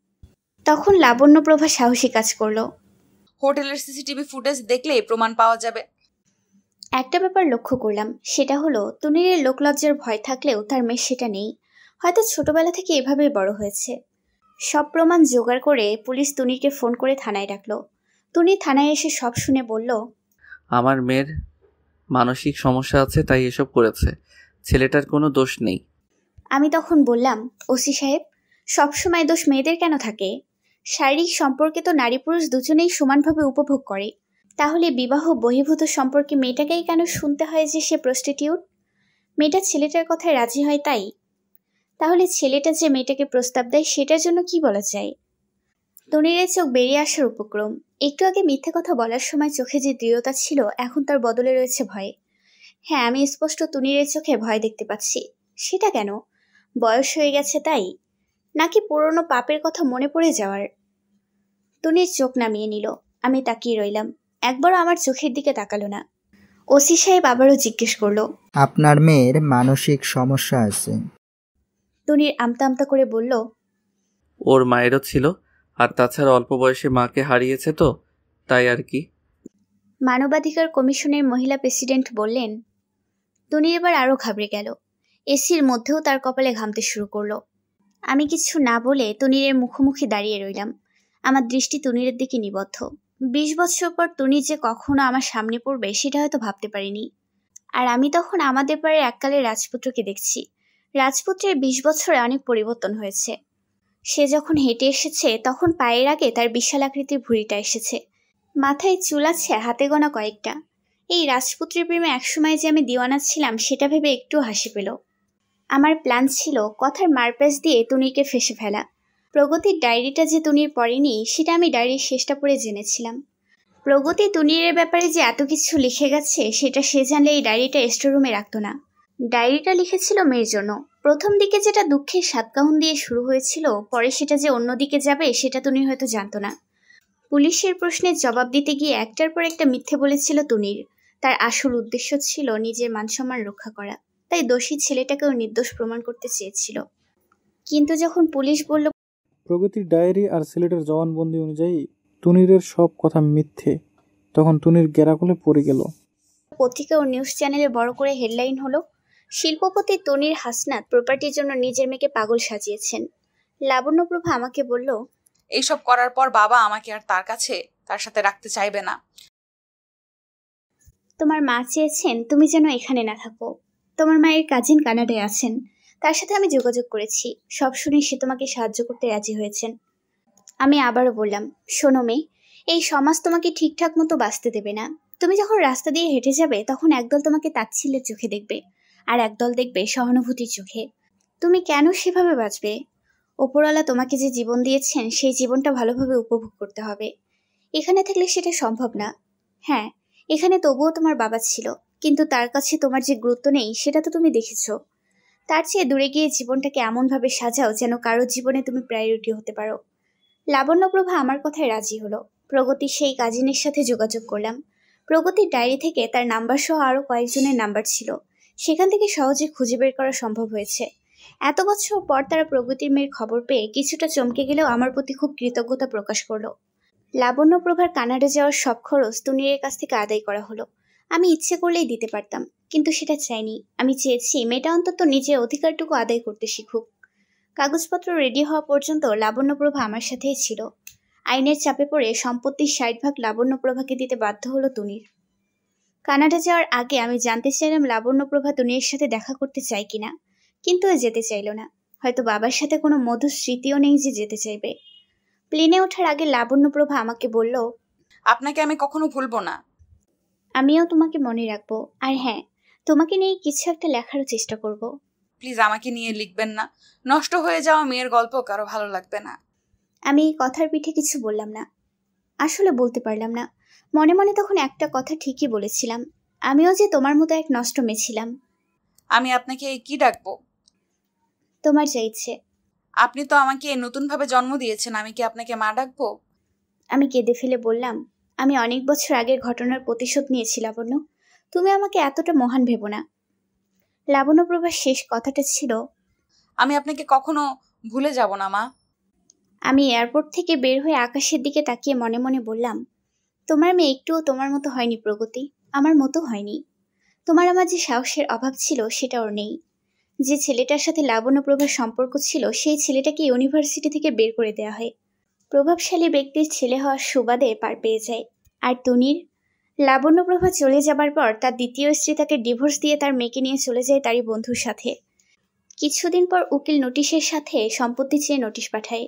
তখন লাবণ্যপ্রভা সাহসী কাজ করলো। হোটেলের সিসিটিভি ফুটেজ দেখলে প্রমাণ পাওয়া যাবে। একটা ব্যাপার লক্ষ্য করলাম, সেটা হলো তুনিরের লোকলজ্জার ভয় থাকলেও তার মেয়ে সেটা নেই। হয়তো ছোটবেলা থেকে এভাবেই বড় হয়েছে। সব প্রমাণ জোগাড় করে পুলিশ তুনিরকে ফোন করে থানায় ডাকলো। তুনি থানায় এসে সব শুনে বলল, আমার মেয়ের মানসিক সমস্যা আছে, তাই এসব করেছে। ছেলেটার কোনো দোষ নেই। আমি তখন বললাম, ওসি সাহেব, সবসময় দোষ মেয়েদের কেন থাকে? শারীরিক সম্পর্কে তো নারী পুরুষ দুজনেই সমানভাবে উপভোগ করে। তাহলে বিবাহ বহির্ভূত সম্পর্কে মেয়েটাকেই কেন শুনতে হয় যে সে প্রস্টিটিউট? মেয়েটা ছেলেটার কথায় রাজি হয় তাই। তাহলে ছেলেটা যে মেয়েটাকে প্রস্তাব দেয় সেটার জন্য কি বলা যায়? তনিরের চোখ বেরিয়ে আসার উপক্রম। একটু আগে মিথ্যে কথা বলার সময় চোখে যে দৃঢ়তা ছিল, এখন তার বদলে রয়েছে ভয়। হ্যাঁ, আমি স্পষ্ট তনিরের চোখে ভয় দেখতে পাচ্ছি। সেটা কেন? বয়স হয়ে গেছে তাই, নাকি পুরনো পাপের কথা মনে পড়ে যাওয়ার? তনির চোখ নামিয়ে নিল। আমি তাকিয়ে রইলাম। একবারও আমার চোখের দিকে তাকালো না। ওসি সাহেব আবারও জিজ্ঞেস করলো, আপনার মেয়ের মানসিক সমস্যা আছে? তনির আমতা আমতা করে বলল, ওর মায়েরও ছিল, আর তাছাড়া অল্প বয়সে মাকে হারিয়েছে তো, তাই আর কি। মানবাধিকার কমিশনের মহিলা প্রেসিডেন্ট বললেন। তনির এবার আরও ঘাবড়ে গেল। এসির মধ্যেও তার কপালে ঘামতে শুরু করলো। আমি কিছু না বলে তনিরের মুখোমুখি দাঁড়িয়ে রইলাম। আমার দৃষ্টি তনিরের দিকে নিবদ্ধ। 20 বছর পর তনির যে কখনো আমার সামনে পড়বে সেটা হয়তো ভাবতে পারিনি। আর আমি তখন আমাদের পাড়ার এককালের রাজপুত্রকে দেখছি। রাজপুত্রের 20 বছরে অনেক পরিবর্তন হয়েছে। সে যখন হেঁটে এসেছে তখন পায়ের আগে তার বিশাল আকৃতির ভুঁড়িটা এসেছে। মাথায় চুল আছে হাতে গোনা কয়েকটা। এই রাজপুত্রের প্রেমে একসময় যে আমি দিওয়ানা ছিলাম সেটা ভেবে একটু হাসি পেল। আমার প্ল্যান ছিল কথার মারপ্যাচ দিয়ে তুনিকে ফেঁসে ফেলা। প্রগতির ডায়েরিটা যে তুনির পড়েনি সেটা আমি ডায়েরির শেষটা পড়ে জেনেছিলাম। প্রগতি তুনিরের ব্যাপারে যে এত কিছু লিখে গেছে সেটা সে জানলে এই ডায়েরিটা স্টোররুমে রাখতো না। ডায়েরিটা লিখেছিল মেয়ের জন্য। প্রথম দিকে যেটা দুঃখের সাতকাহন দিয়ে শুরু হয়েছিল, পরে সেটা যে অন্যদিকে যাবে সেটা তুনির হয়তো জানতো না। পুলিশের প্রশ্নের জবাব দিতে গিয়ে একটার পর একটা মিথ্যে বলেছিল তুনির। তার আসল উদ্দেশ্য ছিল নিজের মানসম্মান রক্ষা করা। তাই দোষী ছেলেটাকেও নির্দোষ প্রমাণ করতে চেয়েছিল। কিন্তু যখন পুলিশ বলল প্রগতির ডায়েরি আর ছেলেটার জবানবন্দি অনুযায়ী তুনিরের সব কথা মিথ্যে, তখন তুনির গেরাকলে পড়ে গেল। পত্রিকা ও নিউজ চ্যানেলে বড় করে হেডলাইন হলো, শিল্পপতি তনির হাসনাত প্রপার্টির জন্য নিজের মেয়েকে পাগল সাজিয়েছেন। লাবণ্যপ্রভা আমাকে বলল, এইসব করার পর বাবা আমাকে আর তার সাথে রাখতে চাইবে না। তোমার মা চেয়েছেন তুমি যেন এখানে না থাকো। তোমার মায়ের কাজিন কানাডায় আছেন, তার সাথে আমি যোগাযোগ করেছি। সব শুনে সে তোমাকে সাহায্য করতে রাজি হয়েছেন। আমি আবারও বললাম, শোনো মেয়ে, এই সমাজ তোমাকে ঠিকঠাক মতো বাঁচতে দেবে না। তুমি যখন রাস্তা দিয়ে হেঁটে যাবে তখন একদল তোমাকে তাচ্ছিল্যের চোখে দেখবে, আর একদল দেখবে সহানুভূতির চোখে। তুমি কেন সেভাবে বাঁচবে? ওপরওয়ালা তোমাকে যে জীবন দিয়েছেন সেই জীবনটা ভালোভাবে উপভোগ করতে হবে। এখানে থাকলে সেটা সম্ভব না। হ্যাঁ, এখানে তবুও তোমার বাবা ছিল, কিন্তু তার কাছে তোমার যে গুরুত্ব নেই সেটা তো তুমি দেখেছো। তার চেয়ে দূরে গিয়ে জীবনটাকে এমনভাবে সাজাও যেন কারোর জীবনে তুমি প্রায়োরিটি হতে পারো। লাবণ্যপ্রভা আমার কথায় রাজি হলো। প্রগতির সেই কাজিনের সাথে যোগাযোগ করলাম। প্রগতির ডায়েরি থেকে তার নাম্বার সহ আরও কয়েকজনের নাম্বার ছিল। সেখান থেকে সহজে খুঁজে বের করা সম্ভব হয়েছে। এত বছর পর তারা প্রগতির মেয়ের খবর পেয়ে কিছুটা চমকে গেলেও আমার প্রতি খুব কৃতজ্ঞতা প্রকাশ করলো। লাবণ্যপ্রভার কানাডা যাওয়ার সব খরচ তুনিরের কাছ থেকে আদায় করা হলো। আমি ইচ্ছে করলেই দিতে পারতাম, কিন্তু সেটা চাইনি। আমি চেয়েছি মেয়েটা অন্তত নিজের অধিকারটুকু আদায় করতে শিখুক। কাগজপত্র রেডি হওয়া পর্যন্ত লাবণ্যপ্রভা আমার সাথেই ছিল। আইনের চাপে পড়ে সম্পত্তির 60% লাবণ্যপ্রভাকে দিতে বাধ্য হলো তুনির। কানাডা যাওয়ার আগে আমি জানতে চাইলাম লাবণ্যপ্রভা তুনির সাথে দেখা করতে চায় কিনা, কিন্তু যেতে চাইল না। হয়তো বাবার সাথে কোনো মধুর স্মৃতিও নেই যে যেতে চাইবে। প্লেনে ওঠার আগে লাবণ্যপ্রভা আমাকে বলল, আপনাকে আমি কখনো ভুলবো না। আমিও তোমাকে মনে রাখবো। আর হ্যাঁ, তোমাকে নিয়ে কিছু একটা লেখারও চেষ্টা করব। প্লিজ আমাকে নিয়ে লিখবেন না। নষ্ট হয়ে যাওয়া মেয়ের গল্প কারো ভালো লাগবে না। আমি এই কথার পিঠে কিছু বললাম না, আসলে বলতে পারলাম না। মনে মনে তখন একটা কথা ঠিকই বলেছিলাম, আমিও যে তোমার মতো এক নষ্ট মেয়ে ছিলাম। আমি আপনাকে কি ডাকবো? তোমার যা ইচ্ছে। আপনি তো আমাকে নতুনভাবে জন্ম দিয়েছেন, আমি কি আপনাকে মা ডাকবো? আমি কেঁদে ফেলে বললাম, আমি অনেক বছর আগের ঘটনার প্রতিশোধ নিয়েছি লাবণ্য, তুমি আমাকে এতটা মহান ভেবো না। লাবণ্যপ্রভার শেষ কথাটা ছিল, আমি আপনাকে কখনো ভুলে যাব না মা। আমি এয়ারপোর্ট থেকে বের হয়ে আকাশের দিকে তাকিয়ে মনে মনে বললাম, তোমার মেয়ে একটুও তোমার মতো হয়নি প্রগতি, আমার মতো হয়নি। তোমার আমার যে সাহসের অভাব ছিল সেটা ওর নেই। যে ছেলেটার সাথে লাবণ্যপ্রভার সম্পর্ক ছিল সেই ছেলেটাকে ইউনিভার্সিটি থেকে বের করে দেওয়া হয়, প্রভাবশালী ব্যক্তির ছেলে হওয়ার সুবাদে পার পেয়ে যায়। আর তুনির, লাবণ্যপ্রভা চলে যাবার পর তার দ্বিতীয় স্ত্রী তাকে ডিভোর্স দিয়ে তার মেয়েকে নিয়ে চলে যায় তারই বন্ধুর সাথে। কিছুদিন পর উকিল নোটিশের সাথে সম্পত্তি চেয়ে নোটিশ পাঠায়।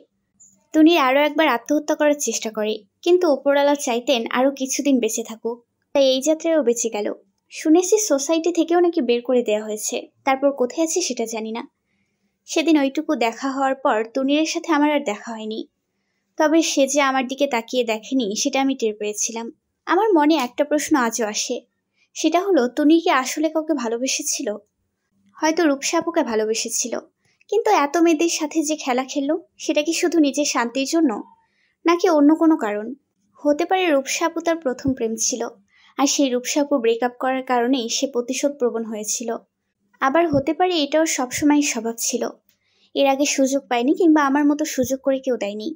তুনির আরও একবার আত্মহত্যা করার চেষ্টা করে, কিন্তু ওপরওয়ালা চাইতেন আরও কিছুদিন বেঁচে থাকুক, তাই এই যাত্রায়ও বেঁচে গেল। শুনেছি সোসাইটি থেকেও নাকি বের করে দেওয়া হয়েছে, তারপর কোথায় আছে সেটা জানি না। সেদিন ওইটুকু দেখা হওয়ার পর তুনিরের সাথে আমার আর দেখা হয়নি, তবে সে যে আমার দিকে তাকিয়ে দেখেনি সেটা আমি টের পেয়েছিলাম। আমার মনে একটা প্রশ্ন আজও আসে, সেটা হলো তুনির কি আসলে কাউকে ভালোবেসেছিল? হয়তো রূপসা আপুকে ভালোবেসেছিল, কিন্তু এত মেয়েদের সাথে যে খেলা খেললো সেটা কি শুধু নিজের শান্তির জন্য, নাকি অন্য কোনো কারণ? হতে পারে রূপসা আপু তার প্রথম প্রেম ছিল, আর সেই রূপসা আপু ব্রেকআপ করার কারণেই সে প্রতিশোধ প্রবণ হয়েছিল। আবার হতে পারে এটাও সবসময় স্বভাব ছিল, এর আগে সুযোগ পায়নি, কিংবা আমার মতো সুযোগ করে কেউ দেয়নি।